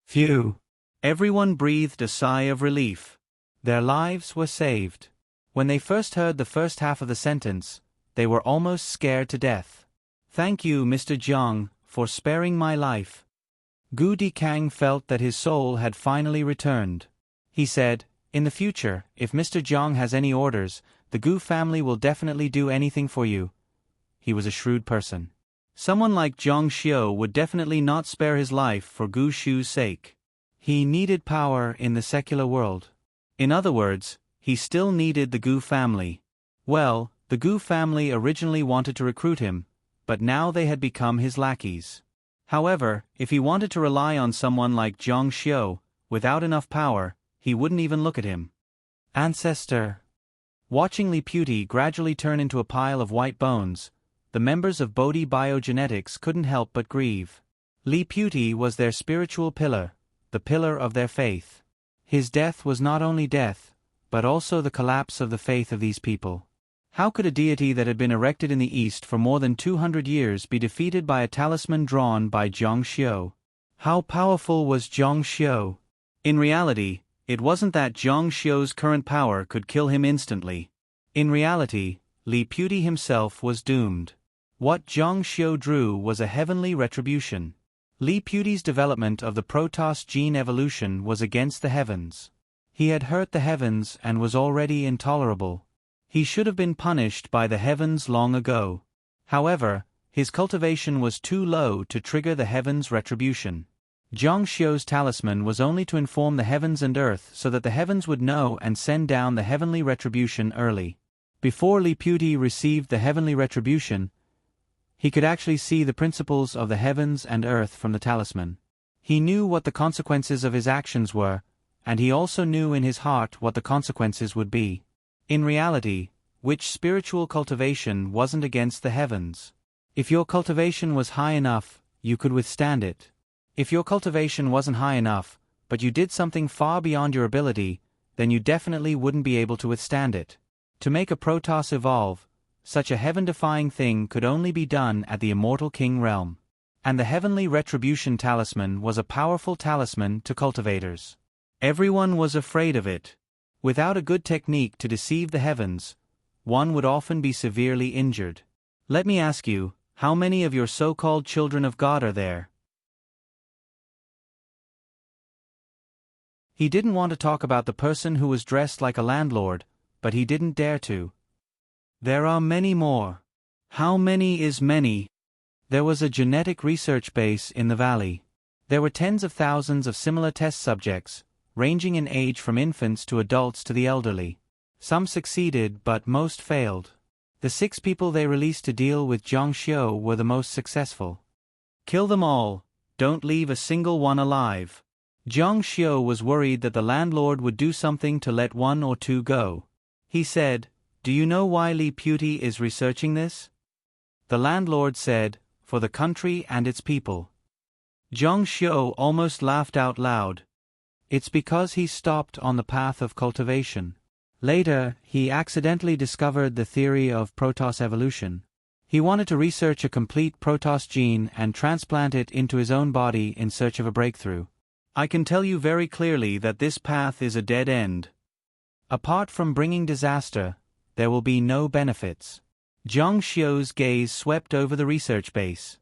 [SPEAKER 1] Phew! Everyone breathed a sigh of relief. Their lives were saved. When they first heard the first half of the sentence, they were almost scared to death. Thank you, Mr. Zhang, for sparing my life. Gu Dikang felt that his soul had finally returned. He said, in the future, if Mr. Zhang has any orders, the Gu family will definitely do anything for you. He was a shrewd person. Someone like Zhang Xiu would definitely not spare his life for Gu Shu's sake. He needed power in the secular world. In other words, he still needed the Gu family. Well, the Gu family originally wanted to recruit him, but now they had become his lackeys. However, if he wanted to rely on someone like Zhang Xiu, without enough power, he wouldn't even look at him. Ancestor. Watching Li Puti gradually turn into a pile of white bones, the members of Bodhi Biogenetics couldn't help but grieve. Li Puti was their spiritual pillar, the pillar of their faith. His death was not only death, but also the collapse of the faith of these people. How could a deity that had been erected in the East for more than 200 years be defeated by a talisman drawn by Zhang Xiu? How powerful was Zhang Xiu? In reality, it wasn't that Zhang Xiu's current power could kill him instantly. In reality, Li Puti himself was doomed. What Zhang Xiu drew was a heavenly retribution. Li Puti's development of the Protoss gene evolution was against the heavens. He had hurt the heavens and was already intolerable. He should have been punished by the heavens long ago. However, his cultivation was too low to trigger the heavens' retribution. Zhang Xiu's talisman was only to inform the heavens and earth so that the heavens would know and send down the heavenly retribution early. Before Li Puti received the heavenly retribution, he could actually see the principles of the heavens and earth from the talisman. He knew what the consequences of his actions were, and he also knew in his heart what the consequences would be. In reality, which spiritual cultivation wasn't against the heavens? If your cultivation was high enough, you could withstand it. If your cultivation wasn't high enough, but you did something far beyond your ability, then you definitely wouldn't be able to withstand it. To make a Protoss evolve, such a heaven-defying thing could only be done at the Immortal King realm. And the Heavenly Retribution Talisman was a powerful talisman to cultivators. Everyone was afraid of it. Without a good technique to deceive the heavens, one would often be severely injured. Let me ask you, how many of your so-called children of God are there? He didn't want to talk about the person who was dressed like a landlord, but he didn't dare to. There are many more. How many is many? There was a genetic research base in the valley. There were tens of thousands of similar test subjects, ranging in age from infants to adults to the elderly. Some succeeded but most failed. The 6 people they released to deal with Zhang Xiu were the most successful. Kill them all. don't leave a single one alive. Jiang Xiu was worried that the landlord would do something to let one or two go. He said, "Do you know why Li Puti is researching this?" The landlord said, "For the country and its people." Jiang Xiu almost laughed out loud. It's because he stopped on the path of cultivation. Later, he accidentally discovered the theory of Protoss evolution. He wanted to research a complete Protoss gene and transplant it into his own body in search of a breakthrough. I can tell you very clearly that this path is a dead end. Apart from bringing disaster, there will be no benefits. Jiang Xiu's gaze swept over the research base.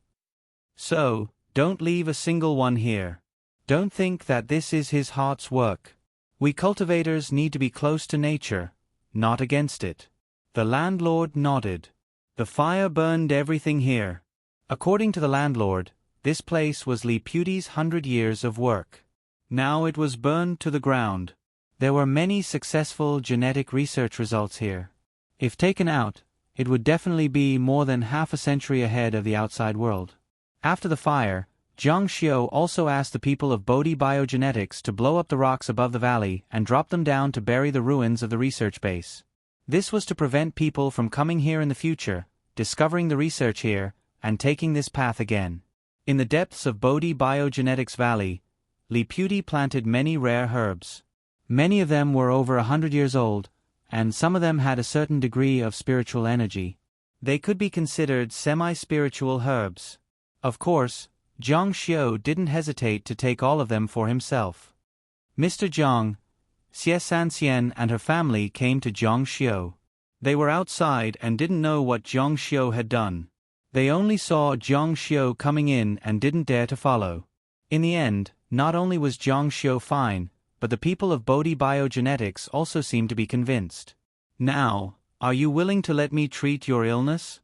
[SPEAKER 1] So, don't leave a single one here. Don't think that this is his heart's work. We cultivators need to be close to nature, not against it. The landlord nodded. The fire burned everything here. According to the landlord, this place was Li Puti's 100 years of work. Now it was burned to the ground. There were many successful genetic research results here. If taken out, it would definitely be more than half a century ahead of the outside world. After the fire, Jiang Xiu also asked the people of Bodhi Biogenetics to blow up the rocks above the valley and drop them down to bury the ruins of the research base. This was to prevent people from coming here in the future, discovering the research here, and taking this path again. In the depths of Bodhi Biogenetics Valley, Li Puti planted many rare herbs. Many of them were over 100 years old, and some of them had a certain degree of spiritual energy. They could be considered semi-spiritual herbs. Of course, Jiang Xiu didn't hesitate to take all of them for himself. Mr. Jiang, Xie Sanxian and her family came to Jiang Xiu. They were outside and didn't know what Jiang Xiu had done. They only saw Jiang Xiu coming in and didn't dare to follow. In the end, not only was Jiang Xiu fine, but the people of Bodhi Biogenetics also seemed to be convinced. Now, are you willing to let me treat your illness?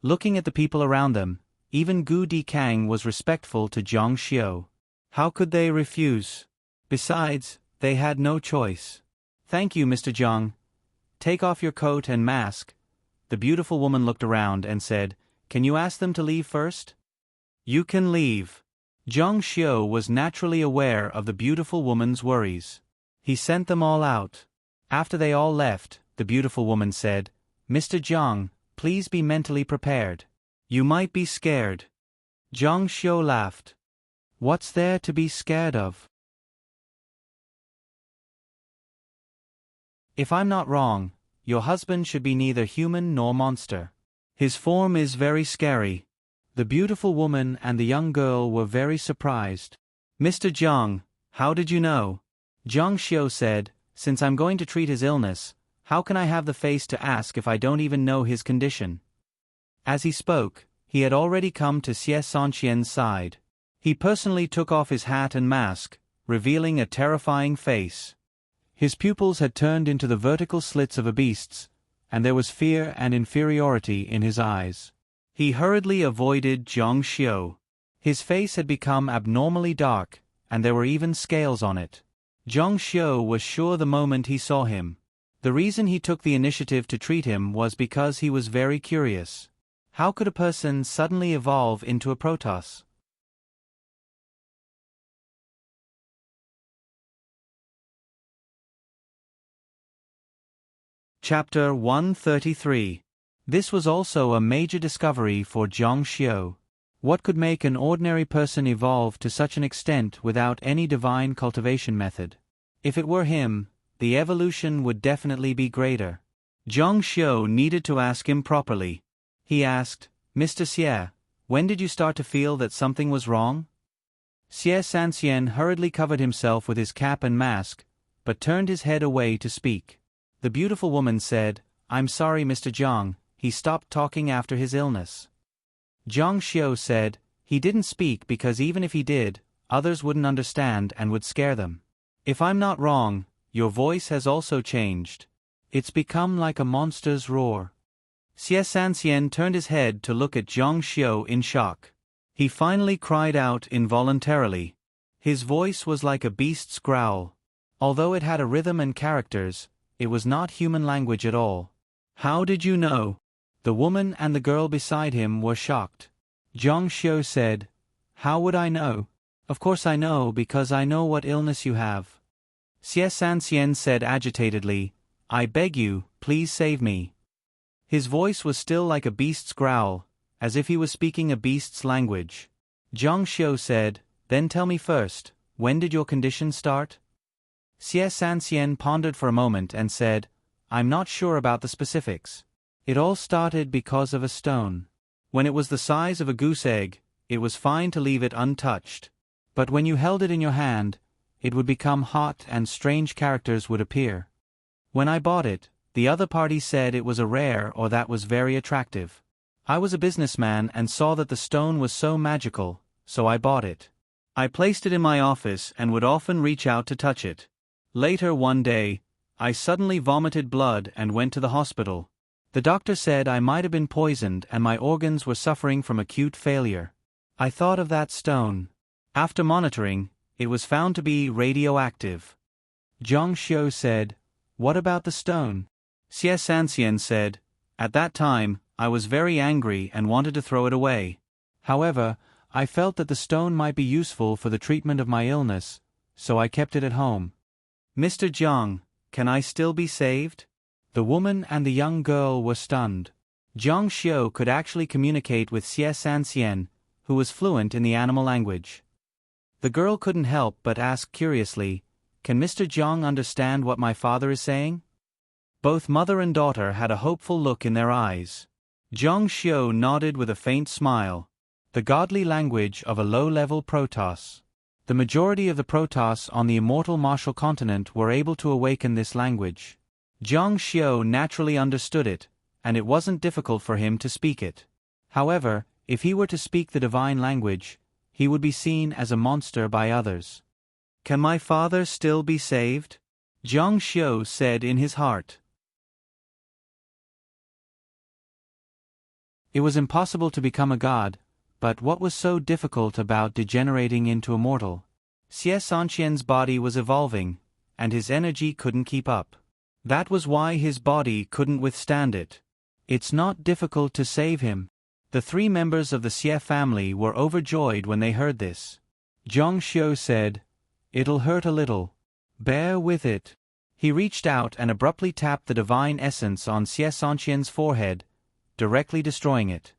[SPEAKER 1] Looking at the people around them, even Gu Dikang was respectful to Jiang Xiu. How could they refuse? Besides, they had no choice. Thank you, Mr. Jiang. Take off your coat and mask. The beautiful woman looked around and said, "Can you ask them to leave first?" You can leave. Jiang Xiu was naturally aware of the beautiful woman's worries. He sent them all out. After they all left, the beautiful woman said, "Mr. Jiang, please be mentally prepared. You might be scared." Jiang Xiu laughed. What's there to be scared of? If I'm not wrong, your husband should be neither human nor monster. His form is very scary. The beautiful woman and the young girl were very surprised. Mr. Jiang, how did you know? Jiang Xiu said, "Since I'm going to treat his illness, how can I have the face to ask if I don't even know his condition?" As he spoke, he had already come to Xie Sanxian's side. He personally took off his hat and mask, revealing a terrifying face. His pupils had turned into the vertical slits of a beast's, and there was fear and inferiority in his eyes. He hurriedly avoided Jiang Xiu. His face had become abnormally dark, and there were even scales on it. Jiang Xiu was sure the moment he saw him. The reason he took the initiative to treat him was because he was very curious. How could a person suddenly evolve into a Protoss? Chapter 133. This was also a major discovery for Jiang Xiu. What could make an ordinary person evolve to such an extent without any divine cultivation method? If it were him, the evolution would definitely be greater. Jiang Xiu needed to ask him properly. He asked, "Mr. Xie, when did you start to feel that something was wrong?" Xie Sanxian hurriedly covered himself with his cap and mask, but turned his head away to speak. The beautiful woman said, "I'm sorry, Mr. Jiang, he stopped talking after his illness." Jiang Xiu said, "He didn't speak because even if he did, others wouldn't understand and would scare them. If I'm not wrong, your voice has also changed. It's become like a monster's roar." Xie Sanxian turned his head to look at Jiang Xiu in shock. He finally cried out involuntarily. His voice was like a beast's growl. Although it had a rhythm and characters, it was not human language at all. "How did you know?" The woman and the girl beside him were shocked. Jiang Xiu said, How would I know? Of course I know, because I know what illness you have. Xie Sanxian said agitatedly, I beg you, please save me. His voice was still like a beast's growl, as if he was speaking a beast's language. Zhang Xiu said, then tell me first, when did your condition start? Xie Sanxian pondered for a moment and said, I'm not sure about the specifics. It all started because of a stone. When it was the size of a goose egg, it was fine to leave it untouched. But when you held it in your hand, it would become hot and strange characters would appear. When I bought it, the other party said it was a rare or that was very attractive. I was a businessman and saw that the stone was so magical, so I bought it. I placed it in my office and would often reach out to touch it. Later one day, I suddenly vomited blood and went to the hospital. The doctor said I might have been poisoned and my organs were suffering from acute failure. I thought of that stone. After monitoring, it was found to be radioactive. Zhang Xiu said, what about the stone? Xie Sanxian said, at that time, I was very angry and wanted to throw it away. However, I felt that the stone might be useful for the treatment of my illness, so I kept it at home. Mr. Zhang, can I still be saved? The woman and the young girl were stunned. Zhang Xiu could actually communicate with Xie Sanxian, who was fluent in the animal language. The girl couldn't help but ask curiously, can Mr. Zhang understand what my father is saying? Both mother and daughter had a hopeful look in their eyes. Zhang Xiu nodded with a faint smile. The godly language of a low-level Protoss. The majority of the Protoss on the immortal martial continent were able to awaken this language. Zhang Xiu naturally understood it, and it wasn't difficult for him to speak it. However, if he were to speak the divine language, he would be seen as a monster by others. Can my father still be saved? Zhang Xiu said in his heart. It was impossible to become a god, but what was so difficult about degenerating into a mortal? Xie Sanxian's body was evolving, and his energy couldn't keep up. That was why his body couldn't withstand it. It's not difficult to save him. The three members of the Xie family were overjoyed when they heard this. Zhang Xiu said, it'll hurt a little. Bear with it. He reached out and abruptly tapped the divine essence on Xie Sanxian's forehead, directly destroying it.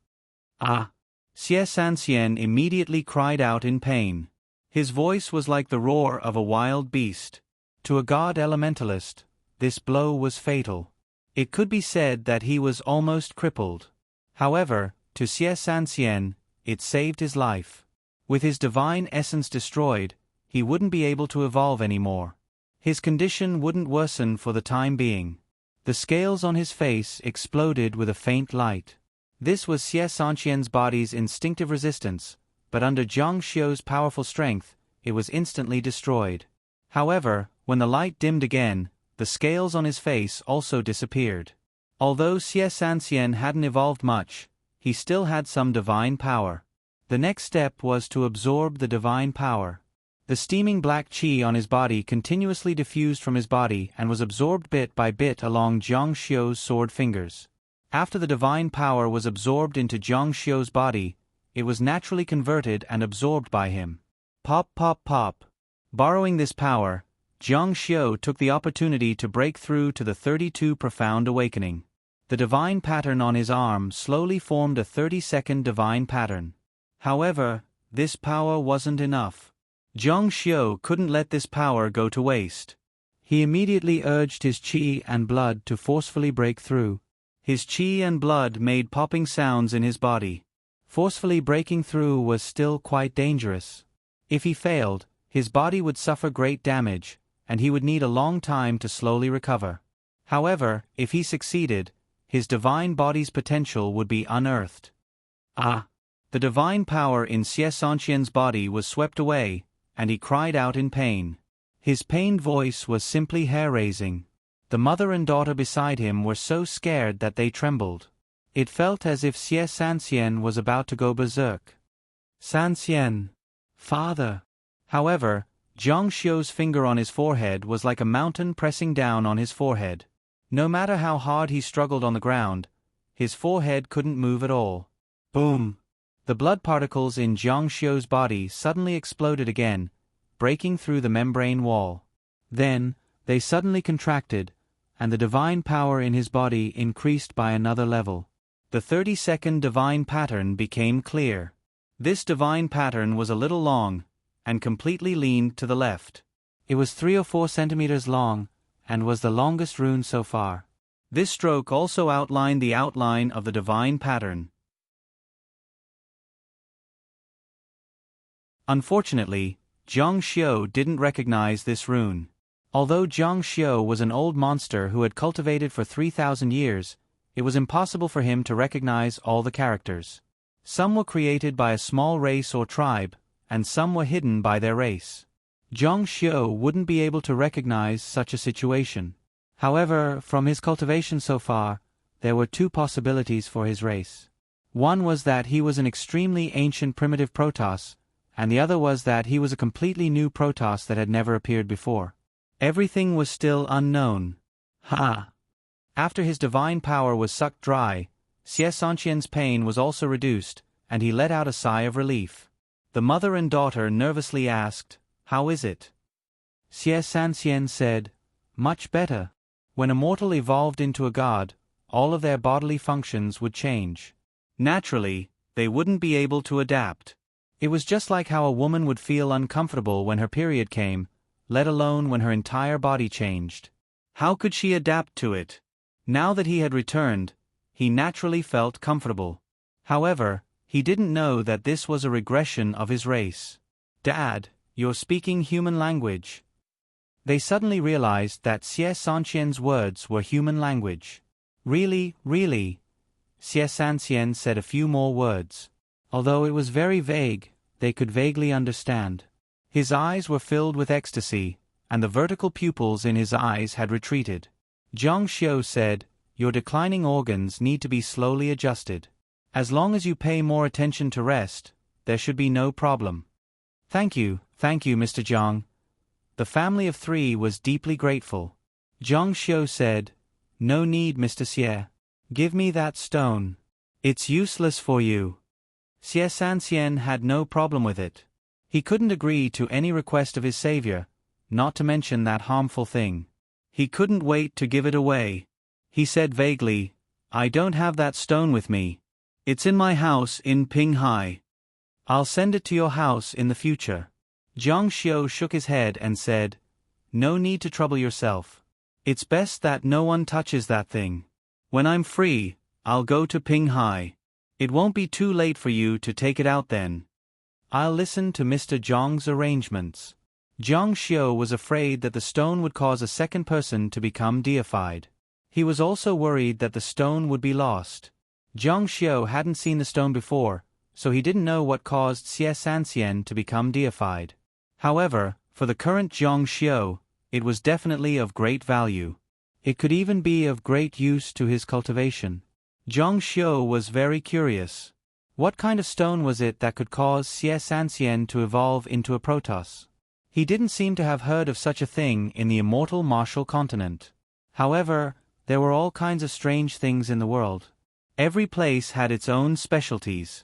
[SPEAKER 1] Ah! Xie Sanxian immediately cried out in pain. His voice was like the roar of a wild beast. To a god elementalist, this blow was fatal. It could be said that he was almost crippled. However, to Xie Sanxian, it saved his life. With his divine essence destroyed, he wouldn't be able to evolve anymore. His condition wouldn't worsen for the time being. The scales on his face exploded with a faint light. This was Xie Sanxian's body's instinctive resistance, but under Zhang Xiu's powerful strength, it was instantly destroyed. However, when the light dimmed again, the scales on his face also disappeared. Although Xie Sanxian hadn't evolved much, he still had some divine power. The next step was to absorb the divine power. The steaming black qi on his body continuously diffused from his body and was absorbed bit by bit along Zhang Xiu's sword fingers. After the divine power was absorbed into Zhang Xiu's body, it was naturally converted and absorbed by him. Pop pop pop. Borrowing this power, Zhang Xiu took the opportunity to break through to the 32 profound awakening. The divine pattern on his arm slowly formed a 30-second divine pattern. However, this power wasn't enough. Zhang Xiu couldn't let this power go to waste. He immediately urged his qi and blood to forcefully break through. His qi and blood made popping sounds in his body. Forcefully breaking through was still quite dangerous. If he failed, his body would suffer great damage, and he would need a long time to slowly recover. However, if he succeeded, his divine body's potential would be unearthed. Ah! The divine power in Xie Sanxian's body was swept away, and he cried out in pain. His pained voice was simply hair-raising. The mother and daughter beside him were so scared that they trembled. It felt as if Xie Sanxian was about to go berserk. Sanxian! Father! However, Zhang Xiu's finger on his forehead was like a mountain pressing down on his forehead. No matter how hard he struggled on the ground, his forehead couldn't move at all. Boom! The blood particles in Jiang Xiu's body suddenly exploded again, breaking through the membrane wall. Then, they suddenly contracted, and the divine power in his body increased by another level. The 30-second divine pattern became clear. This divine pattern was a little long, and completely leaned to the left. It was 3 or 4 centimeters long, and was the longest rune so far. This stroke also outlined the outline of the divine pattern. Unfortunately, Jiang Xiu didn't recognize this rune. Although Jiang Xiu was an old monster who had cultivated for 3,000 years, it was impossible for him to recognize all the characters. Some were created by a small race or tribe, and some were hidden by their race. Jiang Xiu wouldn't be able to recognize such a situation. However, from his cultivation so far, there were 2 possibilities for his race. One was that he was an extremely ancient primitive Protoss, and the other was that he was a completely new Protoss that had never appeared before. Everything was still unknown. After his divine power was sucked dry, Xie Sanqian's pain was also reduced, and he let out a sigh of relief. The mother and daughter nervously asked, "How is it?" Xie Sanqian said, "Much better." When a mortal evolved into a god, all of their bodily functions would change. Naturally, they wouldn't be able to adapt. It was just like how a woman would feel uncomfortable when her period came, let alone when her entire body changed. How could she adapt to it? Now that he had returned, he naturally felt comfortable. However, he didn't know that this was a regression of his race. "Dad, you're speaking human language." They suddenly realized that Xie Sanqian's words were human language. Really, Xie Sanqian said a few more words. Although it was very vague, they could vaguely understand. His eyes were filled with ecstasy, and the vertical pupils in his eyes had retreated. Jiang Xiu said, "Your declining organs need to be slowly adjusted. As long as you pay more attention to rest, there should be no problem." Thank you, Mr. Jiang." The family of 3 was deeply grateful. Jiang Xiu said, "No need, Mr. Xie. Give me that stone. It's useless for you." Xie Sanqian had no problem with it. He couldn't agree to any request of his savior, not to mention that harmful thing. He couldn't wait to give it away. He said vaguely, "I don't have that stone with me. It's in my house in Pinghai. I'll send it to your house in the future." Jiang Xiu shook his head and said, "No need to trouble yourself. It's best that no one touches that thing. When I'm free, I'll go to Pinghai. It won't be too late for you to take it out then. I'll listen to Mr. Jiang's arrangements." Jiang Xiu was afraid that the stone would cause a second person to become deified. He was also worried that the stone would be lost. Jiang Xiu hadn't seen the stone before, so he didn't know what caused Xie Sanqian to become deified. However, for the current Jiang Xiu, it was definitely of great value. It could even be of great use to his cultivation. Jiang Xiu was very curious. What kind of stone was it that could cause Xie Sanqian to evolve into a Protoss? He didn't seem to have heard of such a thing in the immortal martial continent. However, there were all kinds of strange things in the world. Every place had its own specialties.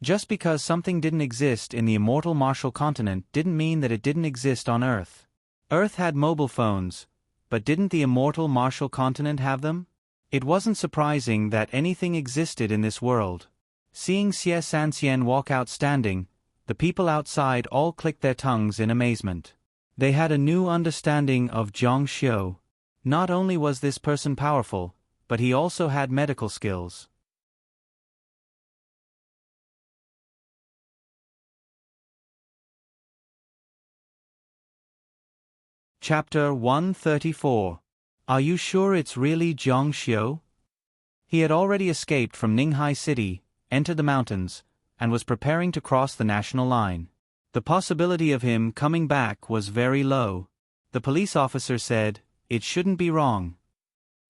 [SPEAKER 1] Just because something didn't exist in the immortal martial continent didn't mean that it didn't exist on Earth. Earth had mobile phones, but didn't the immortal martial continent have them? It wasn't surprising that anything existed in this world. Seeing Xie Sanqian walk out standing, the people outside all clicked their tongues in amazement. They had a new understanding of Jiang Xiu. Not only was this person powerful, but he also had medical skills. Chapter 134. Are you sure it's really Jiang Xiu? He had already escaped from Ninghai City, entered the mountains, and was preparing to cross the national line. The possibility of him coming back was very low. The police officer said, "It shouldn't be wrong."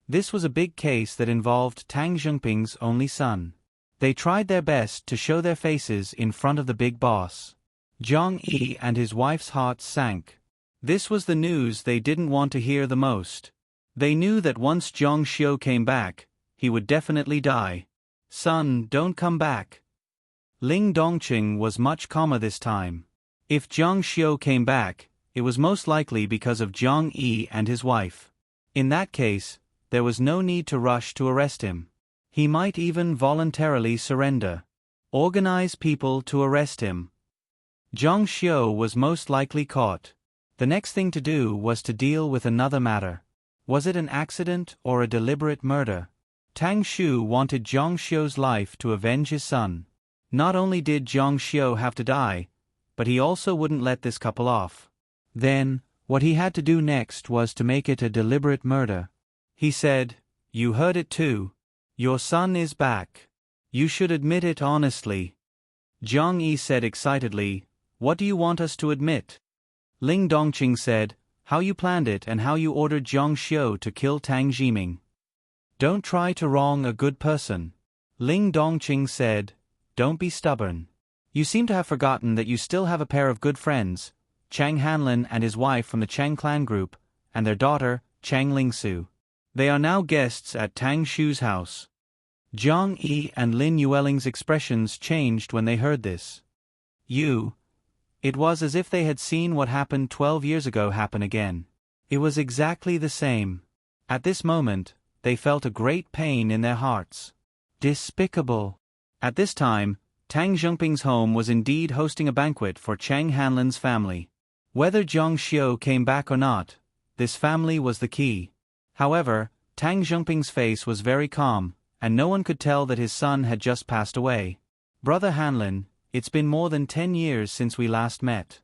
[SPEAKER 1] This was a big case that involved Tang Zhengping's only son. They tried their best to show their faces in front of the big boss. Zhang Yi and his wife's hearts sank. This was the news they didn't want to hear the most. They knew that once Jiang Xiu came back, he would definitely die. Son, don't come back. Ling Dongqing was much calmer this time. If Jiang Xiu came back, it was most likely because of Jiang Yi and his wife. In that case, there was no need to rush to arrest him. He might even voluntarily surrender. Organize people to arrest him. Jiang Xiu was most likely caught. The next thing to do was to deal with another matter. Was it an accident or a deliberate murder? Tang Shu wanted Jiang Xiu's life to avenge his son. Not only did Jiang Xiu have to die, but he also wouldn't let this couple off. Then, what he had to do next was to make it a deliberate murder. He said, "You heard it too. Your son is back. You should admit it honestly." Jiang Yi said excitedly, "What do you want us to admit?" Ling Dongqing said, "How you planned it and how you ordered Jiang Xiu to kill Tang Jiming." "Don't try to wrong a good person." Ling Dongqing said, "Don't be stubborn. You seem to have forgotten that you still have a pair of good friends, Chang Hanlin and his wife from the Chang clan group, and their daughter, Chang Lingsu. They are now guests at Tang Shu's house." Jiang Yi and Lin Yueling's expressions changed when they heard this. It was as if they had seen what happened 12 years ago happen again. It was exactly the same. At this moment, they felt a great pain in their hearts. Despicable. At this time, Tang Zhongping's home was indeed hosting a banquet for Chang Hanlin's family. Whether Jiang Xiu came back or not, this family was the key. However, Tang Zhongping's face was very calm, and no one could tell that his son had just passed away. "Brother Hanlin, it's been more than 10 years since we last met."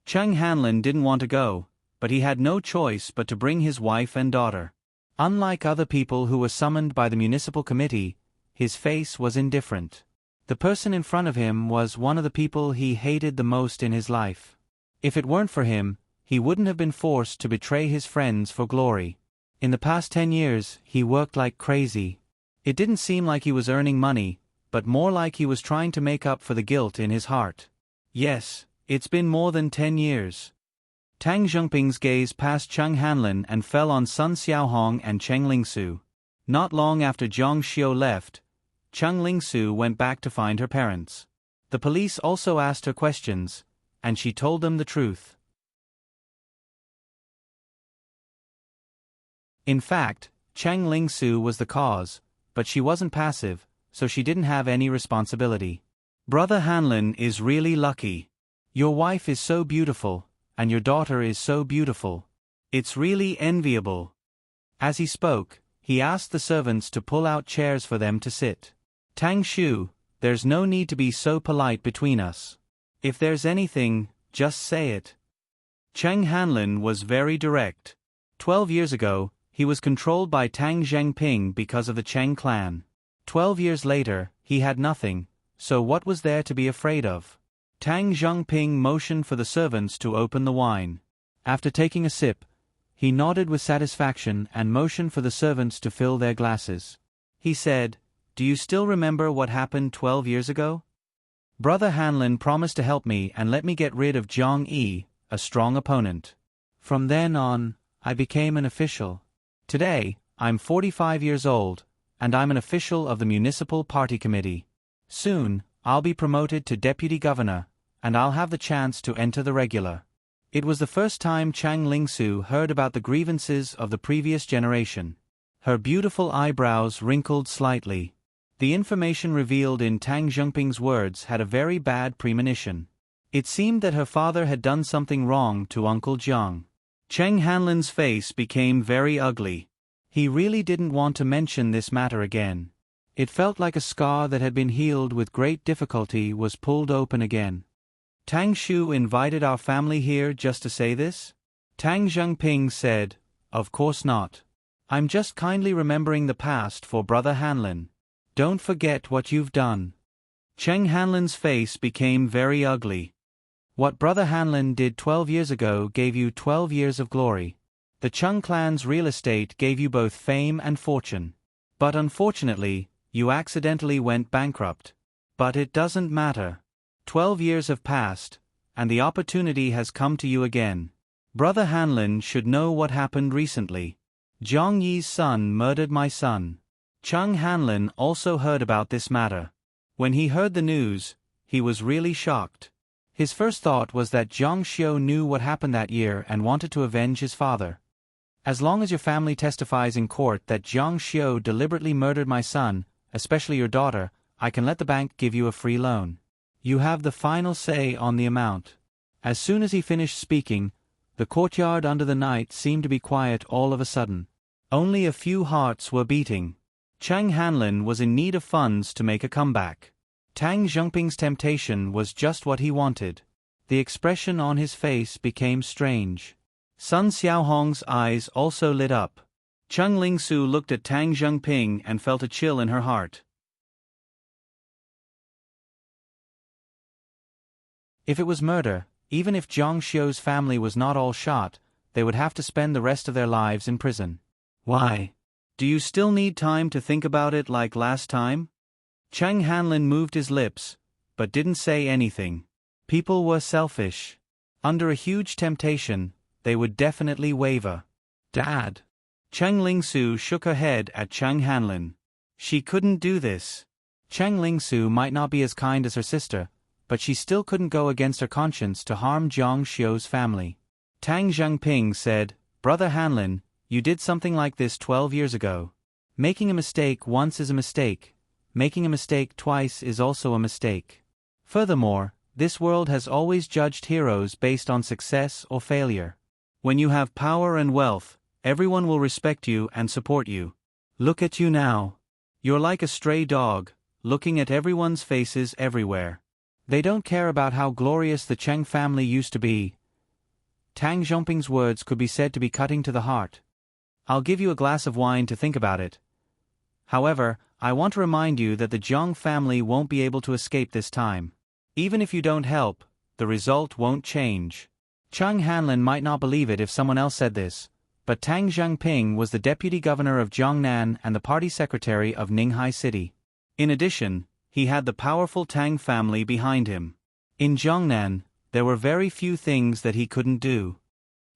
[SPEAKER 1] Chang Hanlin didn't want to go, but he had no choice but to bring his wife and daughter. Unlike other people who were summoned by the municipal committee, his face was indifferent. The person in front of him was one of the people he hated the most in his life. If it weren't for him, he wouldn't have been forced to betray his friends for glory. In the past 10 years, he worked like crazy. It didn't seem like he was earning money, but more like he was trying to make up for the guilt in his heart. Yes, it's been more than 10 years. Tang Zhongping's gaze passed Chang Hanlin and fell on Sun Xiaohong and Cheng Lingsu. Not long after Jiang Xiu left, Cheng Lingsu went back to find her parents. The police also asked her questions, and she told them the truth. In fact, Cheng Lingsu was the cause, but she wasn't passive, so she didn't have any responsibility. "Brother Hanlin is really lucky. Your wife is so beautiful, and your daughter is so beautiful. It's really enviable." As he spoke, he asked the servants to pull out chairs for them to sit. "Tang Shu, there's no need to be so polite between us. If there's anything, just say it." Cheng Hanlin was very direct. 12 years ago, he was controlled by Tang Zhengping because of the Cheng clan. 12 years later, he had nothing, so what was there to be afraid of? Tang Zhengping motioned for the servants to open the wine. After taking a sip, he nodded with satisfaction and motioned for the servants to fill their glasses. He said, "Do you still remember what happened 12 years ago? Brother Hanlin promised to help me and let me get rid of Jiang Yi, a strong opponent. From then on, I became an official. Today, I'm 45 years old, and I'm an official of the Municipal Party Committee. Soon, I'll be promoted to Deputy Governor, and I'll have the chance to enter the regular." It was the first time Chang Lingsu heard about the grievances of the previous generation. Her beautiful eyebrows wrinkled slightly. The information revealed in Tang Zhongping's words had a very bad premonition. It seemed that her father had done something wrong to Uncle Jiang. Cheng Hanlin's face became very ugly. He really didn't want to mention this matter again. It felt like a scar that had been healed with great difficulty was pulled open again. "Tang Shu invited our family here just to say this?" Tang Zhengping said, "Of course not. I'm just kindly remembering the past for Brother Hanlin. Don't forget what you've done." Cheng Hanlin's face became very ugly. "What Brother Hanlin did 12 years ago gave you 12 years of glory. The Chung clan's real estate gave you both fame and fortune. But unfortunately, you accidentally went bankrupt. But it doesn't matter. 12 years have passed, and the opportunity has come to you again. Brother Hanlin should know what happened recently. Jiang Yi's son murdered my son. Chung Hanlin also heard about this matter. When he heard the news, he was really shocked. His first thought was that Zhang Xiu knew what happened that year and wanted to avenge his father. As long as your family testifies in court that Zhang Xiu deliberately murdered my son, especially your daughter, I can let the bank give you a free loan. You have the final say on the amount. As soon as he finished speaking, the courtyard under the night seemed to be quiet all of a sudden. Only a few hearts were beating. Chung Hanlin was in need of funds to make a comeback. Tang Zhongping's temptation was just what he wanted. The expression on his face became strange. Sun Xiaohong's eyes also lit up. Chung Lingsu looked at Tang Zhongping and felt a chill in her heart. If it was murder, even if Zhang Xiu's family was not all shot, they would have to spend the rest of their lives in prison. Why? Do you still need time to think about it like last time? Chung Hanlin moved his lips, but didn't say anything. People were selfish. Under a huge temptation, they would definitely waver. Dad. Chung Lingsu shook her head at Chung Hanlin. She couldn't do this. Chung Lingsu might not be as kind as her sister, but she still couldn't go against her conscience to harm Zhang Xiu's family. Tang Zhongping said, Brother Hanlin, you did something like this 12 years ago. Making a mistake once is a mistake. Making a mistake twice is also a mistake. Furthermore, this world has always judged heroes based on success or failure. When you have power and wealth, everyone will respect you and support you. Look at you now. You're like a stray dog, looking at everyone's faces everywhere. They don't care about how glorious the Cheng family used to be. Tang Zhongping's words could be said to be cutting to the heart. I'll give you a glass of wine to think about it. However, I want to remind you that the Zhang family won't be able to escape this time. Even if you don't help, the result won't change. Chung Hanlin might not believe it if someone else said this, but Tang Zhongping was the deputy governor of Jiangnan and the party secretary of Ninghai City. In addition, he had the powerful Tang family behind him. In Jiangnan, there were very few things that he couldn't do.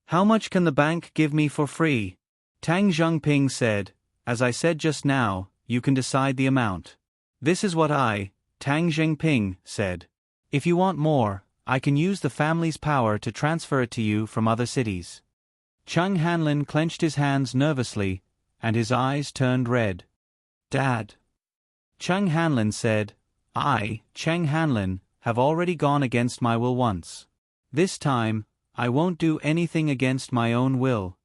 [SPEAKER 1] How much can the bank give me for free? Tang Zhongping said, as I said just now, you can decide the amount. This is what I, Tang Zhongping, said. If you want more, I can use the family's power to transfer it to you from other cities. Chung Hanlin clenched his hands nervously, and his eyes turned red. Dad. Chung Hanlin said, I, Chung Hanlin, have already gone against my will once. This time, I won't do anything against my own will.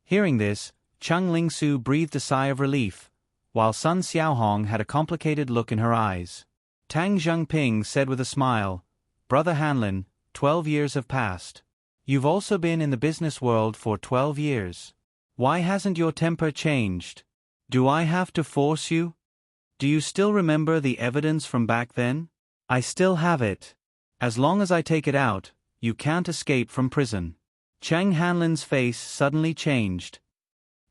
[SPEAKER 1] Hearing this, Chung Lingsu breathed a sigh of relief, while Sun Xiaohong had a complicated look in her eyes. Tang Zhongping said with a smile, Brother Hanlin, 12 years have passed. You've also been in the business world for 12 years. Why hasn't your temper changed? Do I have to force you? Do you still remember the evidence from back then? I still have it. As long as I take it out, you can't escape from prison. Chung Hanlin's face suddenly changed.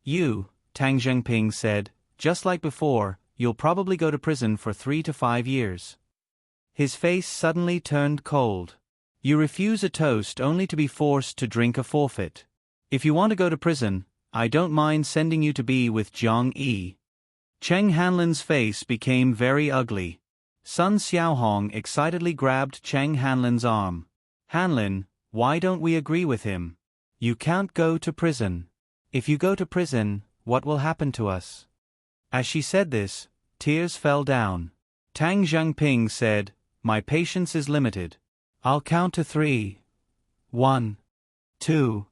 [SPEAKER 1] You, Tang Zhongping said, just like before, you'll probably go to prison for 3 to 5 years. His face suddenly turned cold. You refuse a toast only to be forced to drink a forfeit. If you want to go to prison, I don't mind sending you to be with Zhang Yi. Chung Hanlin's face became very ugly. Sun Xiaohong excitedly grabbed Chung Hanlin's arm. Hanlin, why don't we agree with him? You can't go to prison. If you go to prison, what will happen to us? As she said this, tears fell down. Tang Zhongping said, My patience is limited. I'll count to 3. 1. 2.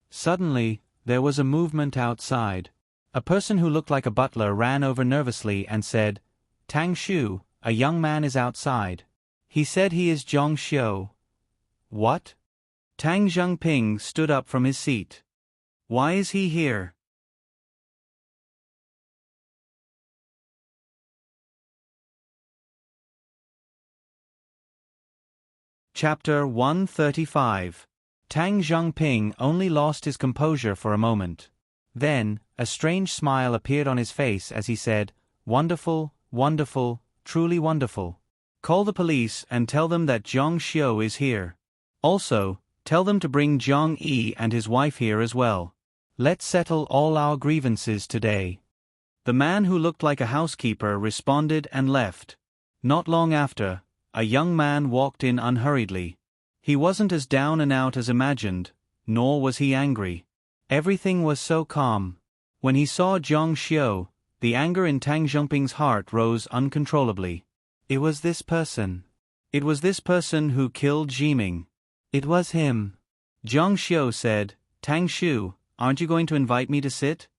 [SPEAKER 1] Suddenly, there was a movement outside. A person who looked like a butler ran over nervously and said, Tang Shu, a young man is outside. He said he is Zhang Xiu. What? Tang Zhongping stood up from his seat. Why is he here? Chapter 135. Tang Zhongping only lost his composure for a moment. Then, a strange smile appeared on his face as he said, Wonderful, wonderful, truly wonderful. Call the police and tell them that Zhang Xiu is here. Also, tell them to bring Zhang Yi and his wife here as well. Let's settle all our grievances today. The man who looked like a housekeeper responded and left. Not long after, a young man walked in unhurriedly. He wasn't as down and out as imagined, nor was he angry. Everything was so calm. When he saw Jiang Xiu, the anger in Tang Zhongping's heart rose uncontrollably. It was this person. It was this person who killed Jiming. It was him. Jiang Xiu said, "Tang Shu, aren't you going to invite me to sit?"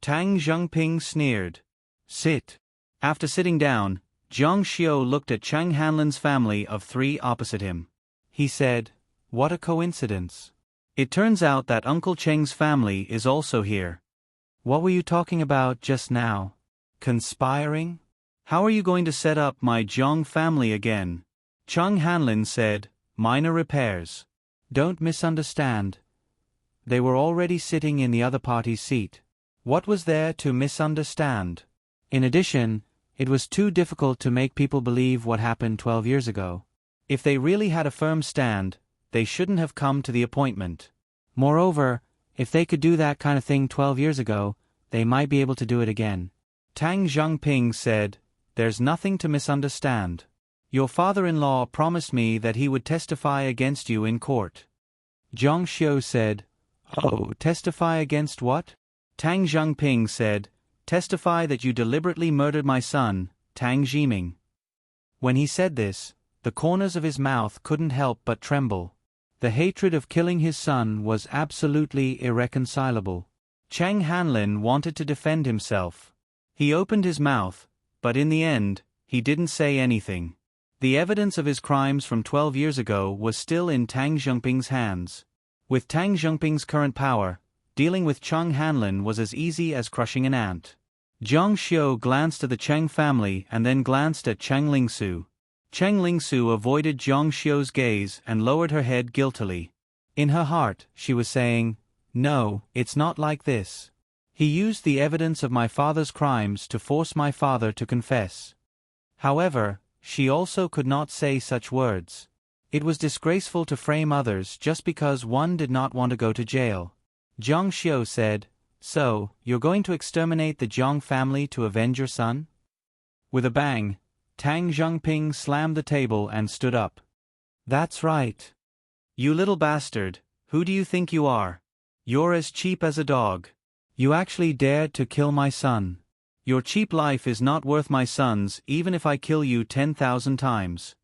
[SPEAKER 1] Tang Zhongping sneered. "Sit." After sitting down, Jiang Xiu looked at Chang Hanlin's family of 3 opposite him. He said, "What a coincidence. It turns out that Uncle Cheng's family is also here." "What were you talking about just now? Conspiring? How are you going to set up my Jiang family again?" Chang Hanlin said, "Minor repairs." "Don't misunderstand. They were already sitting in the other party's seat. What was there to misunderstand? In addition, it was too difficult to make people believe what happened 12 years ago. If they really had a firm stand, they shouldn't have come to the appointment. Moreover, if they could do that kind of thing 12 years ago, they might be able to do it again." Tang Zhongping said, "There's nothing to misunderstand. Your father-in-law promised me that he would testify against you in court." Jiang Xiu said, "Oh, testify against what?" Tang Zhongping said, "Testify that you deliberately murdered my son, Tang Jiming." When he said this, the corners of his mouth couldn't help but tremble. The hatred of killing his son was absolutely irreconcilable. Chang Hanlin wanted to defend himself. He opened his mouth, but in the end, he didn't say anything. The evidence of his crimes from 12 years ago was still in Tang Zhongping's hands. With Tang Zhongping's current power, dealing with Chang Hanlin was as easy as crushing an ant. Jiang Xiu glanced at the Cheng family and then glanced at Cheng Lingsu. Cheng Lingsu avoided Jiang Xiu's gaze and lowered her head guiltily. In her heart, she was saying, "No, it's not like this. He used the evidence of my father's crimes to force my father to confess." However, she also could not say such words. It was disgraceful to frame others just because one did not want to go to jail. Jiang Xiu said, "So, you're going to exterminate the Jiang family to avenge your son?" With a bang, Tang Zhongping slammed the table and stood up. "That's right. You little bastard, who do you think you are? You're as cheap as a dog. You actually dared to kill my son. Your cheap life is not worth my son's even if I kill you 10,000 times.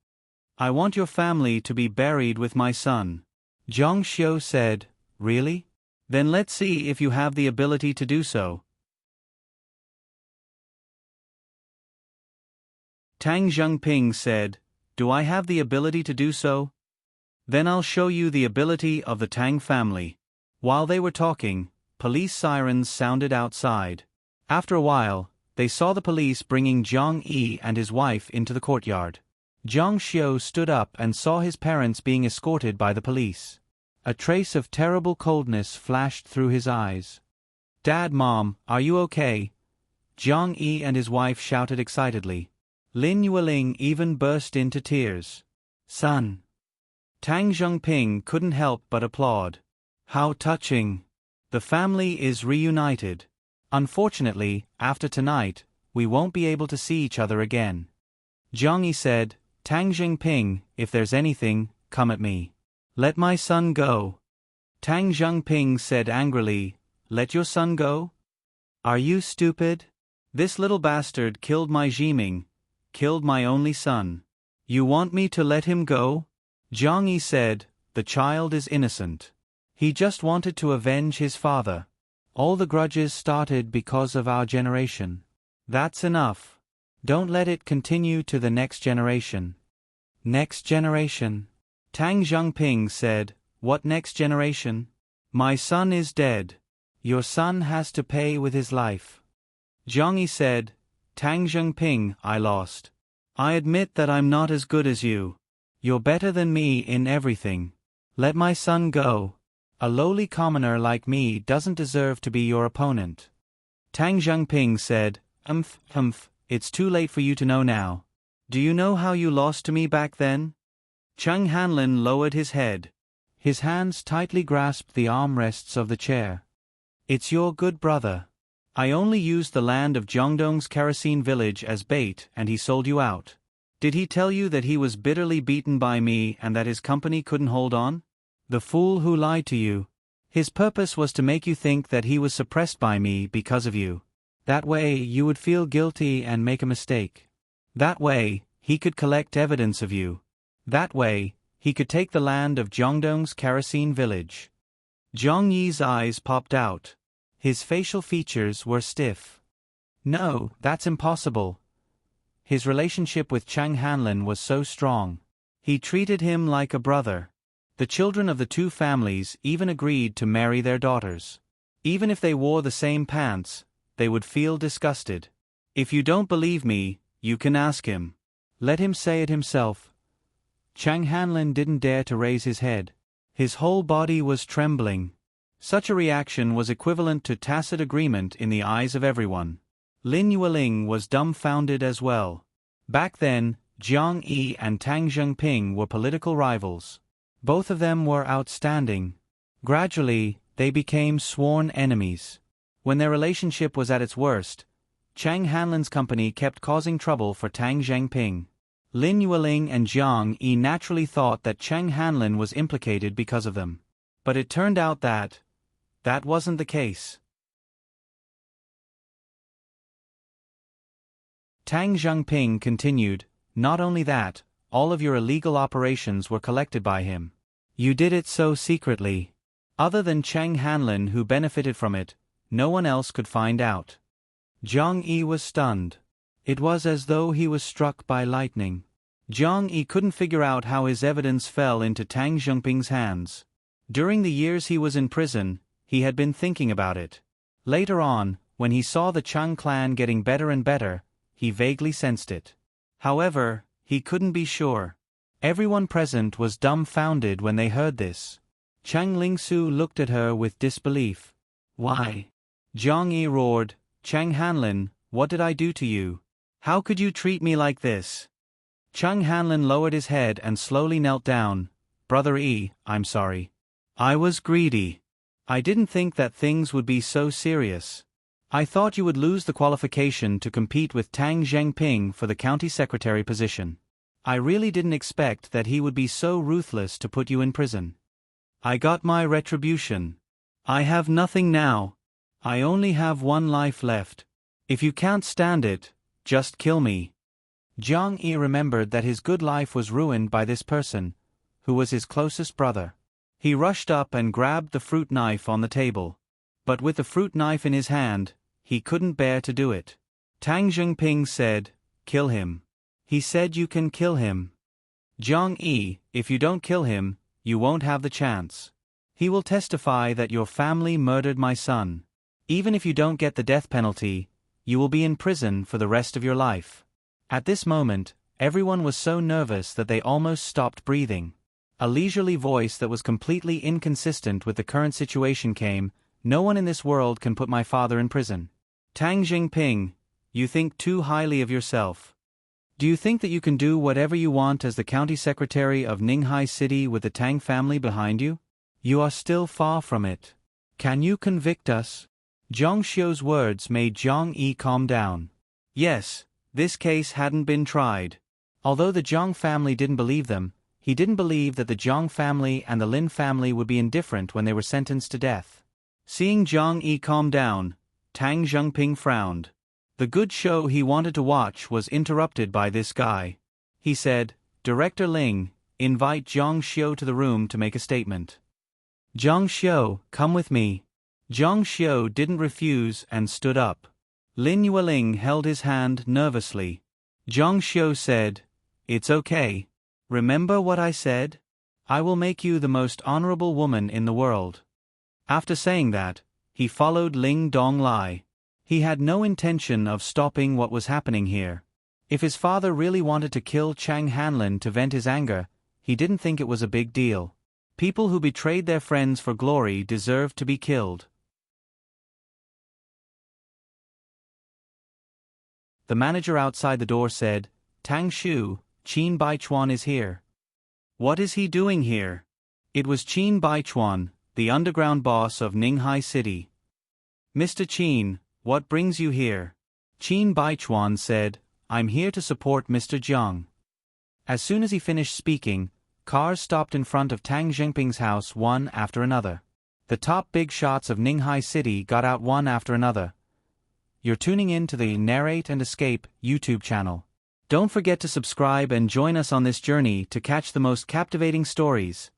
[SPEAKER 1] I want your family to be buried with my son." Jiang Xiu said, "Really? Then let's see if you have the ability to do so." Tang Zhongping said, "Do I have the ability to do so? Then I'll show you the ability of the Tang family." While they were talking, police sirens sounded outside. After a while, they saw the police bringing Jiang Yi and his wife into the courtyard. Jiang Xiu stood up and saw his parents being escorted by the police. A trace of terrible coldness flashed through his eyes. "Dad, Mom, are you okay?" Jiang Yi and his wife shouted excitedly. Lin Yueling even burst into tears. "Son." Tang Zhongping couldn't help but applaud. "How touching. The family is reunited. Unfortunately, after tonight, we won't be able to see each other again." Jiang Yi said, "Tang Zhongping, if there's anything, come at me. Let my son go." Tang Zhongping said angrily, "Let your son go? Are you stupid? This little bastard killed my Jiming, killed my only son. You want me to let him go?" Jiang Yi said, "The child is innocent. He just wanted to avenge his father. All the grudges started because of our generation. That's enough. Don't let it continue to the next generation." "Next generation?" Tang Zhongping said, "What next generation? My son is dead. Your son has to pay with his life." Jiang Yi said, "Tang Zhongping, I lost. I admit that I'm not as good as you. You're better than me in everything. Let my son go. A lowly commoner like me doesn't deserve to be your opponent." Tang Zhongping said, It's too late for you to know now. Do you know how you lost to me back then?" Chang Hanlin lowered his head. His hands tightly grasped the armrests of the chair. It's your good brother. I only used the land of Jiangdong's kerosene village as bait and he sold you out. Did he tell you that he was bitterly beaten by me and that his company couldn't hold on? The fool who lied to you. His purpose was to make you think that he was suppressed by me because of you. That way you would feel guilty and make a mistake. That way, he could collect evidence of you. That way, he could take the land of Jiangdong's kerosene village. Zhang Yi's eyes popped out. His facial features were stiff. No, that's impossible. His relationship with Chang Hanlin was so strong. He treated him like a brother. The children of the two families even agreed to marry their daughters. Even if they wore the same pants, they would feel disgusted. If you don't believe me, you can ask him. Let him say it himself. Chang Hanlin didn't dare to raise his head. His whole body was trembling. Such a reaction was equivalent to tacit agreement in the eyes of everyone. Lin Yueling was dumbfounded as well. Back then, Jiang Yi and Tang Zhengping were political rivals. Both of them were outstanding. Gradually, they became sworn enemies. When their relationship was at its worst, Chang Hanlin's company kept causing trouble for Tang Zhengping. Lin Yueling and Jiang Yi naturally thought that Chang Hanlin was implicated because of them. But it turned out that wasn't the case. Tang Zhengping continued, not only that, all of your illegal operations were collected by him. You did it so secretly. Other than Chang Hanlin who benefited from it, no one else could find out. Jiang Yi was stunned. It was as though he was struck by lightning. Jiang Yi couldn't figure out how his evidence fell into Tang Zhengping's hands. During the years he was in prison, he had been thinking about it. Later on, when he saw the Chang clan getting better and better, he vaguely sensed it. However, he couldn't be sure. Everyone present was dumbfounded when they heard this. Chang Lingsu looked at her with disbelief. Why? Jiang Yi roared, Chang Hanlin, what did I do to you? How could you treat me like this? Chang Hanlin lowered his head and slowly knelt down. Brother Yi, I'm sorry. I was greedy. I didn't think that things would be so serious. I thought you would lose the qualification to compete with Tang Zhengping for the county secretary position. I really didn't expect that he would be so ruthless to put you in prison. I got my retribution. I have nothing now. I only have one life left. If you can't stand it, just kill me. Jiang Yi remembered that his good life was ruined by this person, who was his closest brother. He rushed up and grabbed the fruit knife on the table. But with the fruit knife in his hand, he couldn't bear to do it. Tang Zhengping said, kill him. He said you can kill him. Jiang Yi, if you don't kill him, you won't have the chance. He will testify that your family murdered my son. Even if you don't get the death penalty, you will be in prison for the rest of your life. At this moment, everyone was so nervous that they almost stopped breathing. A leisurely voice that was completely inconsistent with the current situation came, no one in this world can put my father in prison. Tang Zhengping, you think too highly of yourself. Do you think that you can do whatever you want as the county secretary of Ninghai City with the Tang family behind you? You are still far from it. Can you convict us? Zhang Xiu's words made Jiang Yi calm down. Yes, this case hadn't been tried. Although the Zhang family didn't believe them, he didn't believe that the Zhang family and the Lin family would be indifferent when they were sentenced to death. Seeing Jiang Yi calm down, Tang Zhengping frowned. The good show he wanted to watch was interrupted by this guy. He said, Director Ling, invite Zhang Xiu to the room to make a statement. Zhang Xiu, come with me. Zhang Xiu didn't refuse and stood up. Lin Yueling held his hand nervously. Zhang Xiu said, It's okay. Remember what I said? I will make you the most honorable woman in the world. After saying that, he followed Ling Donglai. He had no intention of stopping what was happening here. If his father really wanted to kill Chang Hanlin to vent his anger, he didn't think it was a big deal. People who betrayed their friends for glory deserved to be killed. The manager outside the door said, Tang Shu, Qin Baichuan is here. What is he doing here? It was Qin Baichuan, the underground boss of Ninghai City. Mr. Qin, what brings you here? Qin Baichuan said, I'm here to support Mr. Jiang. As soon as he finished speaking, cars stopped in front of Tang Zhengping's house one after another. The top big shots of Ninghai City got out one after another. You're tuning in to the Narrate and Escape YouTube channel. Don't forget to subscribe and join us on this journey to catch the most captivating stories.